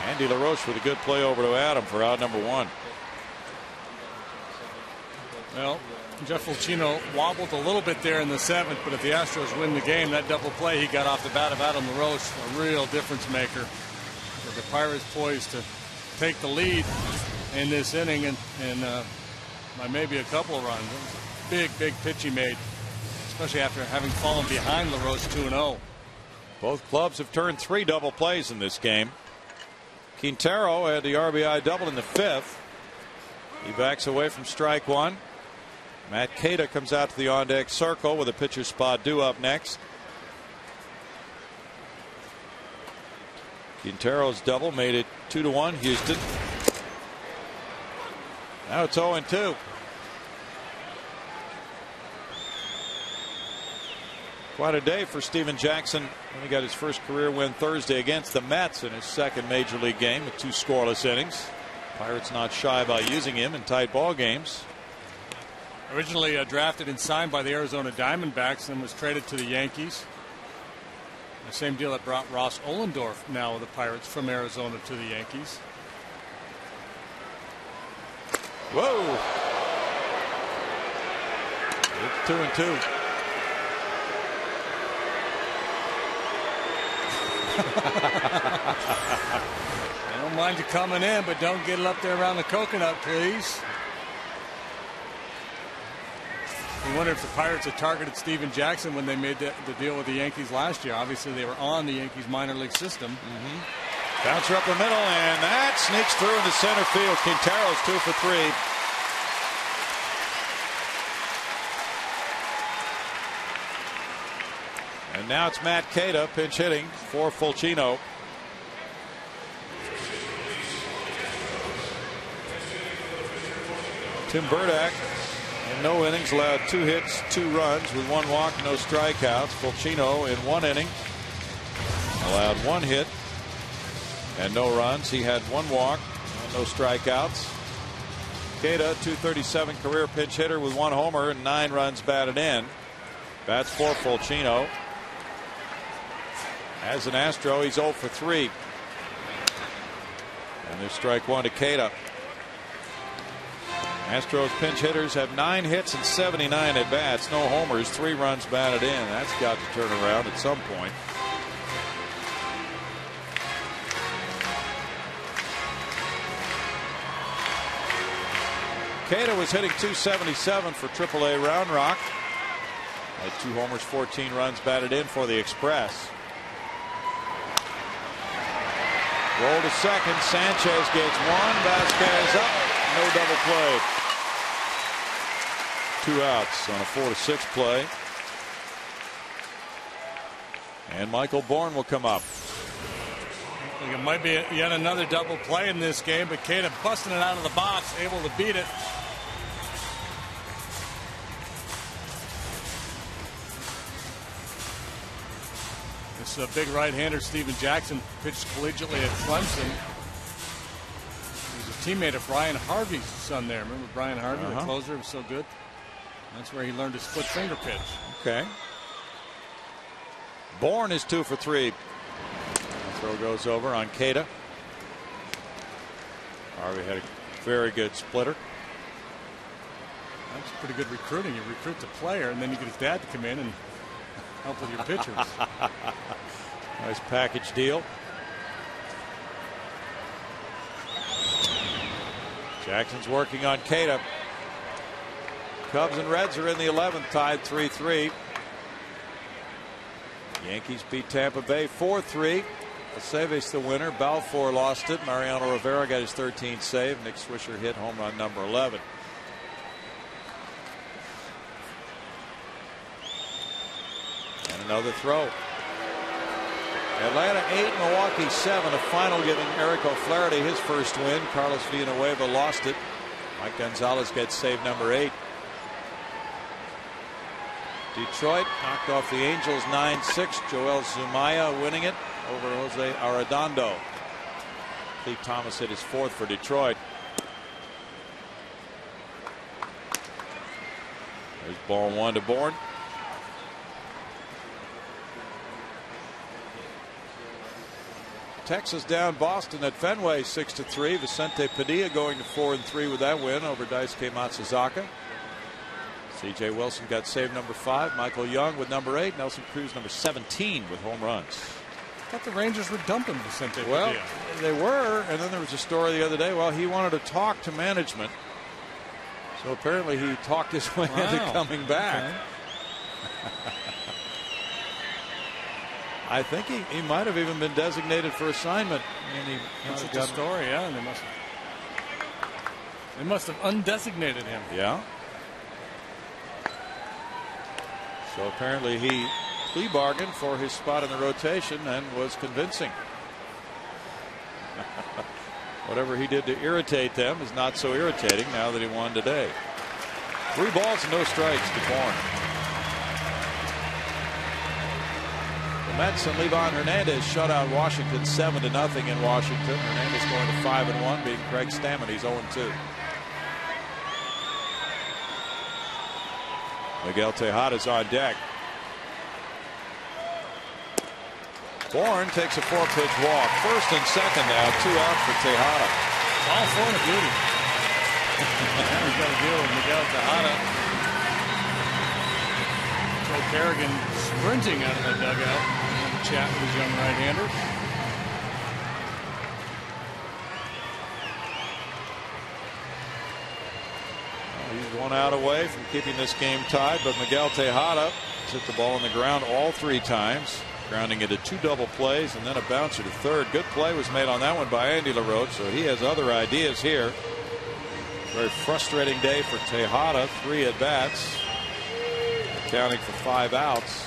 Andy LaRoche with a good play over to Adam for out number 1. Well, Jeff Fulcino wobbled a little bit there in the 7th, but if the Astros win the game, that double play he got off the bat of Adam LaRoche, a real difference maker. So the Pirates poised to take the lead in this inning and by maybe a couple of runs. It was a big pitch he made, especially after having fallen behind LaRoche 2-0. Both clubs have turned 3 double plays in this game. Quintero had the RBI double in the 5th. He backs away from strike 1. Matt Keita comes out to the on deck circle with a pitcher's spot due up next. Quintero's double made it 2-1 Houston. Now it's 0-2. Quite a day for Steven Jackson when he got his first career win Thursday against the Mets in his second major league game with 2 scoreless innings. Pirates not shy about using him in tight ball games. Originally drafted and signed by the Arizona Diamondbacks and was traded to the Yankees. The same deal that brought Ross Ollendorf now with the Pirates from Arizona to the Yankees. Whoa. It's 2-2. I don't mind you coming in, but don't get it up there around the coconut, please. We wonder if the Pirates had targeted Steven Jackson when they made the deal with the Yankees last year. Obviously, they were on the Yankees minor league system. Bouncer up the middle, and that sneaks through into center field. Quintero's 2 for 3. And now it's Matt Keita pinch hitting for Fulcino. Tim Burdack in no innings allowed 2 hits, 2 runs with 1 walk, no strikeouts. Fulcino in 1 inning allowed 1 hit and no runs. He had 1 walk and no strikeouts. Keita, .237 career pinch hitter with 1 homer and 9 runs batted in. Bats for Fulcino. As an Astro, he's 0 for 3. And there's strike 1 to Keita. Astros pinch hitters have 9 hits and 79 at bats, no homers, 3 runs batted in. That's got to turn around at some point. Keita was hitting .277 for AAA Round Rock. Had 2 homers, 14 runs batted in for the Express. Roll to second. Sanchez gets 1. Vasquez up. No double play. 2 outs on a 4-6 play. And Michael Bourne will come up. I think it might be yet another double play in this game, but Keita busting it out of the box, able to beat it. This big right-hander Steven Jackson pitched collegiately at Clemson. He was a teammate of Brian Harvey's son there. Remember Brian Harvey, the closer, was so good. That's where he learned his split finger pitch. Okay. Bourne is 2 for 3. The throw goes over on Keita. Harvey had a very good splitter. That's pretty good recruiting. You recruit the player, and then you get his dad to come in and help with your pitchers. Nice package deal. Jackson's working on Keita. Cubs and Reds are in the 11th, tied 3-3. Yankees beat Tampa Bay 4-3. Aceves the winner. Balfour lost it. Mariano Rivera got his 13th save. Nick Swisher hit home run number 11. And another throw. Atlanta 8, Milwaukee 7. A final giving Eric O'Flaherty his first win. Carlos Villanueva lost it. Mike Gonzalez gets save number 8. Detroit knocked off the Angels 9-6. Joel Zumaya winning it over Jose Arredondo. Cleve Thomas hit his 4th for Detroit. There's ball 1 to Bourne. Texas down Boston at Fenway 6-3. Vicente Padilla going to 4-3 with that win over Daisuke Matsuzaka. C.J. Wilson got save number 5. Michael Young with number 8. Nelson Cruz number 17 with home runs. I thought the Rangers were dumping Vicente Padilla. Well, they were, and then there was a story the other day. Well, he wanted to talk to management, so apparently he talked his way into coming back. Okay. I think he might have even been designated for assignment. That's a story, yeah. And they must have undesignated him. Yeah. So apparently he plea bargained for his spot in the rotation and was convincing. Whatever he did to irritate them is not so irritating now that he won today. 3 balls and no strikes to Bourne. The Mets and Livan Hernandez shut out Washington 7-0 in Washington. Hernandez going to 5-1, beating Craig Stammen. He's 0-2. Miguel Tejada's on deck. Bourne takes a 4-pitch walk. First and second now, 2 out for Tejada. All 4 and a beauty. Now he's got to deal with Miguel Tejada. Joe Kerrigan sprinting out of the dugout. Chat with his young right-hander. He's 1 out away from keeping this game tied, but Miguel Tejada hit the ball on the ground all 3 times, grounding into 2 double plays and then a bouncer to third. Good play was made on that one by Andy LaRoche, so he has other ideas here. Very frustrating day for Tejada. 3 at bats, accounting for 5 outs.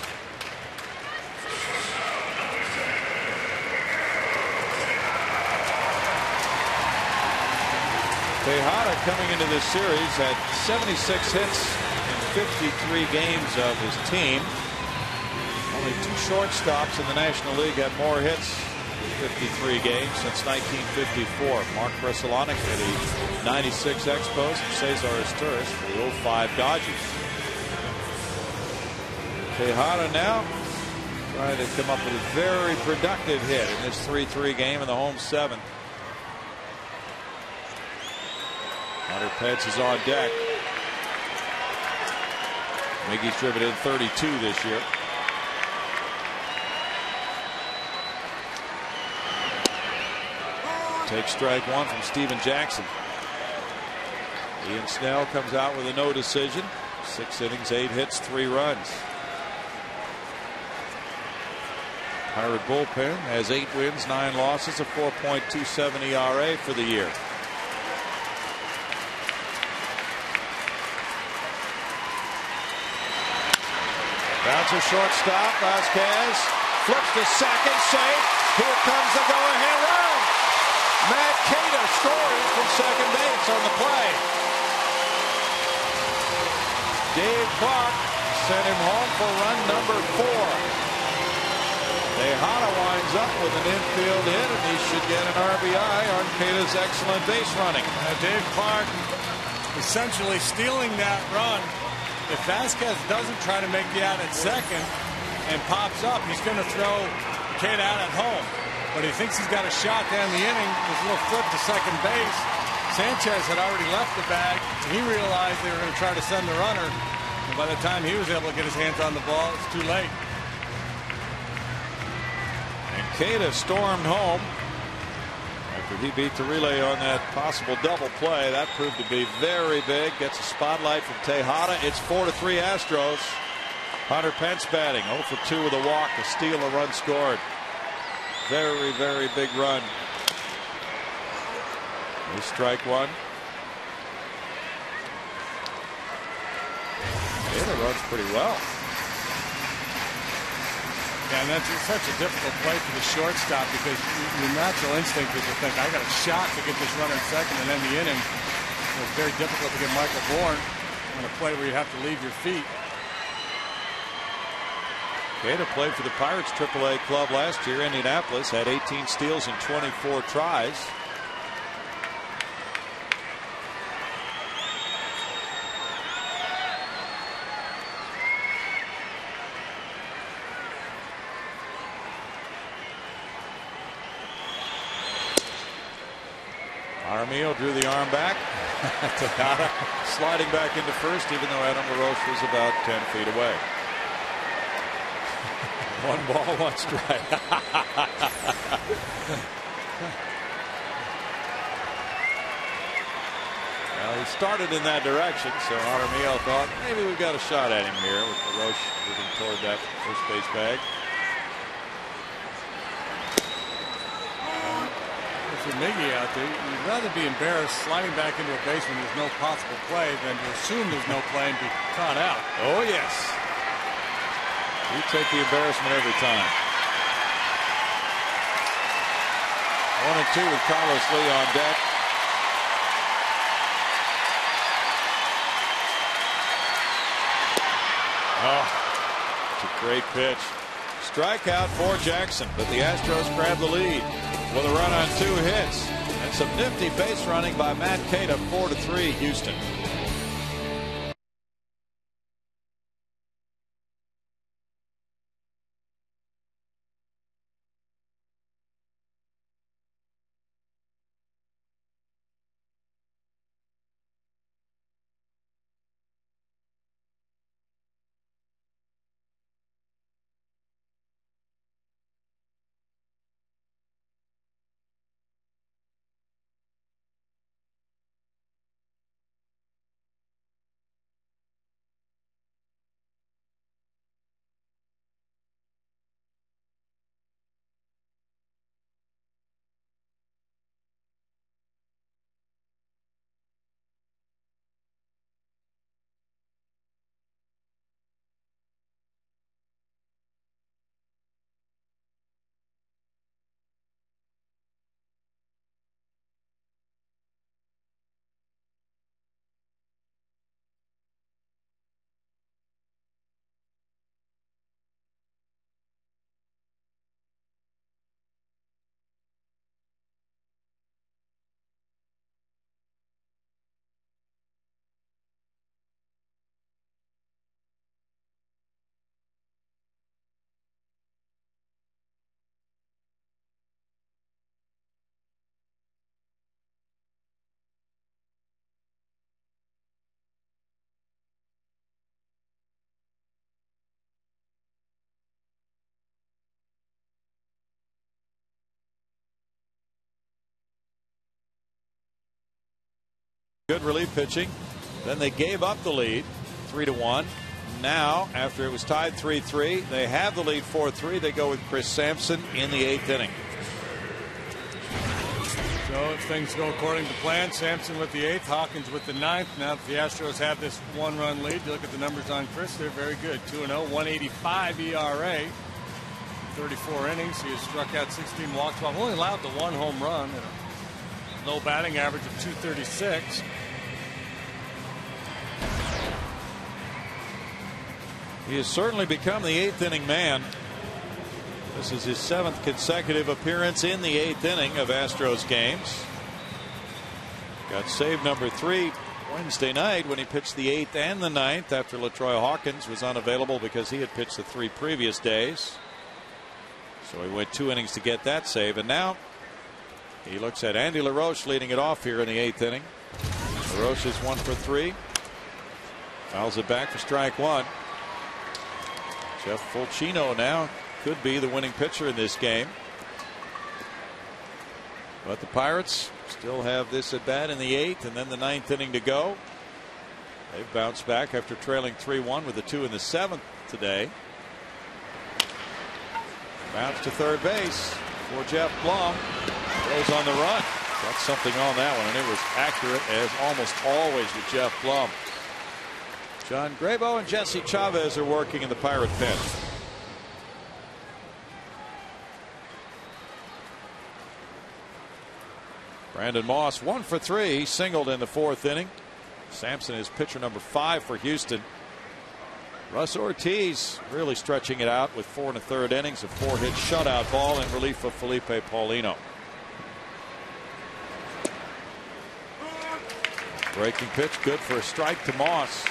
Tejada coming into this series had 76 hits in 53 games of his team. Only 2 shortstops in the National League had more hits in 53 games since 1954. Mark Bressolonic at the 96 Expos and Cesar Izturis for the 05 Dodgers. Tejada now trying to come up with a very productive hit in this 3-3 game in the home 7th. Hunter Pence is on deck. Miggy's driven in 32 this year. Takes strike 1 from Steven Jackson. Ian Snell comes out with a no decision. 6 innings, 8 hits, 3 runs. Pirate bullpen has 8 wins, 9 losses, a 4.27 ERA for the year. Bouncer shortstop. Vasquez flips to second, safe. Here comes the go-ahead run. Matt Keita scoring from second base on the play. Dave Clark sent him home for run number 4. Tejada winds up with an infield hit, and he should get an RBI on Keita's excellent base running. Dave Clark essentially stealing that run if Vasquez doesn't try to make the out at second and pops up, he's going to throw Kate out at home. But he thinks he's got a shot down the inning. His little flip to second base. Sanchez had already left the bag. He realized they were going to try to send the runner. And by the time he was able to get his hands on the ball, it's too late. And Keita stormed home after he beat the relay on that possible double play. That proved to be very big. Gets a spotlight from Tejada. It's 4-3 Astros. Hunter Pence batting 0 for 2 with a walk, a steal, a run scored. Very, very big run. He strike one. Keita runs pretty well. Yeah, and that's such a difficult play for the shortstop because your natural instinct is to think, I got a shot to get this runner in second and end the inning. It's very difficult to get Michael Bourne on a play where you have to leave your feet. Keita played for the Pirates AAA club last year. Indianapolis had 18 steals in 24 tries. Armillo drew the arm back. Tejada sliding back into first, even though Adam LaRoche was about 10 feet away. 1 ball, 1 strike. Well, he started in that direction, so Armillo thought maybe we've got a shot at him here with LaRoche moving toward that first base bag. If you're Miggy out there, you'd rather be embarrassed sliding back into a base when there's no possible play than to assume there's no play and be caught out. Oh, yes. You take the embarrassment every time. 1-2 with Carlos Lee on deck. Oh, it's a great pitch. Strikeout for Jackson, but the Astros grab the lead with a run on 2 hits and some nifty base running by Matt Keita. 4-3 Houston. Good relief pitching. Then they gave up the lead 3-1. Now, after it was tied 3-3, they have the lead 4-3. They go with Chris Sampson in the 8th inning. So if things go according to plan, Sampson with the 8th, Hawkins with the 9th. Now that the Astros have this 1-run lead, you look at the numbers on Chris, they're very good. 2-0, 185 ERA, 34 innings. He has struck out 16 walks, while only allowed the 1 home run and a low batting average of 236. He has certainly become the 8th inning man. This is his 7th consecutive appearance in the 8th inning of Astros games. Got save number 3 Wednesday night when he pitched the 8th and the 9th after LaTroy Hawkins was unavailable because he had pitched the 3 previous days. So he went 2 innings to get that save, and now he looks at Andy LaRoche leading it off here in the 8th inning. LaRoche is 1 for 3. Fouls it back for strike 1. Jeff Fulcino now could be the winning pitcher in this game. But the Pirates still have this at bat in the 8th and then the 9th inning to go. They've bounced back after trailing 3-1 with a 2 in the 7th today. Bounce to third base for Jeff Blum. Goes on the run. Got something on that one, and it was accurate as almost always with Jeff Blum. John Grabo and Jesse Chavez are working in the Pirate pen. Brandon Moss 1 for 3. He singled in the 4th inning. Sampson is pitcher number 5 for Houston. Russ Ortiz really stretching it out with 4 1/3 innings of 4-hit shutout ball in relief of Felipe Paulino. Breaking pitch good for a strike to Moss.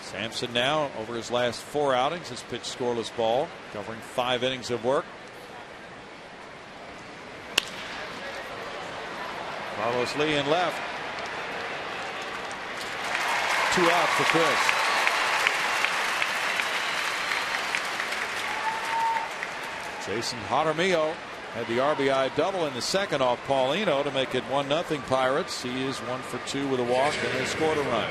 Sampson now over his last 4 outings has pitched scoreless ball, covering 5 innings of work. Carlos Lee in left. 2 outs for Chris. Jason Jaramillo had the RBI double in the 2nd off Paulino to make it 1-0 Pirates. He is 1 for 2 with a walk and has scored a run.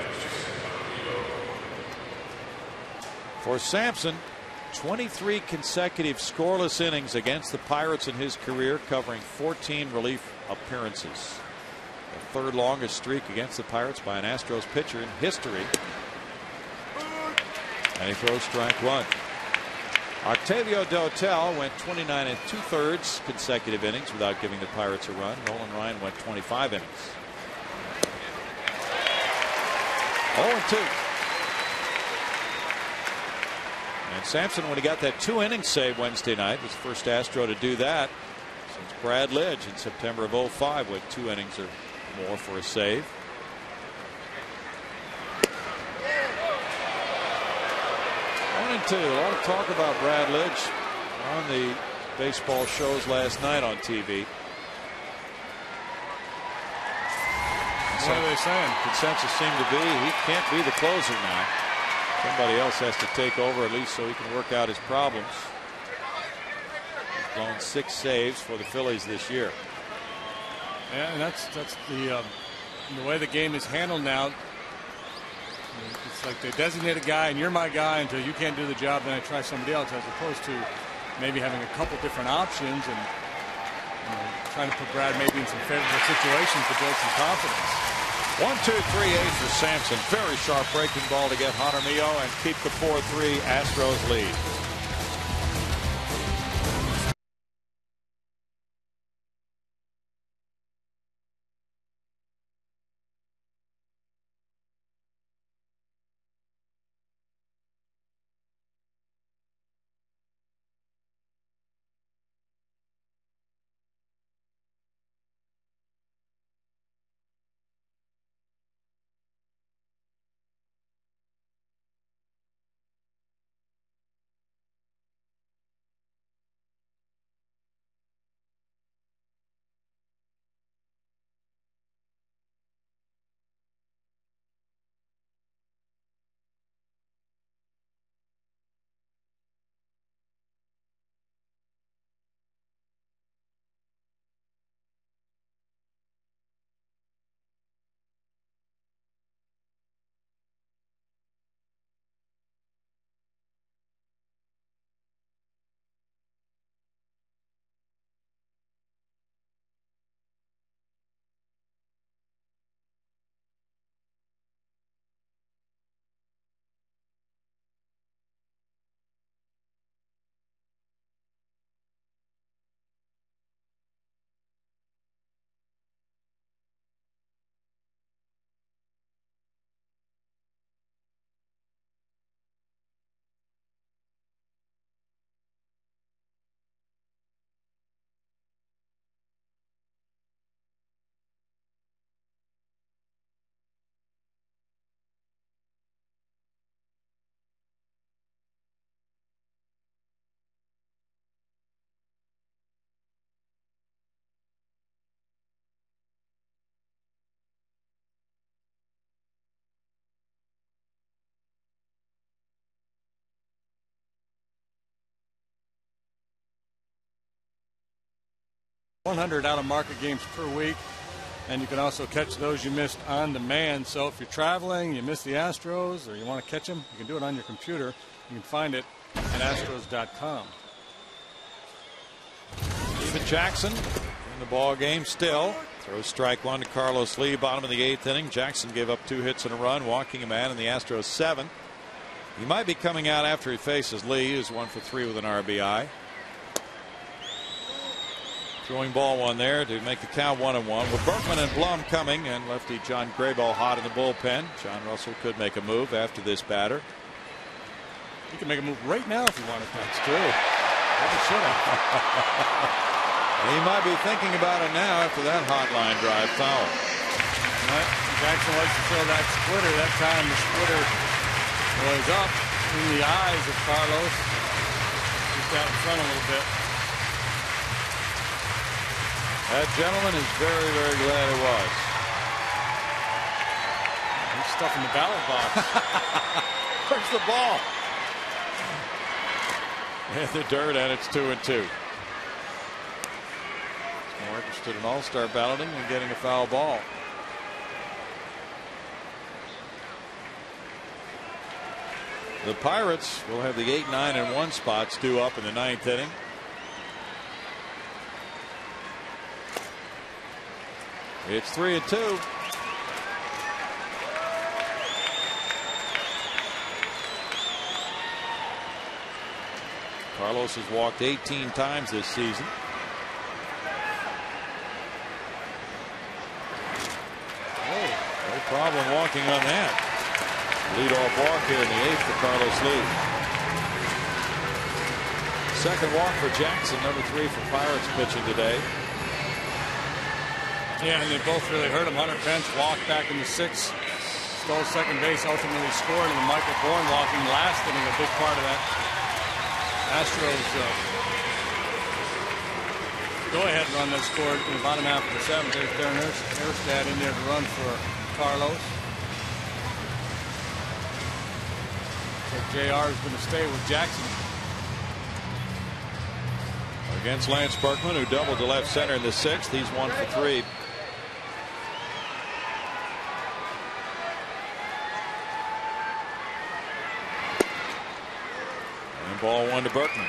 For Sampson, 23 consecutive scoreless innings against the Pirates in his career, covering 14 relief appearances. The 3rd longest streak against the Pirates by an Astros pitcher in history. And he throws strike 1. Octavio Dotel went 29 2/3 consecutive innings without giving the Pirates a run. Nolan Ryan went 25 innings. 0-2. And Sampson, when he got that 2-inning save Wednesday night, was the first Astro to do that since Brad Lidge in September of 2005 went 2 innings or more for a save. A lot of talk about Brad Lidge on the baseball shows last night on TV. What are they saying? Consensus seemed to be he can't be the closer now. Somebody else has to take over, at least so he can work out his problems. He's blown 6 saves for the Phillies this year. Yeah, and that's the way the game is handled now. It's like they designate a guy and you're my guy until you can't do the job, then I try somebody else, as opposed to maybe having a couple different options and trying to put Brad maybe in some favorable situations to build some confidence. 1-2-3-8 for Sampson. Very sharp breaking ball to get Jaramillo and keep the 4-3 Astros lead. 100 out of market games per week. And you can also catch those you missed on demand. So if you're traveling, you miss the Astros, or you want to catch them, you can do it on your computer. You can find it at Astros.com. Steven Jackson in the ball game still. Throws strike one to Carlos Lee, bottom of the 8th inning. Jackson gave up 2 hits and a run, walking a man in the Astros 7th. He might be coming out after he faces Lee, who's 1 for 3 with an RBI. Throwing ball one there to make the count 1-1 with Berkman and Blum coming, and lefty John Graybill hot in the bullpen. John Russell could make a move after this batter. He can make a move right now if he wanted to. That's true. He might be thinking about it now after that hot line drive foul. Jackson likes to throw that splitter. That time the splitter was up in the eyes of Carlos. Just out in front a little bit. That gentleman is very, very glad it was. He's stuffing the ballot box. Where's the ball? In the dirt, and it's 2-2. He's more interested in all-star balloting than getting a foul ball. The Pirates will have the 8, 9, and 1 spots due up in the 9th inning. It's 3-2. Carlos has walked 18 times this season. Oh, no problem walking on that. Leadoff walk here in the 8th for Carlos Lee. Second walk for Jackson, number 3 for Pirates pitching today. Yeah, and they both really hurt him. Hunter Pence walked back in the 6th, stole second base, ultimately scored, and then Michael Bourne walking last inning, a big part of that Astros go-ahead run that scored in the bottom half of the 7th. There's Darren Erstad in there to run for Carlos. So JR is going to stay with Jackson. Against Lance Berkman, who doubled to left center in the 6th. He's 1 for 3. Ball 1 to Berkman.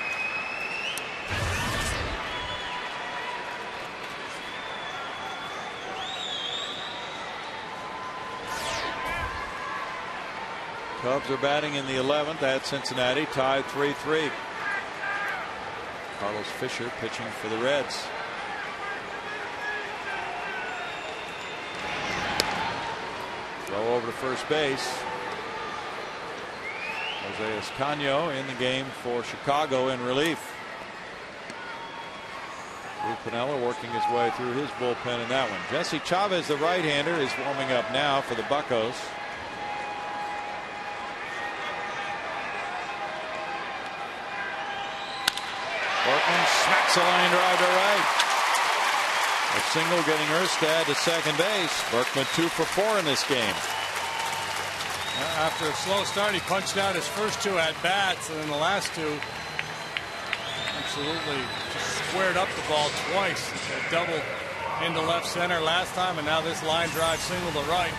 Cubs are batting in the 11th at Cincinnati, tied 3-3. Carlos Fisher pitching for the Reds. Throw over to first base. Jose Escano in the game for Chicago in relief. Lou Piniella working his way through his bullpen in that one. Jesse Chavez, the right-hander, is warming up now for the Buccos. Berkman smacks a line drive to right. A single getting Erstad to second base. Berkman 2 for 4 in this game. After a slow start, he punched out his first 2 at-bats, and then the last 2 absolutely just squared up the ball twice. A double into left center last time, and now this line drive single to right.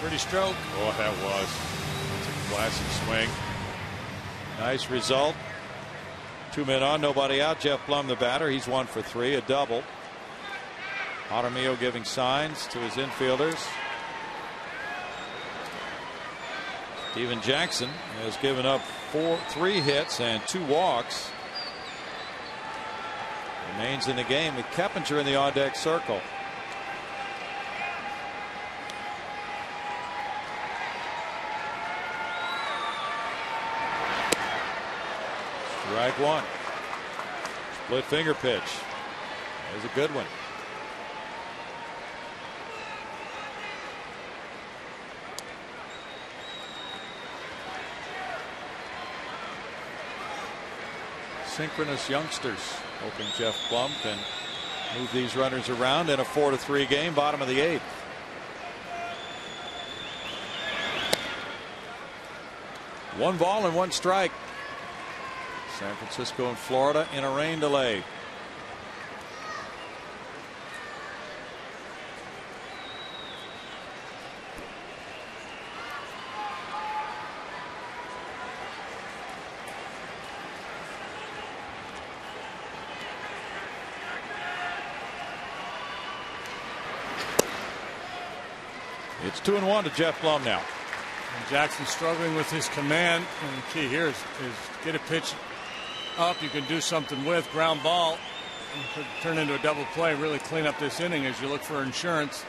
Pretty stroke. Oh, that was. It's a classic swing. Nice result. 2 men on, nobody out. Jeff Blum, the batter. He's 1 for 3, a double. Jaramillo giving signs to his infielders. Steven Jackson has given up 3 hits and 2 walks. Remains in the game with Keppinger in the on-deck circle. Strike 1. Split finger pitch. There's a good one. Synchronous youngsters, hoping Jeff Blum can move these runners around in a 4-3 game, bottom of the 8th. One ball and 1 strike. San Francisco and Florida in a rain delay. It's 2-1 to Jeff Blum now. And Jackson struggling with his command. And the key here is get a pitch up you can do something with. Ground ball could turn into a double play, really clean up this inning as you look for insurance.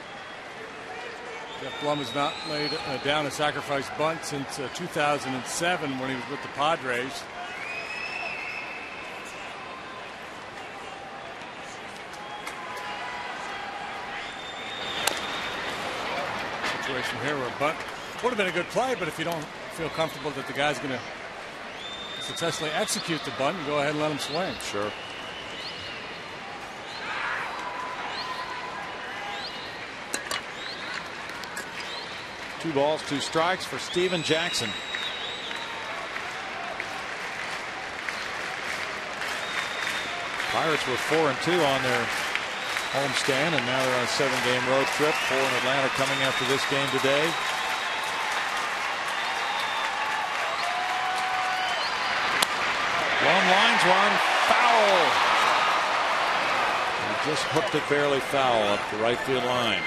Jeff Blum has not laid down a sacrifice bunt since 2007 when he was with the Padres. Situation here where a bunt would have been a good play, but if you don't feel comfortable that the guy's going to successfully execute the bunt, go ahead and let him swing. Sure. Two balls, two strikes for Steven Jackson. Pirates were 4-2 on their homestand, and now they're on a 7-game road trip. 4 in Atlanta coming after this game today. Blum lines one, foul. He just hooked it barely foul up the right field line.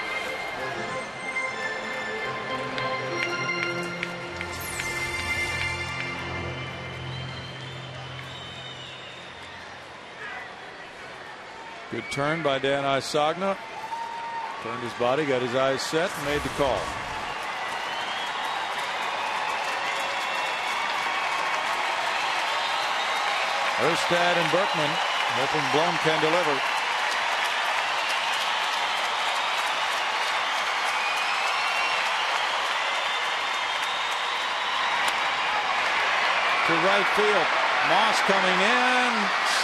Good turn by Dan Isagna. Turned his body, got his eyes set, and made the call. Erstad and Berkman hoping Blum can deliver. To right field. Moss coming in,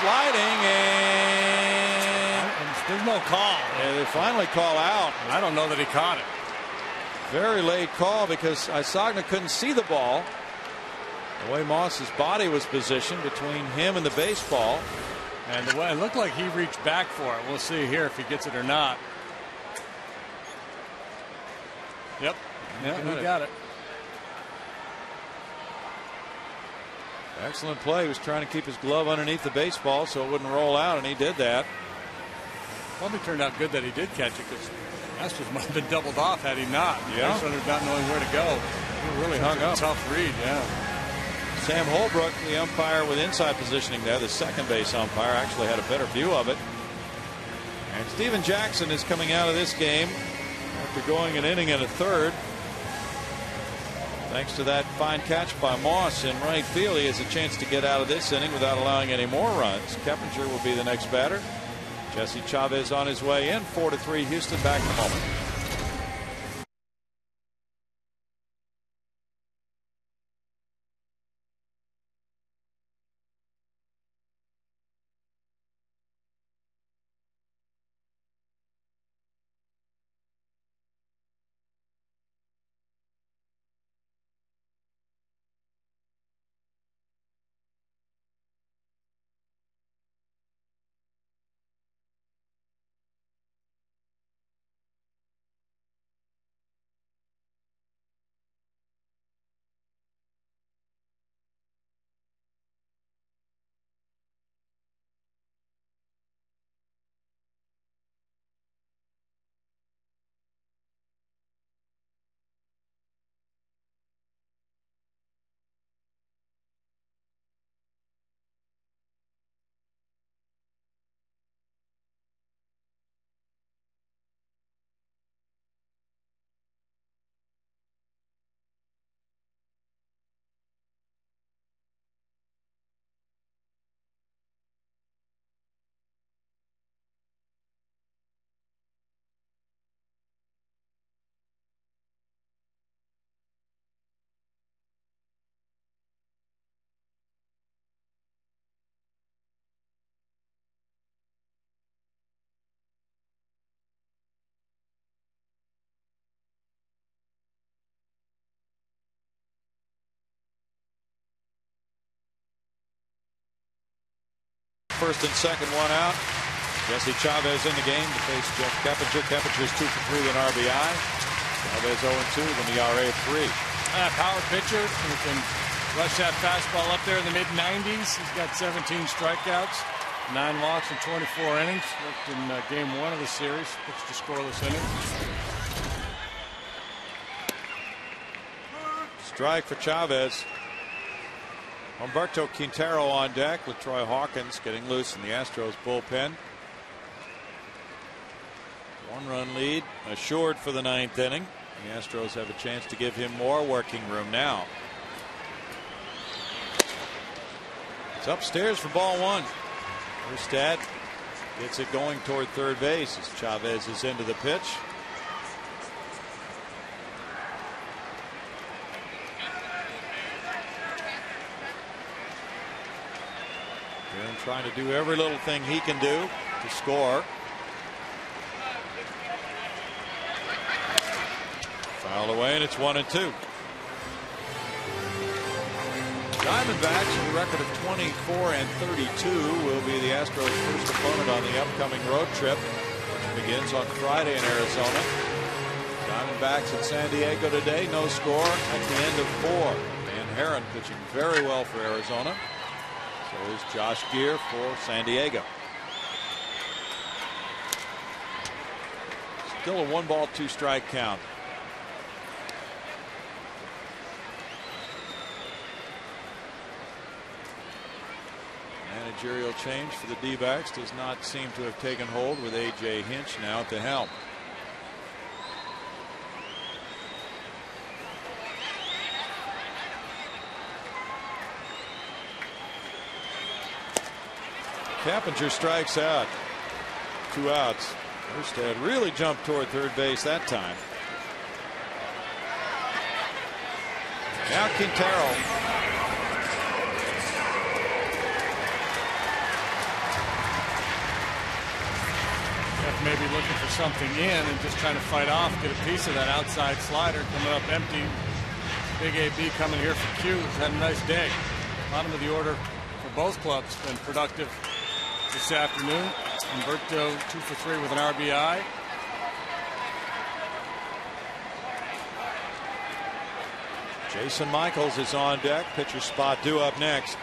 sliding, and there's no call. Yeah, they finally call out. I don't know that he caught it. Very late call because Isagna couldn't see the ball. The way Moss's body was positioned between him and the baseball. And the way it looked like he reached back for it. We'll see here if he gets it or not. Yep. Yeah, he got it. Excellent play. He was trying to keep his glove underneath the baseball so it wouldn't roll out, and he did that. Probably turned out good that he did catch it because Astros might have been doubled off had he not. Yeah. Base runner not knowing where to go. He really hung up. Tough read, yeah. Sam Holbrook, the umpire with inside positioning there, the second base umpire, actually had a better view of it. And Steven Jackson is coming out of this game after going an inning and a third. Thanks to that fine catch by Moss in right field, he has a chance to get out of this inning without allowing any more runs. Keppinger will be the next batter. Jesse Chavez on his way in. 4-3 Houston. Back in a moment. First and second, one out. Jesse Chavez in the game to face Jeff Keppinger. Keppinger's 2 for 3 with an RBI. Chavez 0-2 with an ERA of 3. Power pitcher who can rush that fastball up there in the mid-90s. He's got 17 strikeouts, 9 walks in 24 innings. Worked in game 1 of the series. Pitched a scoreless inning. strike for Chavez. Humberto Quintero on deck with Troy Hawkins getting loose in the Astros bullpen. 1-run lead assured for the 9th inning. The Astros have a chance to give him more working room now. It's upstairs for ball 1. Erstad gets it going toward third base as Chavez is into the pitch. And trying to do every little thing he can do to score. Fouled away, and it's 1-2. Diamondbacks with a record of 24-32 will be the Astros' first opponent on the upcoming road trip, which begins on Friday in Arizona. Diamondbacks at San Diego today, no score at the end of 4. Dan Herron pitching very well for Arizona. So is Josh Gear for San Diego. Still a 1-ball, 2-strike count. Managerial change for the D-backs does not seem to have taken hold with A.J. Hinch now at the helm. Cappinger strikes out. 2 outs. Erstad really jumped toward third base that time. Now Quintero. Maybe looking for something in and just trying to fight off, get a piece of that outside slider coming up empty. Big AB coming here for Q. He's had a nice day. Bottom of the order for both clubs been productive this afternoon. Humberto 2 for 3 with an RBI. Jason Michaels is on deck. Pitcher spot due up next.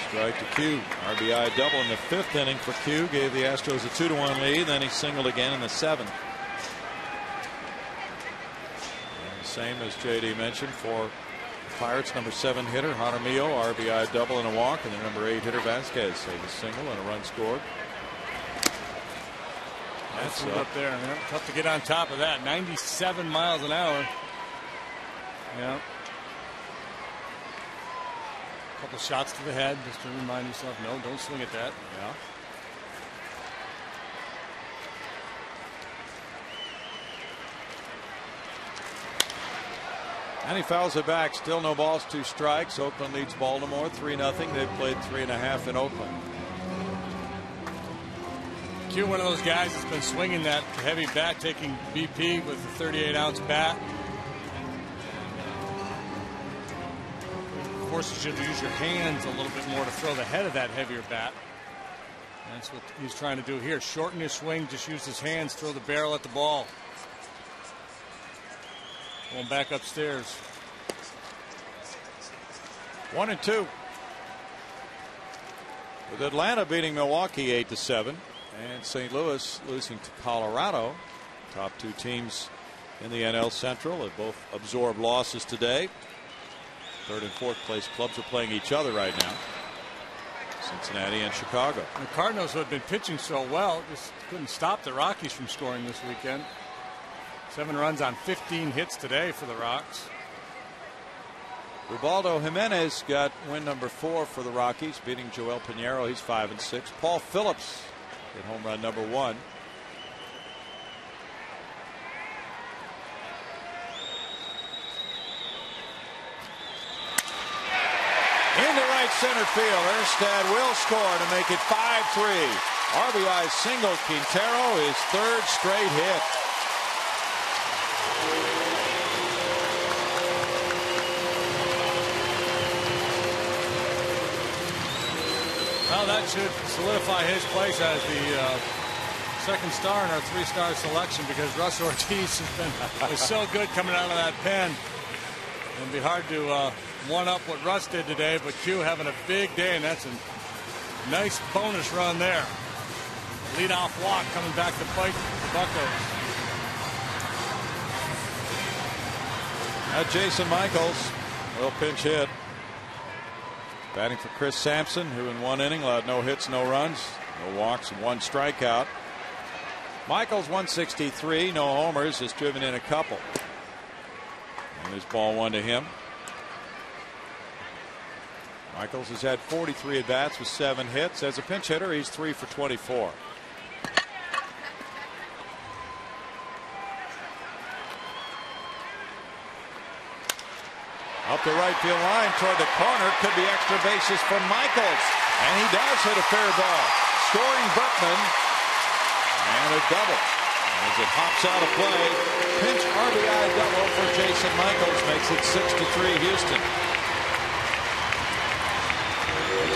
Strike to Q. RBI double in the 5th inning for Q. Gave the Astros a 2-1 lead. Then he singled again in the 7th. And same as JD mentioned for Pirates number 7 hitter Jaramillo. RBI double and a walk. And the number 8 hitter Vasquez saved a single and a run scored. That's up there. Yeah, tough to get on top of that. 97 miles an hour. Yeah. Couple shots to the head just to remind yourself, no, don't swing at that. Yeah. And he fouls it back. Still no balls, 2 strikes. Oakland leads Baltimore 3-0. They've played 3.5 in Oakland. Q, one of those guys that's been swinging that heavy bat, taking BP with the 38-ounce bat. Forces you to use your hands a little bit more to throw the head of that heavier bat. That's what he's trying to do here. Shorten his swing, just use his hands, throw the barrel at the ball. Going back upstairs. 1-2. With Atlanta beating Milwaukee 8-7 and St. Louis losing to Colorado. Top 2 teams in the NL Central have both absorbed losses today. 3rd and 4th place clubs are playing each other right now. Cincinnati and Chicago. The Cardinals, who had been pitching so well, just couldn't stop the Rockies from scoring this weekend. 7 runs on 15 hits today for the Rocks. Ubaldo Jimenez got win number 4 for the Rockies, beating Joel Pinheiro. He's 5-6. Paul Phillips hit home run number 1. Into right center field. Erstad will score to make it 5-3. RBI single. Quintero, his 3rd straight hit. Well, that should solidify his place as the second star in our 3-star selection, because Russ Ortiz was so good coming out of that pen. It'd be hard to one-up what Russ did today, but Q having a big day, and that's a nice bonus run there. Leadoff walk coming back to fight the Buccos. Jason Michaels will pinch hit. Batting for Chris Sampson, who in one inning allowed no hits, no runs, no walks, and 1 strikeout. Michaels 163, no homers, has driven in a couple. And this ball 1 to him. Michaels has had 43 at bats with 7 hits. As a pinch hitter, he's 3 for 24. Up the right field line toward the corner. Could be extra bases for Michaels. And he does hit a fair ball. Scoring Berkman. And a double. As it hops out of play. Pinch RBI double for Jason Michaels. Makes it 6-3 Houston.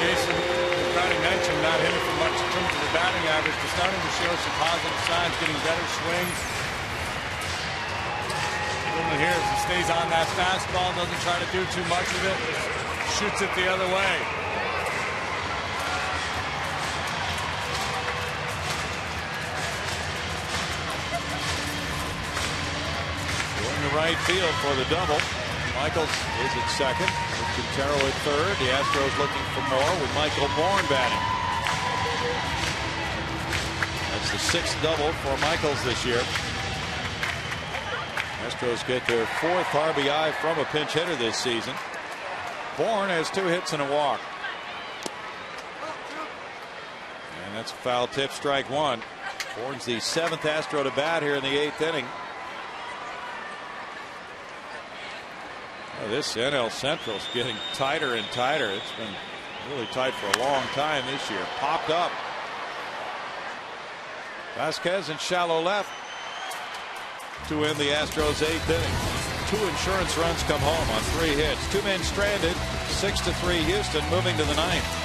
Jason, as Brownie mentioned, not hitting for much in terms of the batting average, but starting to show some positive signs, getting better swings. Here, as he stays on that fastball, doesn't try to do too much of it, shoots it the other way. Going to right field for the double. Michaels is at second, with Quintero at third. The Astros looking for more with Michael Bourne batting. That's the 6th double for Michaels this year. Astros get their 4th RBI from a pinch hitter this season. Bourne has 2 hits and a walk. And that's a foul tip, strike 1. Bourne's the 7th Astro to bat here in the 8th inning. This NL Central is getting tighter and tighter. It's been really tight for a long time this year. Popped up. Vasquez in shallow left to end the Astros 8th inning. 2 insurance runs come home on 3 hits. 2 men stranded. 6-3 Houston, moving to the 9th.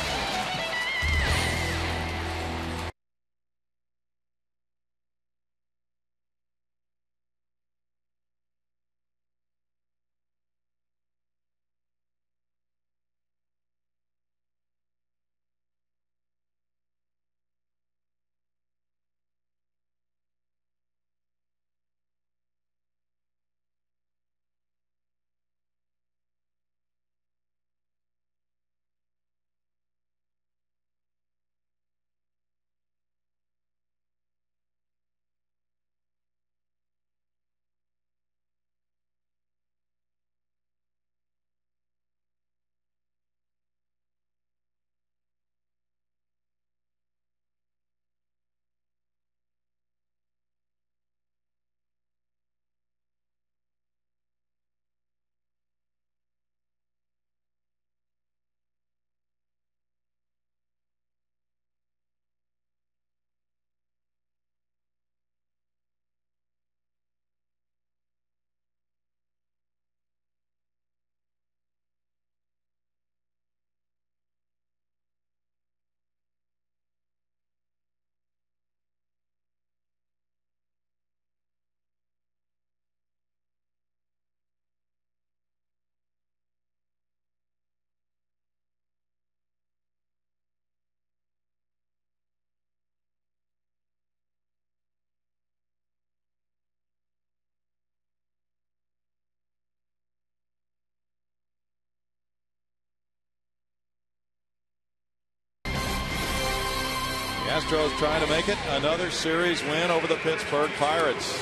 Astros trying to make it another series win over the Pittsburgh Pirates.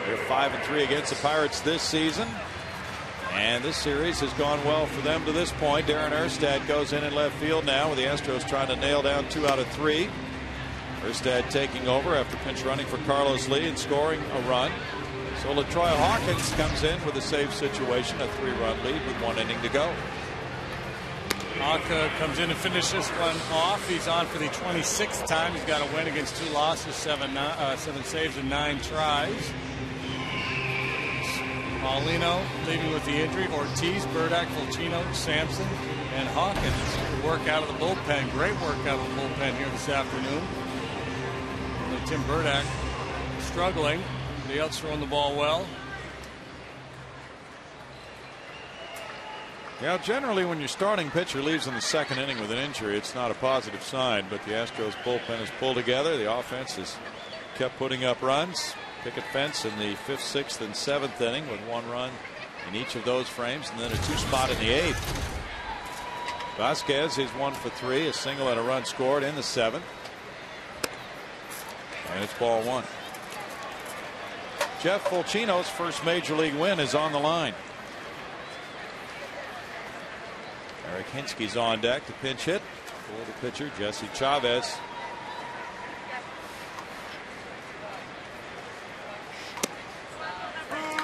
They're 5-3 against the Pirates this season. And this series has gone well for them to this point. Darren Erstad goes in left field now with the Astros trying to nail down 2 out of 3. Erstad taking over after pinch running for Carlos Lee and scoring a run. So LaTroy Hawkins comes in with a save situation, a 3-run lead with 1 inning to go. Hawk comes in and finishes one off. He's on for the 26th time. He's got a win against 2 losses, 7 saves and 9 tries. Paulino leaving with the injury. Ortiz, Burdack, Fulchino, Sampson, and Hawkins. Good work out of the bullpen. Great work out of the bullpen here this afternoon. Tim Burdack struggling. The else throwing the ball well. Yeah, generally when your starting pitcher leaves in the 2nd inning with an injury, it's not a positive sign. But the Astros bullpen has pulled together. The offense has kept putting up runs. Picket fence in the 5th, 6th, and 7th inning with 1 run in each of those frames, and then a 2 spot in the 8th. Vasquez is 1 for 3, a single and a run scored in the 7th. And it's ball 1. Jeff Fulcino's first major league win is on the line. Eric Hinske's on deck to pinch hit for the pitcher, Jesse Chavez.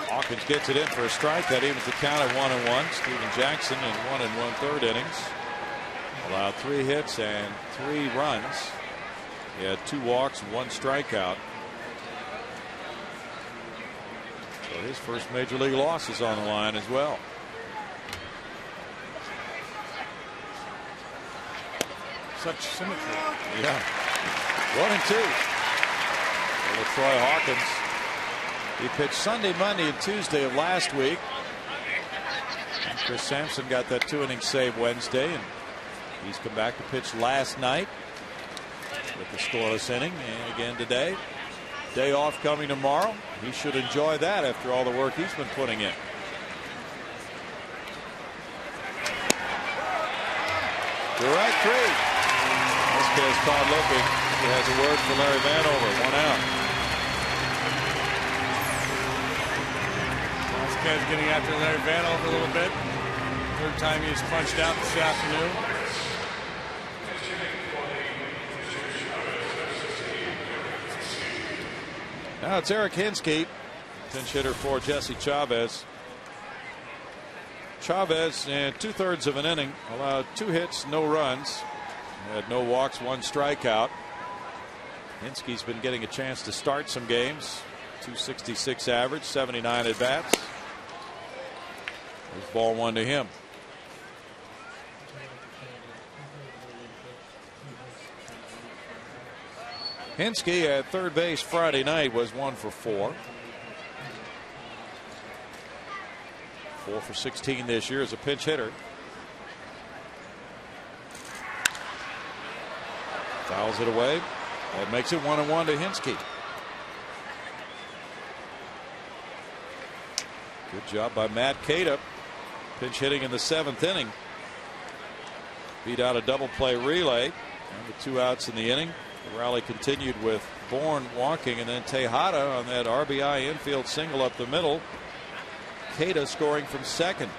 Hawkins gets it in for a strike. That evens the count at 1-1. Steven Jackson in 1 1/3 innings allowed 3 hits and 3 runs. He had 2 walks and 1 strikeout. So his first major league loss is on the line as well. Such symmetry. Yeah. 1-2. For Troy Hawkins. He pitched Sunday, Monday, and Tuesday of last week. And Chris Sampson got that 2-inning save Wednesday, and he's come back to pitch last night with the scoreless inning, and again today. Day off coming tomorrow. He should enjoy that after all the work he's been putting in. Strike 3. Vasquez caught looking. He has a word for Larry Vanover. 1 out. Vasquez getting after Larry Vanover a little bit. Third time he's punched out this afternoon. Now it's Eric Hinske, pinch hitter for Jesse Chavez. Chavez in 2/3 of an inning allowed 2 hits, no runs, had no walks, 1 strikeout. Hinske's been getting a chance to start some games. 266 average, 79 at bats. There's ball 1 to him. Hinske at third base Friday night was 1 for 4. 4 for 16 this year as a pinch hitter. Fouls it away. That makes it 1-1 to Hinske. Good job by Matt Cada, pinch hitting in the 7th inning. Beat out a double play relay. And the 2 outs in the inning. The rally continued with Bourne walking, and then Tejada on that RBI infield single up the middle. Cada scoring from second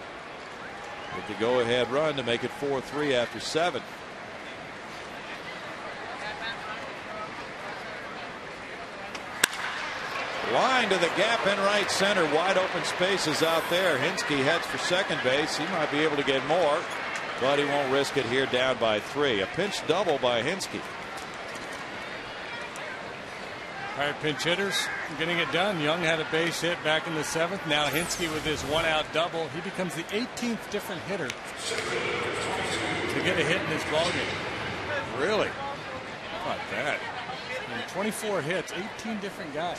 with the go-ahead run to make it 4-3 after 7. Line to the gap in right center. Wide open spaces out there. Hinske heads for second base. He might be able to get more, but he won't risk it here, down by 3. A pinch double by Hinske. Pirate pinch hitters getting it done. Young had a base hit back in the 7th. Now Hinske with his 1-out double. He becomes the 18th different hitter to get a hit in this ballgame. Really? How about that? And 24 hits, 18 different guys.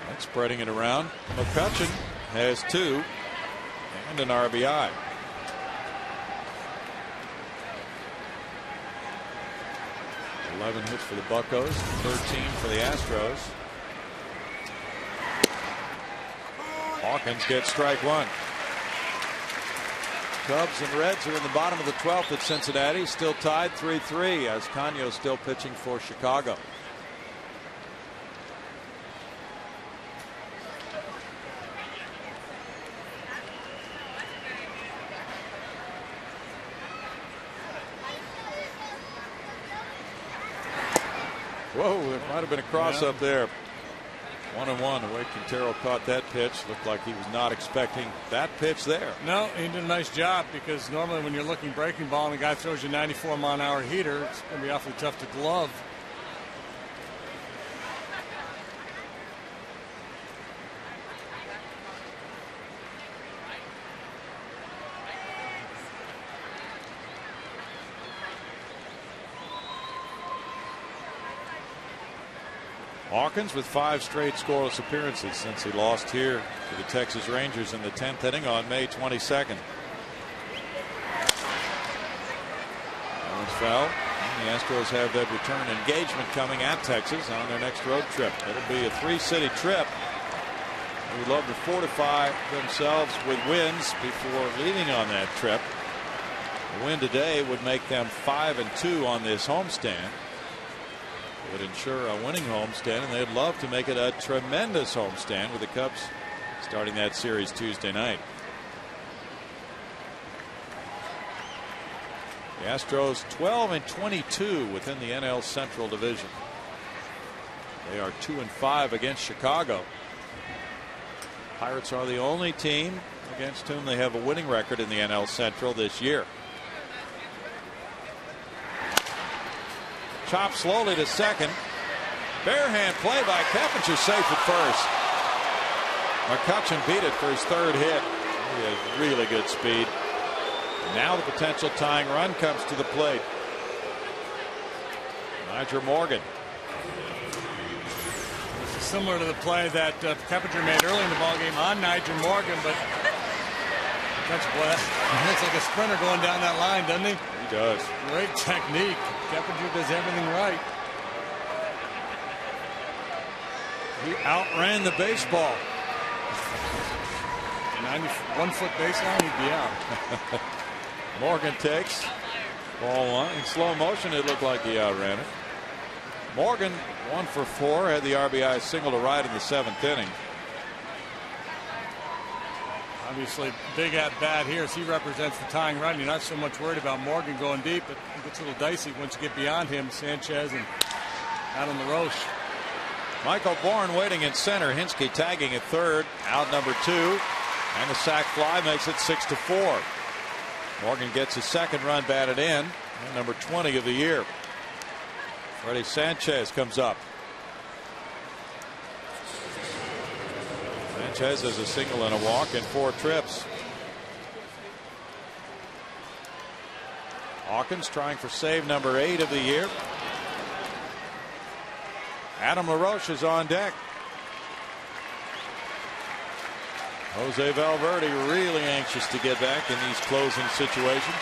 That's spreading it around. McCutchen has 2 and an RBI. 11 hits for the Buccos, 13 for the Astros. Hawkins gets strike 1. Cubs and Reds are in the bottom of the 12th at Cincinnati, still tied 3-3 as Canio still pitching for Chicago. Whoa, it might have been a cross up there. 1-1. The way Quintero caught that pitch, looked like he was not expecting that pitch there. No, he did a nice job, because normally when you're looking breaking ball and the guy throws you a 94-mile-an-hour heater, it's going to be awfully tough to glove. Hawkins with 5 straight scoreless appearances since he lost here to the Texas Rangers in the 10th inning on May 22nd. That one's foul. The Astros have that return engagement coming at Texas on their next road trip. It'll be a 3-city trip. They would love to fortify themselves with wins before leaving on that trip. A win today would make them 5-2 on this homestand. It would ensure a winning homestand, and they'd love to make it a tremendous homestand with the Cubs starting that series Tuesday night. The Astros 12-22 within the NL Central Division. They are 2-5 against Chicago. Pirates are the only team against whom they have a winning record in the NL Central this year. Chop slowly to second. Barehand play by Keppinger, safe at first. McCutchen beat it for his third hit. He has really good speed. Now the potential tying run comes to the plate. Nyjer Morgan. This is similar to the play that Keppinger made early in the ballgame on Nyjer Morgan, but that's looks like a sprinter going down that line, doesn't he? He does. Great technique. Keppinger does everything right. He outran the baseball. 91-foot baseline, he'd be out. Morgan takes ball one. In slow motion, it looked like he outran it. Morgan 1 for 4, had the RBI single to right in the 7th inning. Obviously, big at bat here as he represents the tying run. You're not so much worried about Morgan going deep, but it gets a little dicey once you get beyond him. Sanchez and Adam LaRoche. Michael Bourne waiting in center. Hinske tagging at third. Out number 2. And the sac fly makes it 6-4. Morgan gets his second run batted in. And number 20 of the year. Freddie Sanchez comes up. Sanchez has a single and a walk in 4 trips. Hawkins trying for save number 8 of the year. Adam LaRoche is on deck. Jose Valverde really anxious to get back in these closing situations.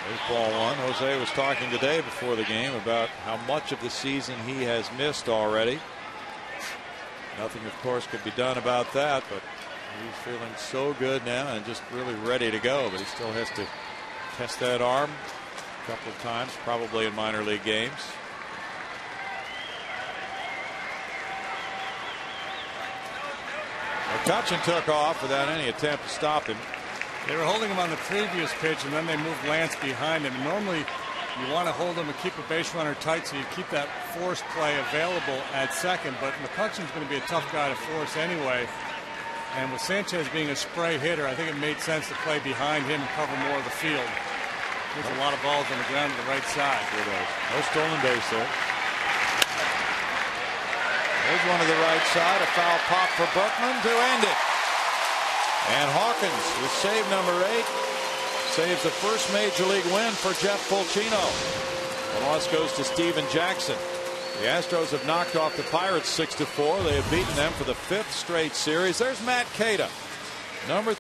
There's ball one. Jose was talking today before the game about how much of the season he has missed already. Nothing, of course, could be done about that, but he's feeling so good now and just really ready to go. But he still has to test that arm a couple of times, probably in minor league games. McCutchen took off without any attempt to stop him. They were holding him on the previous pitch, and then they moved Lance behind him. And normally, you want to hold him and keep a base runner tight so you keep that force play available at second. But McCutchen's going to be a tough guy to force anyway. And with Sanchez being a spray hitter, I think it made sense to play behind him and cover more of the field. There's a lot of balls on the ground to the right side. No stolen base there. There's one to the right side. A foul pop for Buckman to end it. And Hawkins with save number 8 saves the first major league win for Jeff Fulcino. The loss goes to Steven Jackson. The Astros have knocked off the Pirates 6-4. They have beaten them for the 5th straight series. There's Matt Keita, number